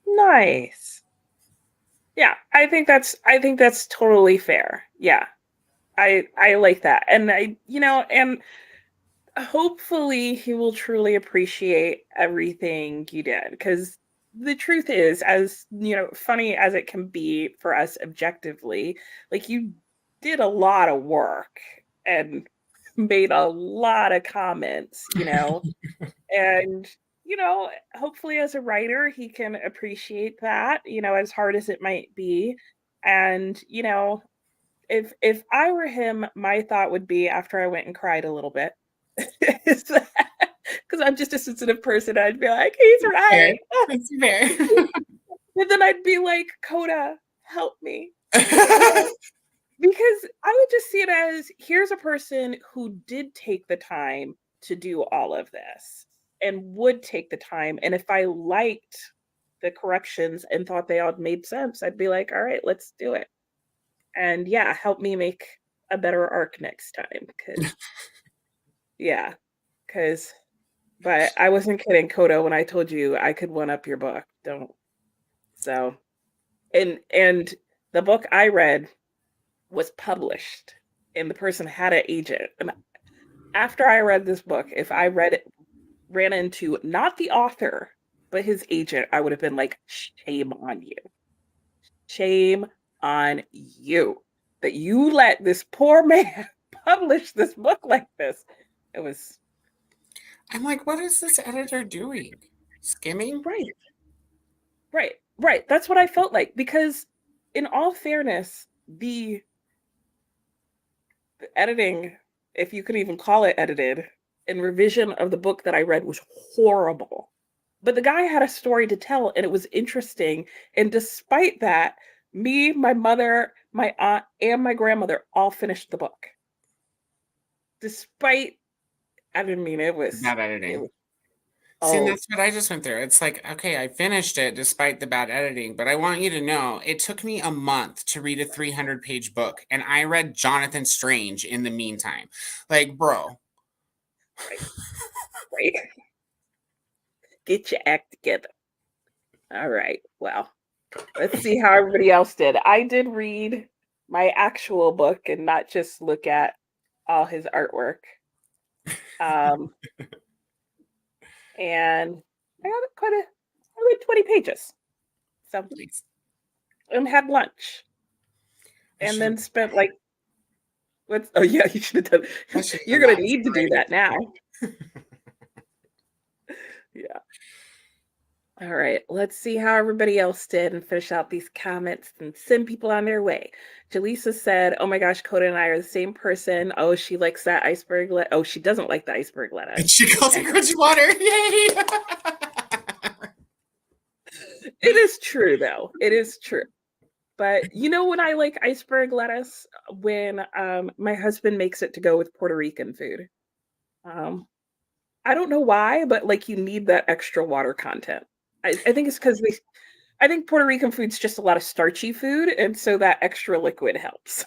Nice. Yeah, I think that's totally fair. Yeah. I like that. And and hopefully he will truly appreciate everything you did, because the truth is, as funny as it can be for us objectively, like, you did a lot of work and made a lot of comments, and hopefully as a writer he can appreciate that, as hard as it might be. And if I were him, my thought would be, after I went and cried a little bit, is that, because I'm just a sensitive person, I'd be like, he's Fair. right. That's fair. And then I'd be like, Coda, help me. You know, because I would just see it as, here's a person who did take the time to do all of this. and would take the time. And if I liked the corrections and thought they all made sense, I'd be like, all right, let's do it. And yeah, help me make a better arc next time. Yeah, because, but I wasn't kidding, Kodo, when I told you I could one up your book. Don't. So, and the book I read was published and the person had an agent. And after I read this book, if I read it, ran into not the author, but his agent, I would have been like, shame on you. Shame on you that you let this poor man publish this book like this. It was I'm like, what is this editor doing? Skimming? right, right. That's what I felt like because, in all fairness, the editing, if you could even call it edited, and revision of the book that I read was horrible. But the guy had a story to tell and it was interesting. And despite that, me, my mother, my aunt, and my grandmother all finished the book. Despite, I didn't mean it was, Bad it editing. was, See, and oh, that's what I just went through. It's like, okay, I finished it despite the bad editing, but I want you to know it took me a month to read a 300-page book, and I read Jonathan Strange in the meantime. Like, bro. right, right. Get your act together. All right. Well, let's see how everybody else did. I did read my actual book and not just look at all his artwork. Um, and I got I read 20 pages. So, Please. and had lunch. I And should have then spent like, oh yeah, you should have I done, should have you're done going that to need to instead of do writing that now. it. Yeah. All right, let's see how everybody else did and finish out these comments and send people on their way. Jaleesa said, oh my gosh, Coda and I are the same person. Oh, she likes that iceberg lettuce. Oh, she doesn't like the iceberg And lettuce. she calls it And crunchy water. Yay! it is true, though. It is true. But you know when I like iceberg lettuce? When my husband makes it to go with Puerto Rican food. Um, I don't know why, but like you need that extra water content. I think it's because I think Puerto Rican food's just a lot of starchy food, and so that extra liquid helps.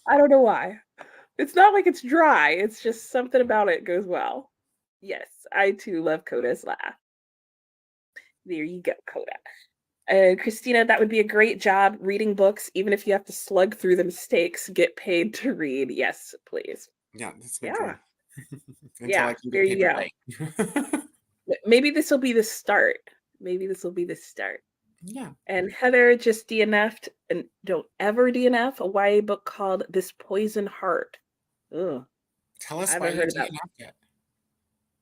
I don't know why. It's not like it's dry. It's just something about it goes well. Yes, I too love Coda's laugh. There you go, Coda. Christina, that would be a great job reading books, even if you have to slug through the mistakes. Get paid to read. Yes, please. Yeah, that's my Yeah, goal. Until yeah. I can There get you paid to go. write. Maybe this will be the start. Maybe this will be the start. Yeah. And Heather just DNF'd, and don't ever DNF, a YA book called This Poison Heart. Ugh, Tell I us why haven't you heard about. DNF'd it.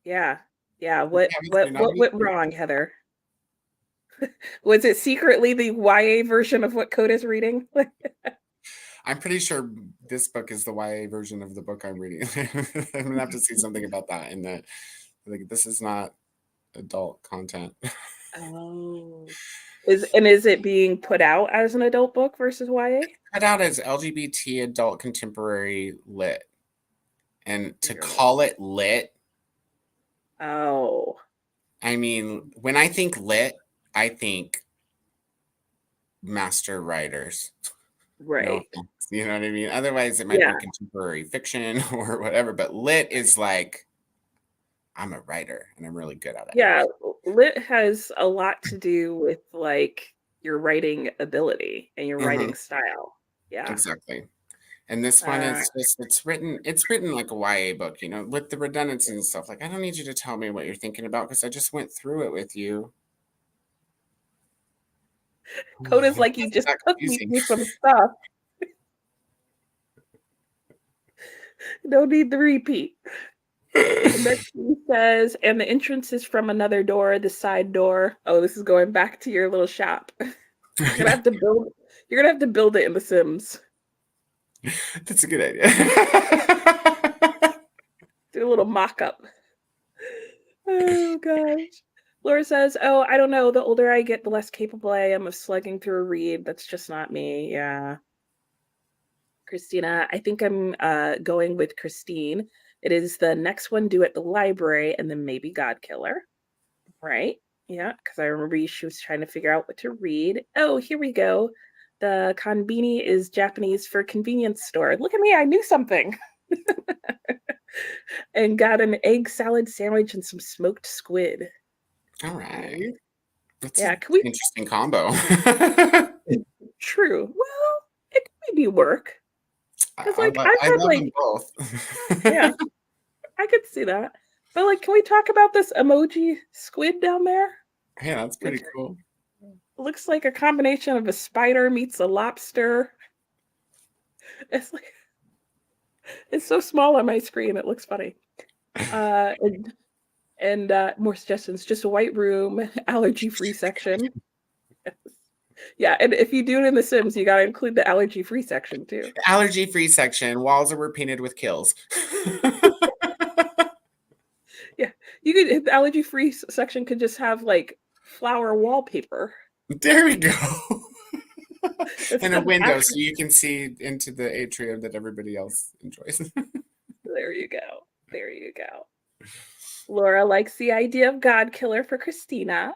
Yeah, yeah. You What haven't what said on what me? went wrong, Heather? Was it secretly the YA version of what Coda's reading? I'm pretty sure this book is the YA version of the book I'm reading. I'm gonna have to see something about that in that. Like, this is not adult content. Oh, is it being put out as an adult book versus YA? Put out as LGBT adult contemporary lit. And to You're call it lit, Oh, I mean, when I think lit, I think master writers. No right. offense, you know what I mean? Otherwise, it might be Yeah, contemporary fiction or whatever, but lit is like, I'm a writer and I'm really good at it. yeah. Lit has a lot to do with like your writing ability and your Mhm, writing style. Yeah. exactly. And this one Uh, is just it's written like a YA book, you know, with the redundancy and stuff. Like, I don't need you to tell me what you're thinking about because I just went through it with you. Coda's Why like, you is just that took me confusing? through some stuff. No need the repeat. And then she says, and the entrance is from another door, the side door. Oh, this is going back to your little shop. You're gonna have to build. You're gonna have to build it in The Sims. That's a good idea. Do a little mock-up. Oh gosh. Laura says, "Oh, I don't know. The older I get, the less capable I am of slugging through a read. That's just not me." Yeah. Christina, I think I'm going with Christine. It is the next one due at the library, and then maybe God Killer. Right? Yeah, because I remember she was trying to figure out what to read. Oh, here we go. The konbini is Japanese for convenience store. Look at me, I knew something. And got an egg salad sandwich and some smoked squid. All right. Nice. That's Yeah, an can we? interesting combo. True. Well, it could maybe work because, like, I've I had love them like, both. yeah, I could see that. But like, can we talk about this emoji squid down there? Yeah, that's Which pretty cool. looks like a combination of a spider meets a lobster. It's like it's so small on my screen. It looks funny. Uh, and more suggestions. Just a white room, allergy-free section. Yeah, and if you do it in The Sims, you gotta include the allergy-free section too. Allergy-free section. Walls were painted with kills. Yeah, you could the allergy-free section could just have like flower wallpaper. There we go. It's And a got window so actual. you can see into the atrium that everybody else enjoys. There you go. There you go. Laura likes the idea of God Killer for Christina.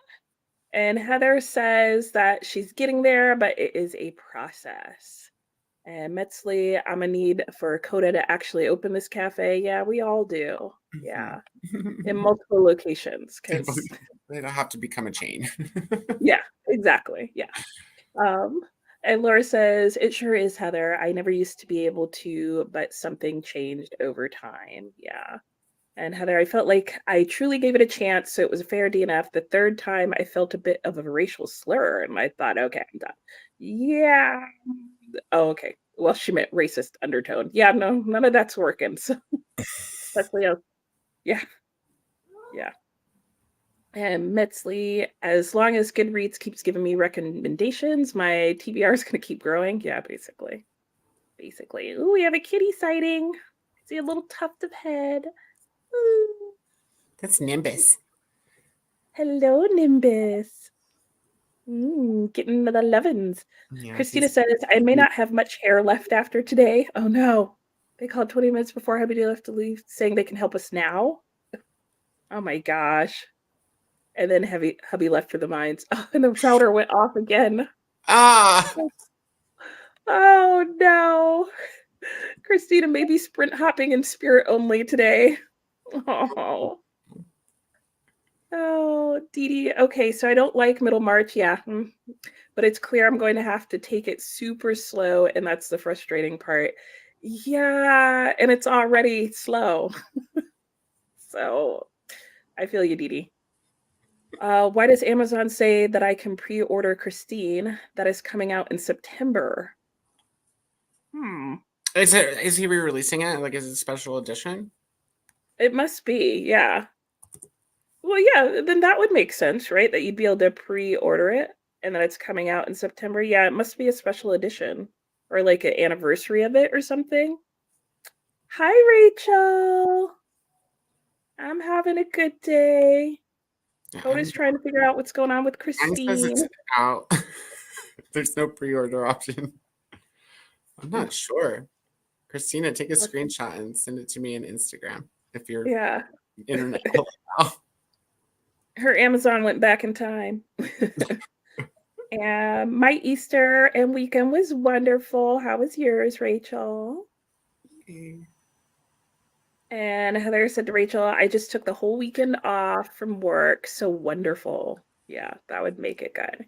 And Heather says that she's getting there, but it is a process. And Metzley, I'm gonna need for Coda to actually open this cafe. Yeah, we all do. Yeah, in multiple locations, because They don't have to become a chain. yeah, exactly. Yeah. Um, and Laura says, it sure is, Heather. I never used to be able to, but something changed over time. Yeah. And Heather, I felt like I truly gave it a chance, so it was a fair DNF. The third time, I felt a bit of a racial slur, and I thought, okay, I'm done. Yeah. Oh, okay. Well, she meant racist undertone. Yeah, no, none of that's working. So, especially, yeah, yeah. And Metzley, as long as Goodreads keeps giving me recommendations, my TBR is going to keep growing. Yeah, basically. Basically. Ooh, we have a kitty sighting. See a little tuft of head. Ooh. That's Nimbus. Hello, Nimbus. Getting the lovin's. Yeah, Christina says, I may not have much hair left after today. Oh no. They called 20 minutes before Hubby left to leave, saying they can help us now. Oh my gosh. And then hubby left for the mines. Oh, and the router went off again. Ah. Oh no. Christina may be sprint hopping in spirit only today. Oh. Oh, Dee Dee. Okay, so I don't like Middlemarch. Yeah. But it's clear I'm going to have to take it super slow, and that's the frustrating part. Yeah, and it's already slow. So I feel you, Dee Dee. Why does Amazon say that I can pre-order Christine that is coming out in September? Is he re-releasing it? Like, is it a special edition? It must be, yeah. Well, yeah, then that would make sense, right? That you'd be able to pre-order it and that it's coming out in September. Yeah, it must be a special edition or like an anniversary of it or something. Hi, Rachel. I'm having a good day. Yeah, Coda's trying to figure out what's going on with mine says it's Christine. out. There's no pre-order option. I'm not sure. Christina, take a screenshot and send it to me on Instagram if your Yeah, internet will allow. her Amazon went back in time. And my Easter and weekend was wonderful. How was yours, Rachel? And Heather said to Rachel, I just took the whole weekend off from work. So wonderful. Yeah, that would make it good.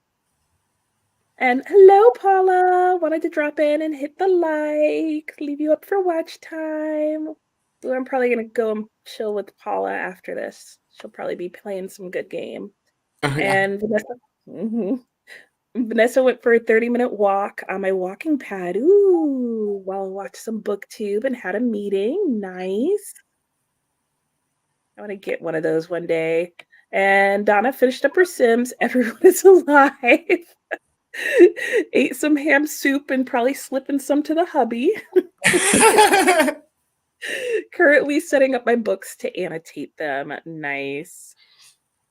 And hello, Paula. Wanted to drop in and hit the like, leave you up for watch time. Ooh, I'm probably going to go and chill with Paula after this. She'll probably be playing some good game. Oh, yeah. And Vanessa went for a 30-minute walk on my walking pad. Ooh, while I watched some booktube and had a meeting. Nice. I want to get one of those one day. And Donna finished up her Sims. Everyone is alive. Ate some ham soup and probably slipping some to the hubby. Currently setting up my books to annotate them. Nice.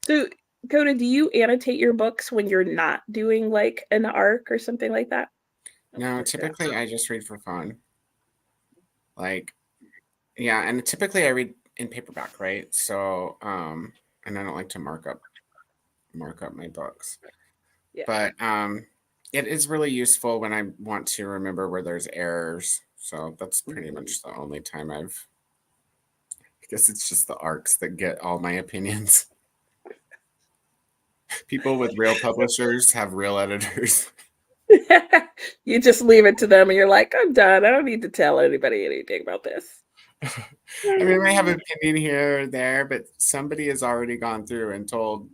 So, Coda, do you annotate your books when you're not doing like an arc or something like that? No, typically I just read for fun. Like, Yeah, and typically I read in paperback, right? So, and I don't like to mark up my books. Yeah. But it is really useful when I want to remember where there's errors. So that's pretty Mhm. much the only time I guess it's just the arcs that get all my opinions. People with real publishers have real editors. You just leave it to them and you're like, I'm done. I don't need to tell anybody anything about this. I mean, I have an opinion here or there, but somebody has already gone through and told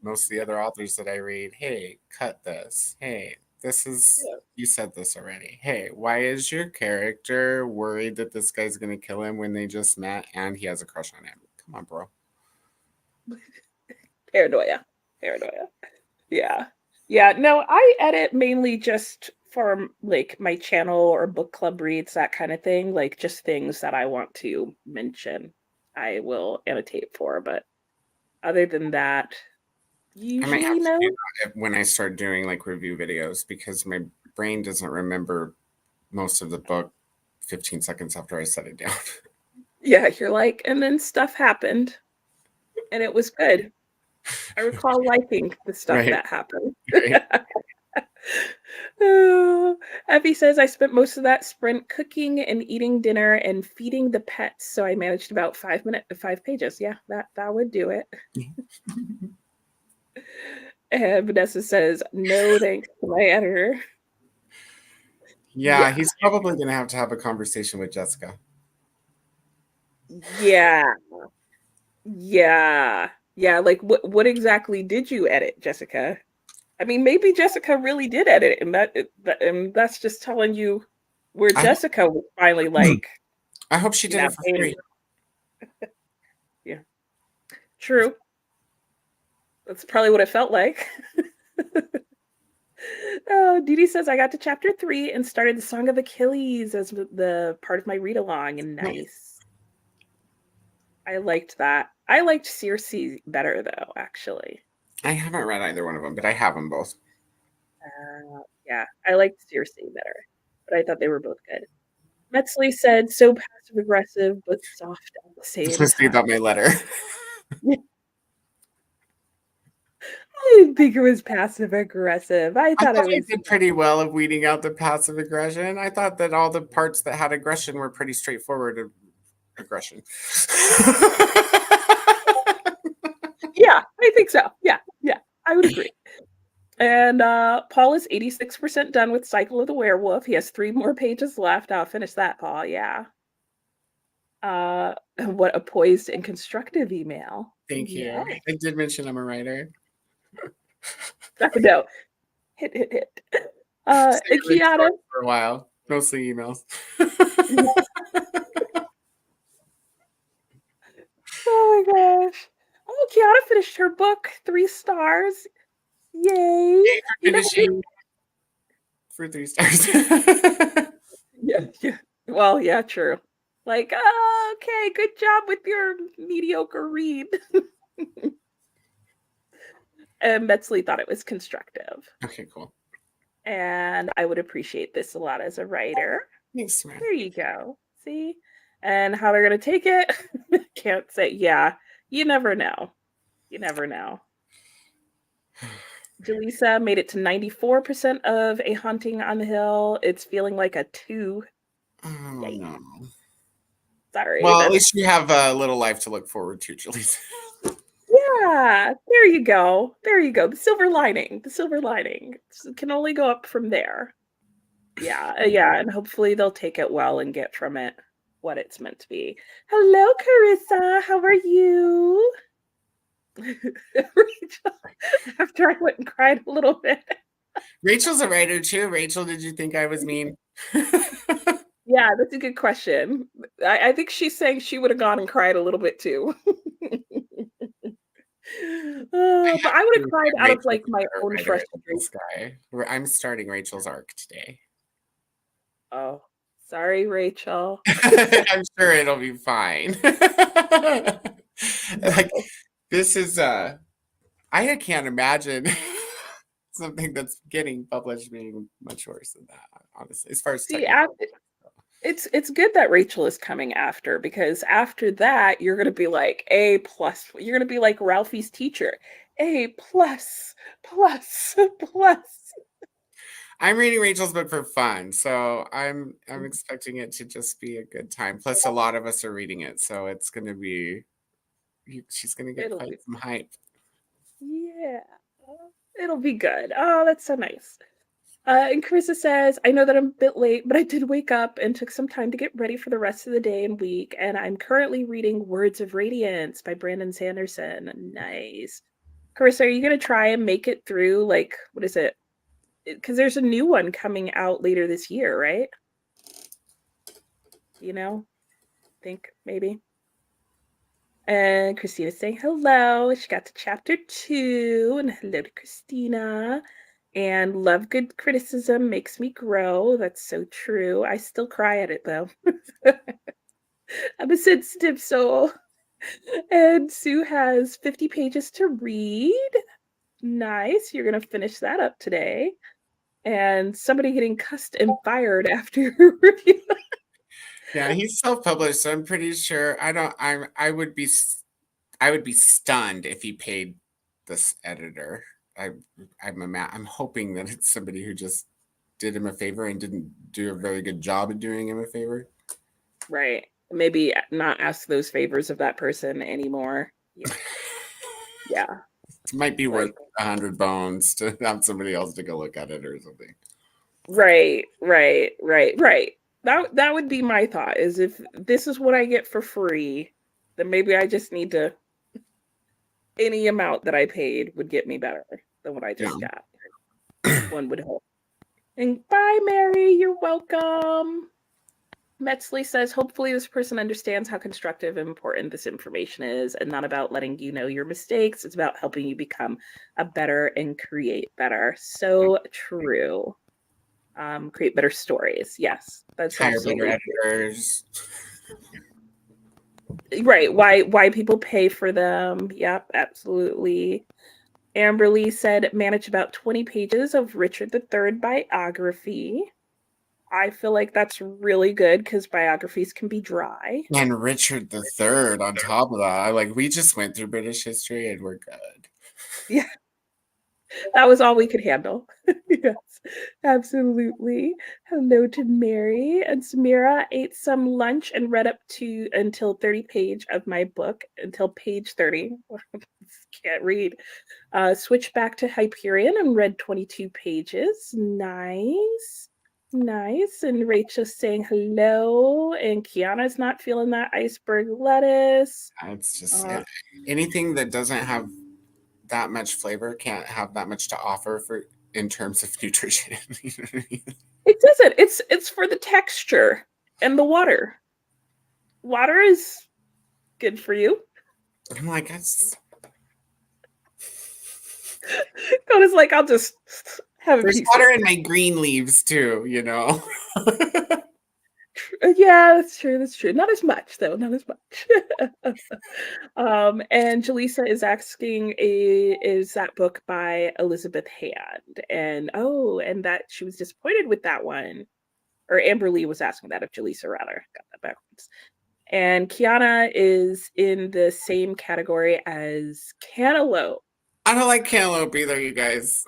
most of the other authors that I read, hey, cut this. Hey, this is, Yeah. you said this already. Hey, why is your character worried that this guy's going to kill him when they just met and he has a crush on him? Come on, bro. Paranoia. Paranoia. Yeah. Yeah. No, I edit mainly just for like my channel or book club reads, that kind of thing. Like just things that I want to mention, I will annotate for. But other than that, I might have usually to do no. that when I start doing like review videos because my brain doesn't remember most of the book 15 seconds after I set it down. Yeah, you're like, and then stuff happened and it was good. I recall liking the stuff Right. that happened. Right. Oh, Effie says I spent most of that sprint cooking and eating dinner and feeding the pets, so I managed about 5 pages. Yeah, that would do it. And Vanessa says no thanks to my editor. Yeah, Yeah, he's probably going to have a conversation with Jessica. yeah, yeah. Like, what exactly did you edit, Jessica? I mean, maybe Jessica really did edit, and that's just telling you where I hope, Jessica was finally like, I hope she did yeah, it for free. yeah, true. That's probably what it felt like. Oh, Dee Dee says I got to chapter 3 and started the Song of Achilles as the part of my read along, and Nice. nice. I liked that. I liked Circe better though, actually. I haven't read either one of them, but I have them both. Yeah, I liked Circe better, but I thought they were both good. Metzley said so passive aggressive but soft at the same Just see time. about my letter. I didn't think it was passive aggressive. I I thought thought it I was. did pretty well of weeding out the passive aggression. I thought that all the parts that had aggression were pretty straightforward aggression. Yeah, I think so. Yeah, I would agree. And Paul is 86% done with Cycle of the Werewolf. He has 3 more pages left. I'll finish that, Paul. Yeah. What a poised and constructive email. Thank Yeah. you. I did mention I'm a writer. No. Hit. So you've been Kiana. for a while, mostly emails. Oh my gosh. Oh, Kiana finished her book. 3 stars. Yay. Yay for You know, finishing for 3 stars. yeah. Well, yeah, true. Like, okay, good job with your mediocre read. And Metzley thought it was constructive. Okay, cool. And I would appreciate this a lot as a writer. Thanks, man. There you go. See? And how they're going to take it? Can't say. Yeah, you never know. You never know. Jaleesa made it to 94% of A Haunting on the Hill. It's feeling like a 2. Oh, Yikes. no. Sorry. Well, at That's least you have a little life to look forward to, Julie. yeah. There you go. There you go. The silver lining. The silver lining. It can only go up from there. Yeah, and hopefully they'll take it well and get from it what it's meant to be. Hello, Carissa. How are you? Rachel, after I went and cried a little bit. Rachel's a writer too. Rachel, did you think I was mean? Yeah, that's a good question. I think she's saying she would have gone and cried a little bit too. But I would have cried out of like Rachel's a my better own writer than frustration. this guy. I'm starting Rachel's arc today. Oh, sorry, Rachel. I'm sure it'll be fine. Like No. this is I can't imagine something that's getting published being much worse than that, honestly, as far as See, technical. It's good that Rachel is coming after, because after that you're gonna be like A plus. You're gonna be like Ralphie's teacher. A plus plus plus. I'm reading Rachel's book for fun, so I'm expecting it to just be a good time. Plus, a lot of us are reading it, so it's going to be she's going to get It'll quite be some hype. yeah. It'll be good. Oh, that's so nice. And Carissa says, I know that I'm a bit late, but I did wake up and took some time to get ready for the rest of the day and week. And I'm currently reading Words of Radiance by Brandon Sanderson. Nice. Carissa, are you going to try and make it through, like, what is it? Because there's a new one coming out later this year, right? You know, think maybe. And Christina's saying hello. She got to chapter 2. And hello to Christina. And love good criticism makes me grow. That's so true. I still cry at it though. I'm a sensitive soul. And Sue has 50 pages to read. Nice. You're going to finish that up today. And somebody getting cussed and fired after your review. Yeah, he's self-published, so I'm pretty sure I would be stunned if he paid this editor. I'm hoping that it's somebody who just did him a favor and didn't do a very good job of doing him a favor. Right. Maybe not ask those favors of that person anymore. Yeah. Yeah. It might be worth Like, 100 bones to have somebody else take a look at it or something. right. That would be my thought, is if this is what I get for free, then maybe I just need to, any amount that I paid would get me better than what I just got. One would hope. And bye, Mary. You're welcome. Metzley says, hopefully this person understands how constructive and important this information is, and not about letting you know your mistakes. It's about helping you become a better and create better. So true. Create better stories. Yes, that's Hire better absolutely editors. right. Why people pay for them. Yep, absolutely. Amberly said, manage about 20 pages of Richard III biography. I feel like that's really good because biographies can be dry. And Richard III on top of that. Like, we just went through British history and we're good. Yeah, that was all we could handle. Yes, absolutely. Hello to Mary. And Samira ate some lunch and read up to until 30 page of my book, until page 30. Can't read. Switched back to Hyperion and read 22 pages. Nice. Nice. And Rachel's saying hello. And Kiana's not feeling that iceberg lettuce. It's just anything that doesn't have that much flavor can't have that much to offer for in terms of nutrition. You know what I mean? It doesn't. It's for the texture and the water. Water is good for you. I'm like, that's Coda's like, I'll just have a there's piece. water in my green leaves too, you know. Yeah, that's true. That's true. Not as much though. Not as much. And Jaleesa is asking, is that book by Elizabeth Hand? And and that she was disappointed with that one. Or Amber Lee was asking that of Jaleesa, rather. Got that backwards. And Kiana is in the same category as Cantaloupe. I don't like cantaloupe either, you guys.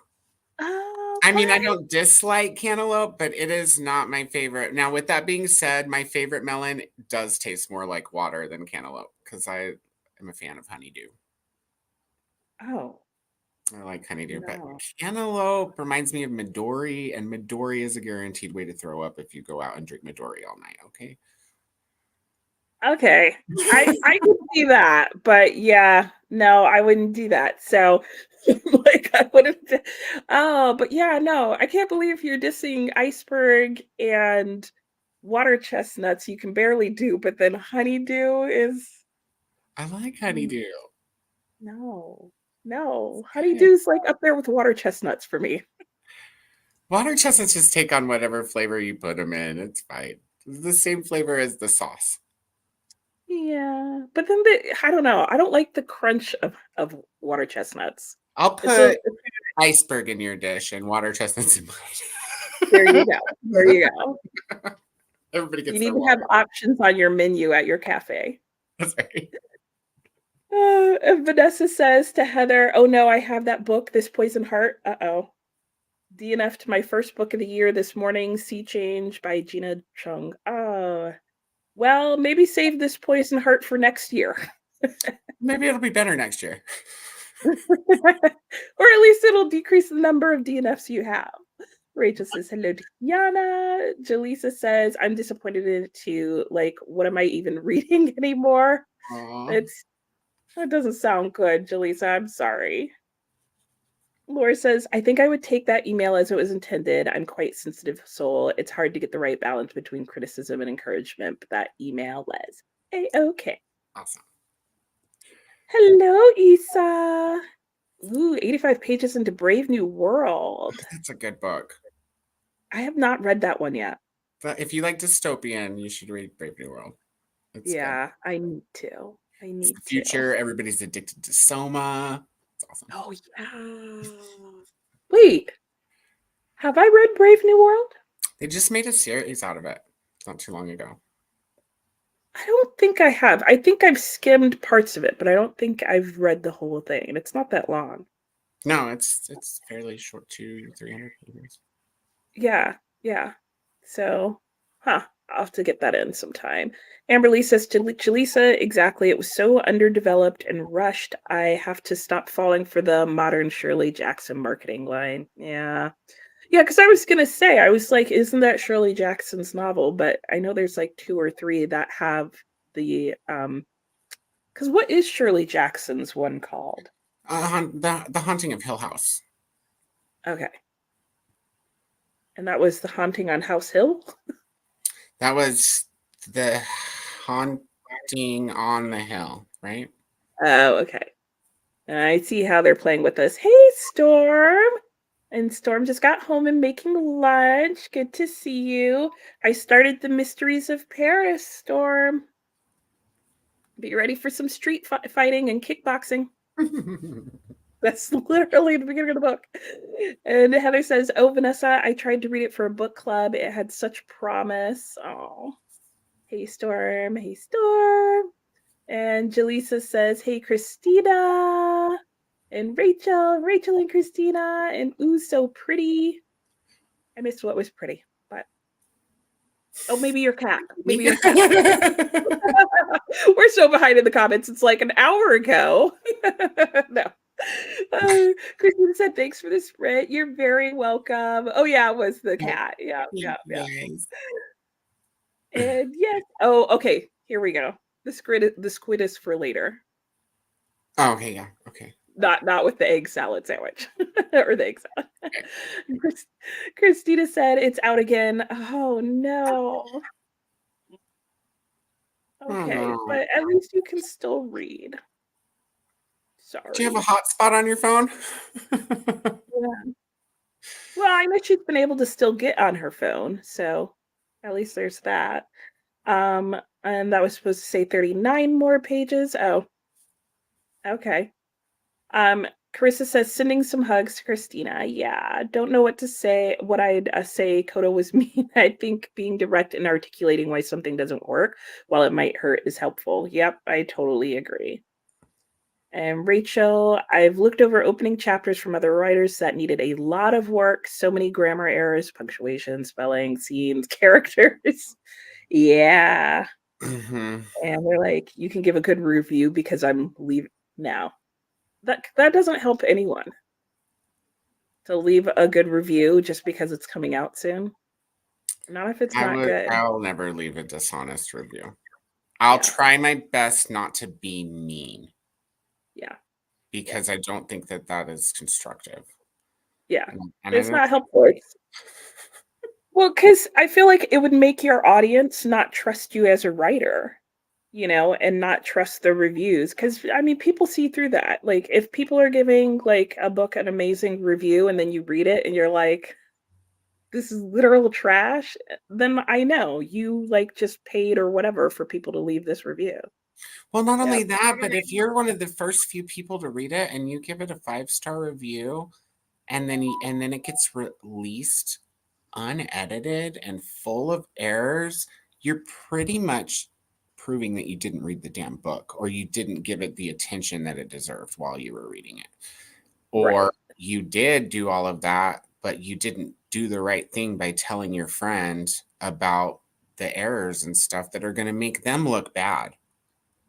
I mean, I What? don't dislike cantaloupe, but it is not my favorite. Now, with that being said, my favorite melon does taste more like water than cantaloupe because I am a fan of honeydew. Oh, I like honeydew, but no. cantaloupe reminds me of Midori, and Midori is a guaranteed way to throw up if you go out and drink Midori all night, okay? Okay. I can see that, but yeah, no, I wouldn't do that. So like I wouldn't but yeah, no, I can't believe you're dissing iceberg and water chestnuts you can barely do, but then honeydew is I like mm, honeydew. no. No. Good. Honeydew's like up there with water chestnuts for me. Water chestnuts just take on whatever flavor you put them in. It's fine. It's the same flavor as the sauce. Yeah. But then I don't know. I don't like the crunch of water chestnuts. I'll It's a put iceberg in your dish and water chestnuts in mine. there you go. There you go. Everybody You gets need their to have water. options on your menu at your cafe. That's right. And Vanessa says to Heather, "Oh no, I have that book, This Poison Heart. Uh-oh. DNF to my first book of the year this morning, Sea Change by Gina Chung. Oh, well, maybe save This Poison Heart for next year." Maybe it'll be better next year. Or at least it'll decrease the number of DNFs you have. Rachel says hello to Yana. Jaleesa says, "I'm disappointed in it too. Like, what am I even reading anymore?" Aw. That doesn't sound good, Jaleesa. I'm sorry. Laura says, "I think I would take that email as it was intended. I'm quite sensitive soul. It's hard to get the right balance between criticism and encouragement, but that email was A-okay." Awesome. Hello, Isa. Ooh, 85 pages into Brave New World. That's a good book. I have not read that one yet. But if you like dystopian, you should read Brave New World. It's good. Yeah, I need to. I It's the need to. future. Everybody's addicted to soma. It's awesome. Oh, yeah. Wait, have I read Brave New World? They just made a series out of it not too long ago. I don't think I have. I think I've skimmed parts of it, but I don't think I've read the whole thing. And it's not that long. No, it's fairly short, 200-300 pages. Yeah, yeah. So, I'll have to get that in sometime. Amberly says to Jaleesa, exactly. It was so underdeveloped and rushed. I have to stop falling for the modern Shirley Jackson marketing line. Yeah. Yeah, because I was gonna say, I was like, isn't that Shirley Jackson's novel? But I know there's like 2 or 3 that have the because what is Shirley Jackson's one called? The Haunting of Hill House. Okay. And that was The Haunting on House Hill? That was the Haunting on the Hill, right? Oh, okay. I see how they're playing with us. Hey, Storm. And Storm just got home and making lunch. Good to see you. I started the Mysteries of Paris, Storm. Be ready for some street fighting and kickboxing. That's literally the beginning of the book. And Heather says, "Oh, Vanessa, I tried to read it for a book club. It had such promise." Oh, hey, Storm. Hey, Storm. And Jaleesa says, "Hey, Christina." And Rachel and Christina. And ooh, so pretty. I missed what was pretty, but oh, maybe your cat. Maybe your cat. We're so behind in the comments. It's like an hour ago. No. Christina said, "Thanks for the spread. You're very welcome." Oh, yeah, it was the cat. Yeah, yeah, yeah. Yes. And yes. Oh, okay. Here we go. The squid is for later. Oh, okay, yeah, okay. Not with the egg salad sandwich or the egg salad. Christina said, "It's out again." Oh no. Oh Okay, no. but at least you can still read. Do you have a Sorry. hotspot on your phone? Yeah. Well, I know she's been able to still get on her phone, so at least there's that. And that was supposed to say 39 more pages. Oh, okay. Carissa says, "Sending some hugs to Christina." Yeah, don't know what to say. What I'd say, Koda was mean. I think being direct and articulating why something doesn't work, while it might hurt, is helpful. Yep, I totally agree. And Rachel, "I've looked over opening chapters from other writers that needed a lot of work. So many grammar errors, punctuation, spelling, scenes, characters." Yeah. Mhm. And they're like, "You can give a good review because I'm leaving now." That doesn't help anyone to leave a good review just because it's coming out soon. Not if it's not good. I'll never leave a dishonest review. I'll Yeah. try my best not to be mean Yeah. Yeah. because I don't think that that is constructive. Yeah. And I It's don't not helpful. Well, because I feel like it would make your audience not trust you as a writer, and not trust the reviews. Because, I mean, people see through that. Like, if people are giving, like, a book an amazing review and then you read it and you're like, this is literal trash, then I know you, like, just paid or whatever for people to leave this review. Well, not Yeah. only that, but if you're one of the first few people to read it and you give it a 5-star review and then it gets released unedited and full of errors, you're pretty much proving that you didn't read the damn book or you didn't give it the attention that it deserved while you were reading it. Or Right. you did do all of that, but you didn't do the right thing by telling your friend about the errors and stuff that are going to make them look bad.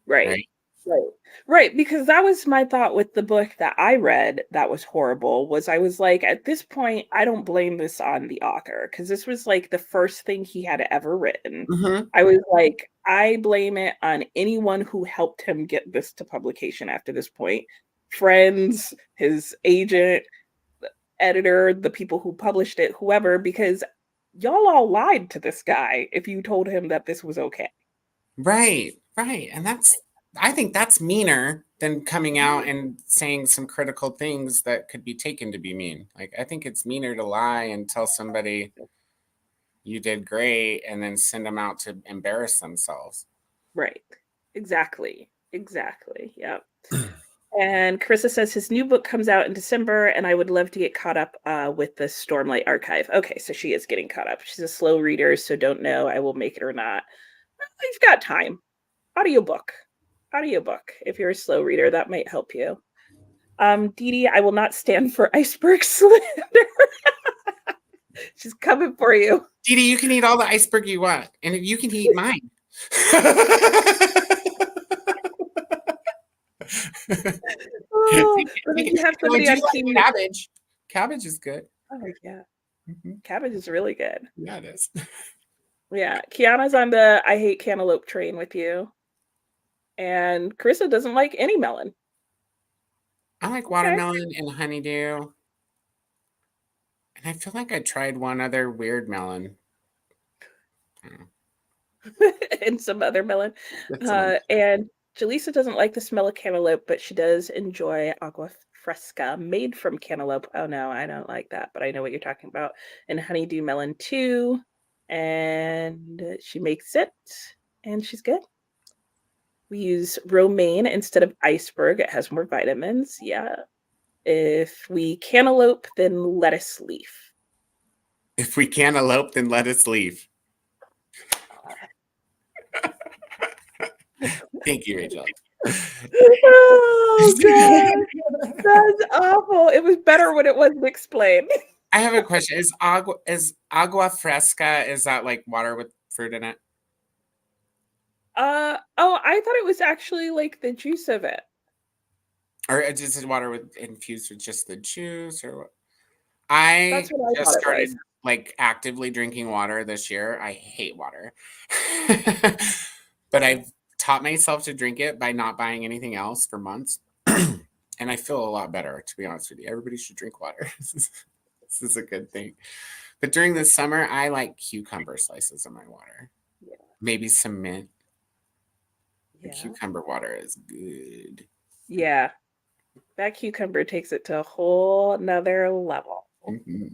Right. Right. Right. Right. Because that was my thought with the book that I read that was horrible, was I was like, at this point, I don't blame this on the author because this was like the first thing he had ever written. Mm-hmm. I was like, I blame it on anyone who helped him get this to publication after this point. Friends, his agent, editor, the people who published it, whoever, because y'all all lied to this guy if you told him that this was okay. Right. Right. And I think that's meaner than coming out and saying some critical things that could be taken to be mean. Like, I think it's meaner to lie and tell somebody you did great and then send them out to embarrass themselves. Right. Exactly. Exactly. Yeah. And Carissa says his new book comes out in December, and I would love to get caught up with the Stormlight Archive. Okay, so she is getting caught up. She's a slow reader, so don't know I will make it or not. You've got time. Audiobook. Audiobook. If you're a slow reader, that might help you. Dee Dee, I will not stand for iceberg slander. She's coming for you. Dee Dee, you can eat all the iceberg you want, and you can eat mine. Oh, but then you have somebody on like Team cabbage. Cabbage is good. Oh yeah. Mm-hmm. Cabbage is really good. Yeah, it is. Yeah. Kiana's on the I hate cantaloupe train with you. And Carissa doesn't like any melon. I like Okay. watermelon and honeydew. And I feel like I tried one other weird melon. And some other melon. And Jaleesa doesn't like the smell of cantaloupe, but she does enjoy agua fresca made from cantaloupe. Oh no, I don't like that, but I know what you're talking about. And honeydew melon too. And she makes it, and she's good. We use romaine instead of iceberg. It has more vitamins. Yeah. If we cantaloupe, then lettuce leaf. If we cantaloupe, then let us leave. Thank you, Rachel. Oh, God. That's awful. It was better when it wasn't explained. I have a question. Is agua fresca, is that like water with fruit in it? Oh, I thought it was actually like the juice of it. Or is it water infused with just the juice or what? I That's what I just thought it started was. like actively drinking water this year. I hate water. But I've taught myself to drink it by not buying anything else for months. And I feel a lot better, to be honest with you. Everybody should drink water. This is a good thing. But during the summer, I like cucumber slices in my water. Yeah. Maybe some mint. The Yeah. cucumber water is good. Yeah. That cucumber takes it to a whole nother level. Mm-hmm.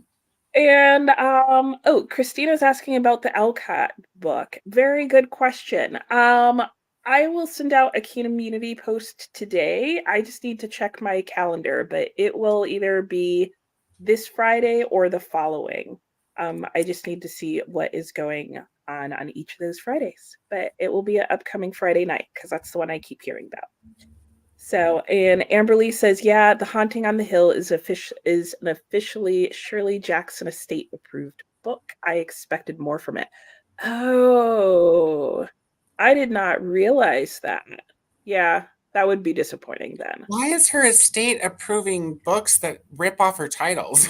And oh, Christina's asking about the Alcott book. Very good question. I will send out a community post today. I just need to check my calendar, but it will either be this Friday or the following. I just need to see what is going on each of those Fridays. But it will be an upcoming Friday night because that's the one I keep hearing about. So, and Amberly says, yeah, The Haunting on the Hill is an officially Shirley Jackson Estate approved book. I expected more from it. Oh, I did not realize that. Yeah, that would be disappointing then. Why is her estate approving books that rip off her titles?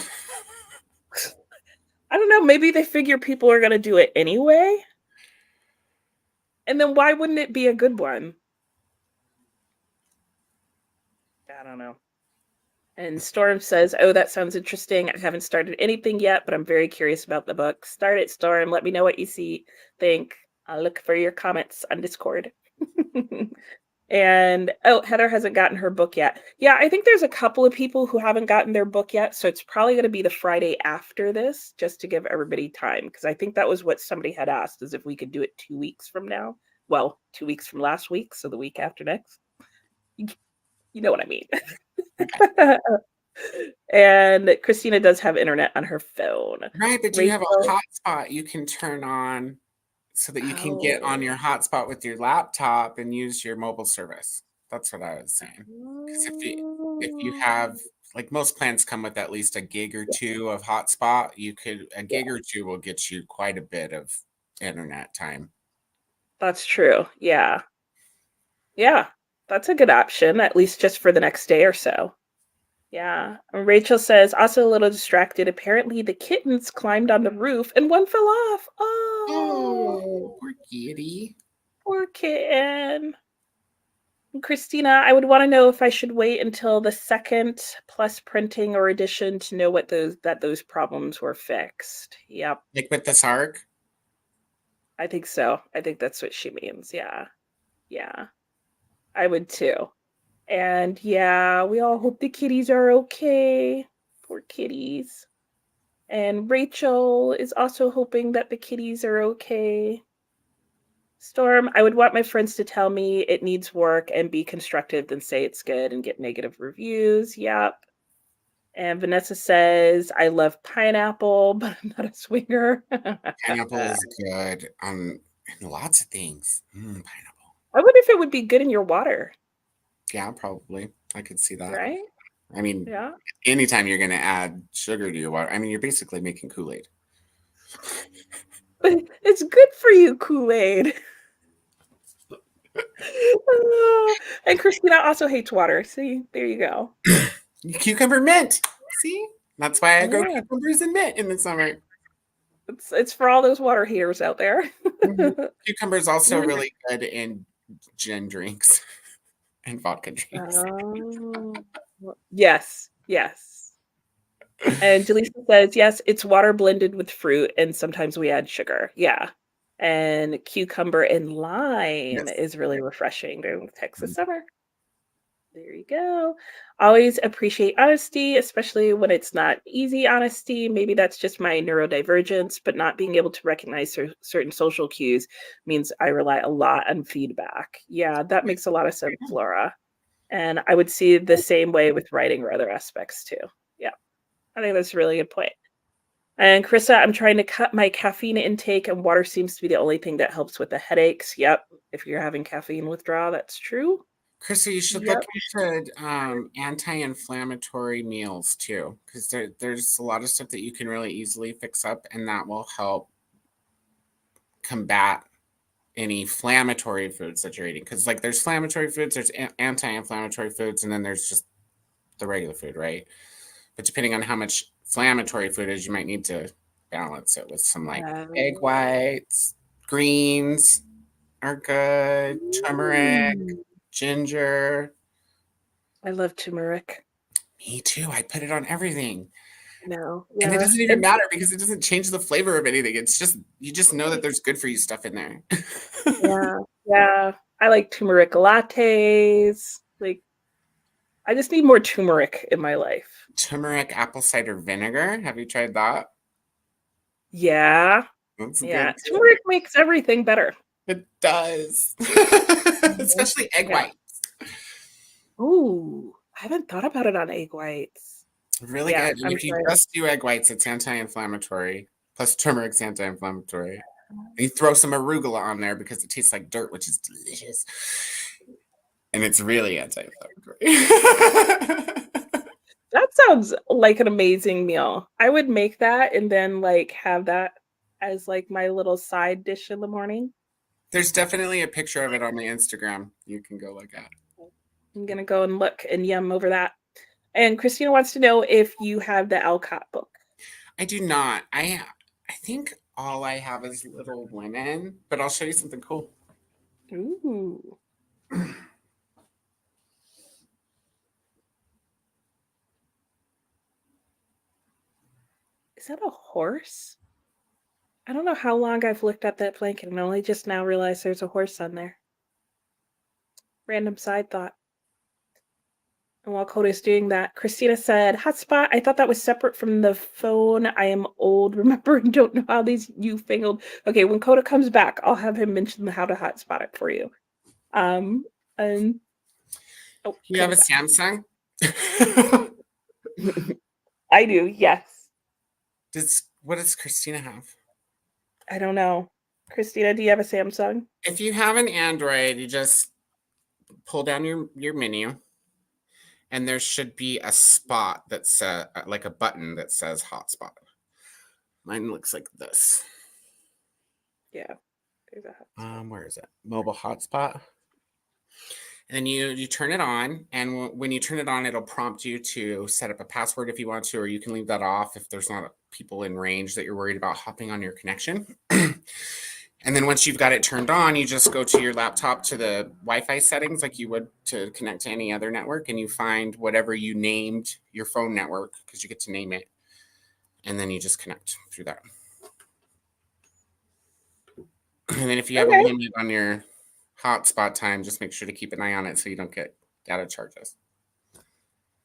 I don't know. Maybe they figure people are going to do it anyway. And then why wouldn't it be a good one? I don't know. And Storm says, oh, that sounds interesting. I haven't started anything yet, but I'm very curious about the book. Start it, Storm. Let me know what you think. I'll look for your comments on Discord. And oh, Heather hasn't gotten her book yet. Yeah, I think there's a couple of people who haven't gotten their book yet. So it's probably going to be the Friday after this, just to give everybody time. Because I think that was what somebody had asked, is if we could do it 2 weeks from now. Well, 2 weeks from last week. So the week after next. You know what I mean. And Christina does have internet on her phone. Right, but you have a hotspot you can turn on so that you can get on Oh. your hotspot with your laptop and use your mobile service. That's what I was saying. Because if you have, like, most plans come with at least a gig or Yeah, two of hotspot, a yeah, gig or two will get you quite a bit of internet time. that's true. Yeah. Yeah. That's a good option, at least just for the next day or so. Yeah. Rachel says, also a little distracted. Apparently, the kittens climbed on the roof and one fell off. Oh, Oh, poor kitty. poor kitten. Christina, I would want to know if I should wait until the second plus printing or edition to know what those problems were fixed. Yep, Like with the Sark. I think so. I think that's what she means. Yeah. Yeah. I would too. And yeah, we all hope the kitties are okay. Poor kitties. And Rachel is also hoping that the kitties are okay. Storm, I would want my friends to tell me it needs work and be constructive than say it's good and get negative reviews. Yep. And Vanessa says, I love pineapple, but I'm not a swinger. Pineapple I is good on lots of things. Pineapple. wonder if it would be good in your water, Yeah, probably. I could see that. right? I mean, Yeah. anytime you're going to add sugar to your water, I mean, you're basically making Kool-Aid. But it's good for you, Kool-Aid. And Christina also hates water. See, there you go. Cucumber mint. See? That's why I grow Yeah. cucumbers and mint in the summer. It's for all those water haters out there. Cucumber's also really good in gin drinks and vodka drinks. Oh, yes, yes. And Jaleesa says, yes, it's water blended with fruit, and sometimes we add sugar. Yeah. And cucumber and lime Yes. is really refreshing during the Texas summer. There you go. Always appreciate honesty, especially when it's not easy honesty. Maybe that's just my neurodivergence, but not being able to recognize certain social cues means I rely a lot on feedback. Yeah, that makes a lot of sense, Laura. And I would see the same way with writing or other aspects too. Yeah, I think that's a really good point. And Krista, I'm trying to cut my caffeine intake, and water seems to be the only thing that helps with the headaches. Yep, if you're having caffeine withdrawal, that's true. Chrissy, you should look Yep. into anti-inflammatory meals too, because there's a lot of stuff that you can really easily fix up, and that will help combat any inflammatory foods that you're eating. Because like there's inflammatory foods, there's anti-inflammatory foods, and then there's just the regular food, right? But depending on how much inflammatory food is, you might need to balance it with some like egg Um, whites, greens are good, turmeric, mm, ginger. I love turmeric. Me too. I put it on everything. No, And it yeah, doesn't even matter because it doesn't change the flavor of anything. It's just, you just know that there's good for you stuff in there. yeah, yeah. I like turmeric lattes. Like, I just need more turmeric in my life. Turmeric apple cider vinegar. Have you tried that? Yeah, That's yeah. good too. Turmeric makes everything better. It does. Mhm. Especially egg Yeah. white. Ooh, I haven't thought about it on egg whites. Really Yeah, good. And I'm if you trying. just do egg whites, it's anti-inflammatory. Plus turmeric's anti-inflammatory. And you throw some arugula on there because it tastes like dirt, which is delicious. And it's really anti-inflammatory. That sounds like an amazing meal. I would make that and then like have that as like my little side dish in the morning. There's definitely a picture of it on my Instagram you can go look at. I'm gonna go and look and yum over that. And Christina wants to know if you have the Alcott book. I do not. I think all I have is Little Women, but I'll show you something cool. Ooh. Is that a horse? I don't know how long I've looked at that blanket and only just now realized there's a horse on there. Random side thought. And while Coda's doing that, Christina said, hotspot, I thought that was separate from the phone. I am old, remember, and don't know how these newfangled. Okay, when Coda comes back, I'll have him mention how to hotspot it for you. And oh, You have a Coda's back. Samsung? I do, yes. What does Christina have? I don't know. Christina, do you have a Samsung? If you have an Android, you just pull down your menu, and there should be a spot that's like a button that says hotspot. Mine looks like this. Yeah, there's a hotspot. Where is it? Mobile hotspot. And you turn it on, and when you turn it on, it'll prompt you to set up a password if you want to, or you can leave that off if there's not people in range that you're worried about hopping on your connection. And then once you've got it turned on, you just go to your laptop to the Wi-Fi settings like you would to connect to any other network, and you find whatever you named your phone network, because you get to name it, and then you just connect through that. And then if you have a limit on your hotspot time, just make sure to keep an eye on it so you don't get data charges.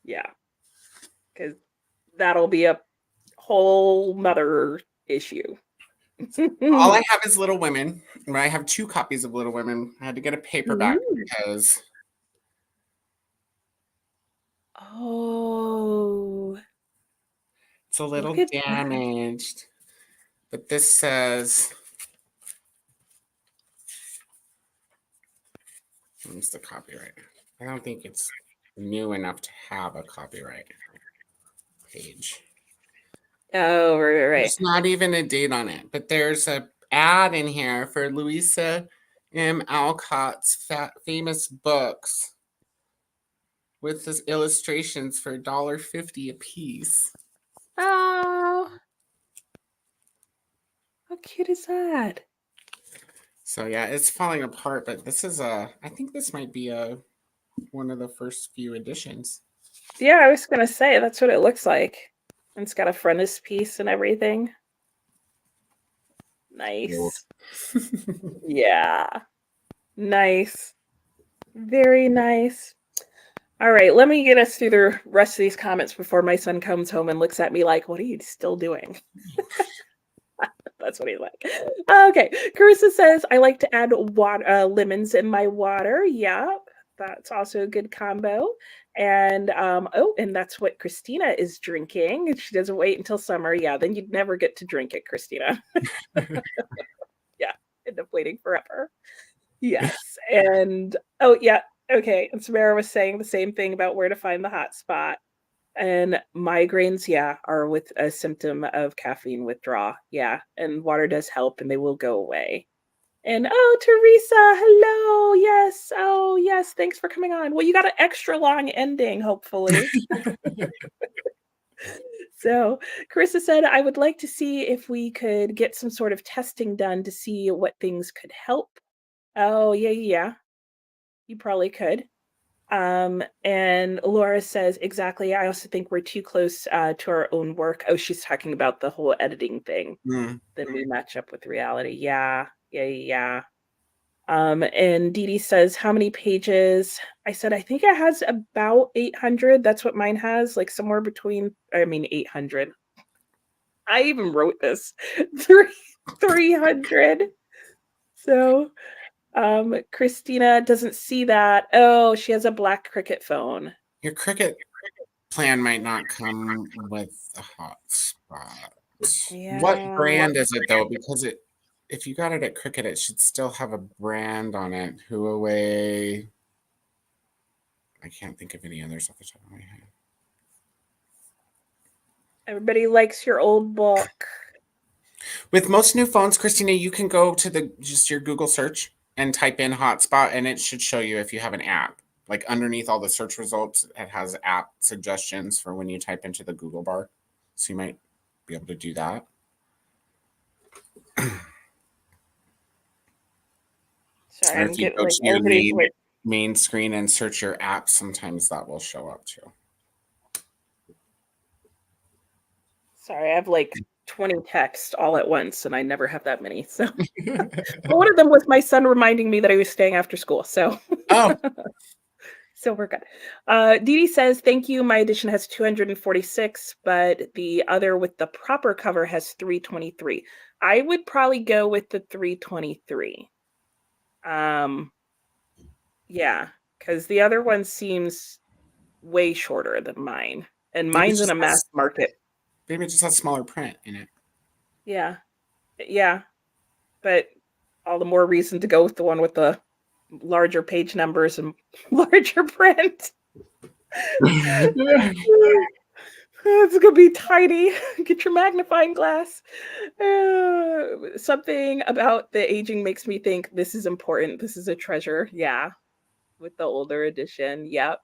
Yeah, because that'll be a whole nother issue. All I have is Little Women. I have 2 copies of Little Women. I had to get a paperback because. Oh, It's a little damaged. But this says. Where's the copyright? I don't think it's new enough to have a copyright page. Oh, right. There's not even a date on it, but there's a ad in here for Louisa M. Alcott's famous books with this illustrations for $1.50 a piece. Oh, how cute is that? So yeah, it's falling apart, but this is I think this might be one of the first few editions. Yeah, I was gonna say that's what it looks like. And it's got a frontispiece and everything. Nice. Yeah. Nice. Very nice. All right, let me get us through the rest of these comments before my son comes home and looks at me like, what are you still doing? That's what he's like. Okay, Carissa says, I like to add lemons in my water. Yep, that's also a good combo. And and that's what Christina is drinking. She doesn't wait until summer. Yeah, then you'd never get to drink it, Christina. Yeah, end up waiting forever. Yes, and yeah, okay. And Samara was saying the same thing about where to find the hot spot. And migraines, yeah, are with a symptom of caffeine withdrawal. Yeah, and water does help, and they will go away. And oh, Teresa, hello. Yes. Oh, yes. Thanks for coming on. Well, you got an extra long ending, hopefully. So, Carissa said, I would like to see if we could get some sort of testing done to see what things could help. Oh, yeah. You probably could. And Laura says, exactly. I also think we're too close to our own work. Oh, she's talking about the whole editing thing. Then we match up with reality. Yeah. And Dee Dee says, how many pages? I said, I think it has about 800. That's what mine has, like somewhere between, 800. I even wrote this. 300. So Christina doesn't see that. Oh, she has a black Cricket phone. Your Cricket plan might not come with a hotspot. Yeah. What brand is it though? Because if you got it at Cricket, it should still have a brand on it. Huawei. I can't think of any others off the top of my head. Everybody likes your old book. With most new phones, Christina, you can go to just your Google search and type in hotspot, and it should show you if you have an app. Like underneath all the search results, it has app suggestions for when you type into the Google bar. So you might be able to do that. Sorry, or if you go to your main screen and search your app, sometimes that will show up too. Sorry, I have like 20 texts all at once, and I never have that many. So one of them was my son reminding me that I was staying after school. So so we're good. Dee Dee says, thank you. My edition has 246, but the other with the proper cover has 323. I would probably go with the 323. Yeah, because the other one seems way shorter than mine. And mine's in a mass market. Maybe it just has smaller print in it. Yeah. But all the more reason to go with the one with the larger page numbers and larger print. It's gonna be tiny. Get your magnifying glass. Something about the aging makes me think this is important. This is a treasure. Yeah, with the older edition. Yep.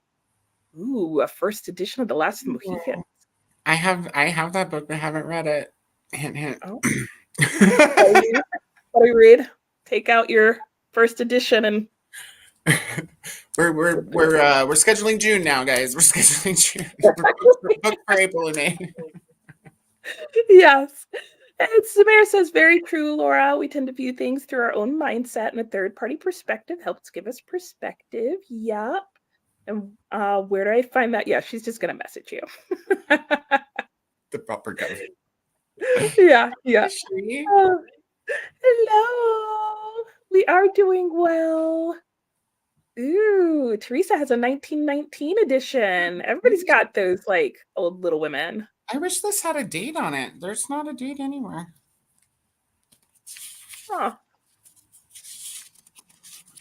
Ooh, a first edition of The Last Mohican. I have that book but haven't read it. Hint hint. Oh, what do you read? Take out your first edition and We're scheduling June now, guys. We're scheduling June. Book for April and May. yes. And Samara says, very true, Laura. We tend to view things through our own mindset, and a third party perspective helps give us perspective. Yep. And where do I find that? Yeah, she's just going to message you. The proper cover. Yeah, yeah. She? Hello. We are doing well. Ooh, Teresa has a 1919 edition. Everybody's got those like old Little Women. I wish this had a date on it. There's not a date anywhere. Huh.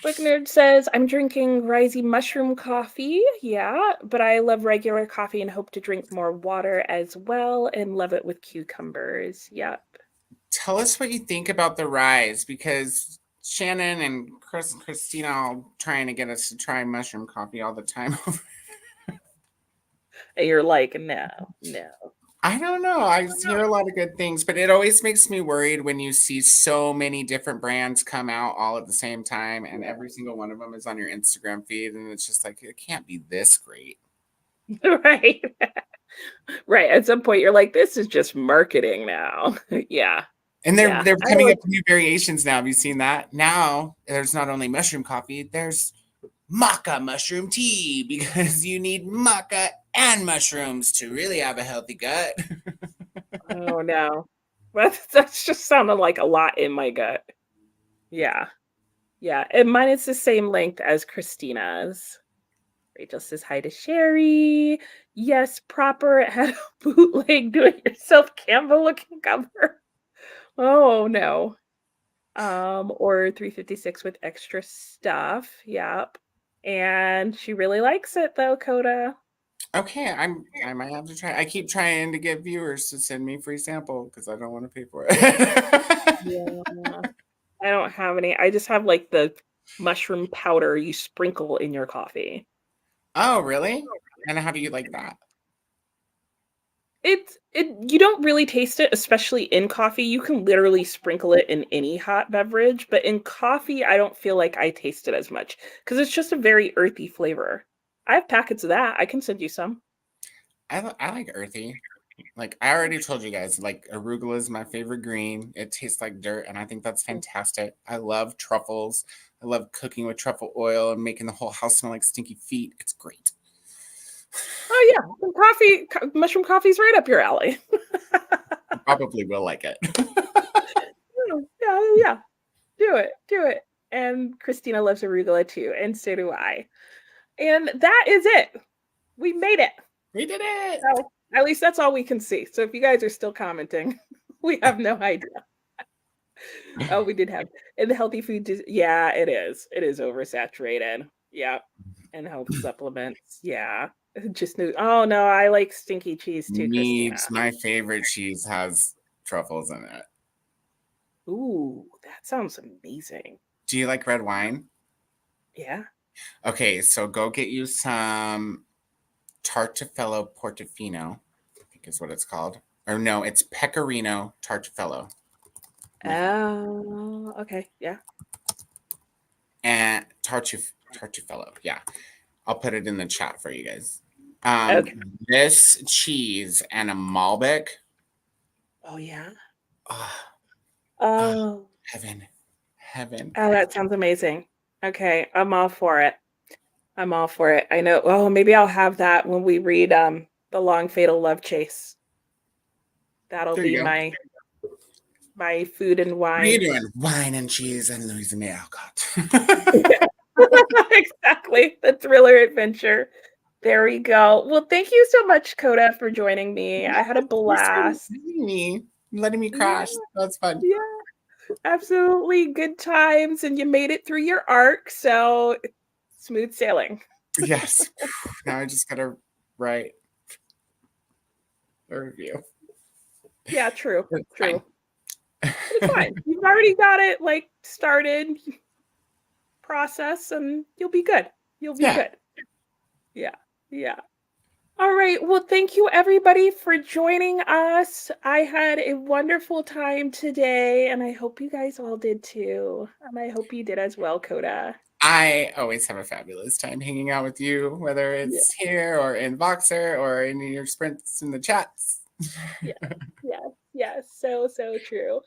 Book Nerd says, I'm drinking Risey mushroom coffee. Yeah, but I love regular coffee and hope to drink more water as well and love it with cucumbers. Yep. Tell us what you think about the rise, because Shannon and Christina are trying to get us to try mushroom coffee all the time. And you're like, no. I don't know. I hear a lot of good things, but it always makes me worried when you see so many different brands come out all at the same time, and every single one of them is on your Instagram feed, and it's just like, it can't be this great. Right. Right. At some point, you're like, this is just marketing now. Yeah. And they're coming up with new variations now. Have you seen that? Now there's not only mushroom coffee, there's maca mushroom tea, because you need maca and mushrooms to really have a healthy gut. Oh no. That's just sounded like a lot in my gut. Yeah. Yeah. And mine is the same length as Christina's. Rachel says hi to Sherry. Yes, proper. It had a bootleg do-it-yourself Canva looking cover. Oh no. Or 356 with extra stuff. Yep. And she really likes it though, Coda. Okay, I might have to try. I keep trying to get viewers to send me free sample because I don't want to pay for it. Yeah. I don't have any. I just have like the mushroom powder you sprinkle in your coffee. Oh, really? And how do you like that? You don't really taste it, especially in coffee. You can literally sprinkle it in any hot beverage, but in coffee, I don't feel like I taste it as much because it's just a very earthy flavor. I have packets of that. I can send you some. I like earthy. Like I already told you guys, like arugula is my favorite green. It tastes like dirt, and I think that's fantastic. I love truffles. I love cooking with truffle oil and making the whole house smell like stinky feet. It's great. Oh yeah, mushroom coffee's right up your alley. I probably will like it. Yeah. Do it. And Christina loves arugula too, and so do I. And that is it. We made it. We did it. So, at least that's all we can see. So if you guys are still commenting, we have no idea. Oh, we did have in the healthy food. Yeah, it is. It is oversaturated. Yeah, and health supplements. Yeah, just new. Oh no, I like stinky cheese too, Christina. My favorite cheese has truffles in it. Ooh, that sounds amazing. Do you like red wine? Yeah. Okay, so go get you some Tartufello Portofino, I think is what it's called. Or no, it's Pecorino Tartufello. Oh, okay. Yeah. And Tartufello, yeah. I'll put it in the chat for you guys. Okay. This cheese and a Malbec. Oh yeah. Heaven. Oh, that sounds amazing. Okay, I'm all for it. I know. Oh, maybe I'll have that when we read The Long Fatal Love Chase. That'll be my food and wine. What are you doing? Wine and cheese and Louisiana Alcott. Exactly. The thriller adventure. There we go. Well, thank you so much, Coda, for joining me. I had a blast. Letting me crash. That's fun. Yeah. Absolutely good times, and you made it through your arc, so smooth sailing. Yes. Now I just gotta write a review. Yeah, true, It's true. fine. But it's fine. You've already got it, like, started, process, and you'll be good. You'll be Yeah. good. Yeah, yeah. All right. Well, thank you everybody for joining us. I had a wonderful time today, and I hope you guys all did too. And I hope you did as well, Coda. I always have a fabulous time hanging out with you, whether Yeah, it's here or in Voxer or in your sprints in the chats. yeah, yes, yes. So, so true.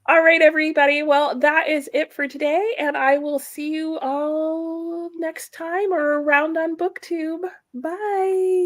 All right, everybody. Well, that is it for today, and I will see you all next time or around on BookTube. Bye.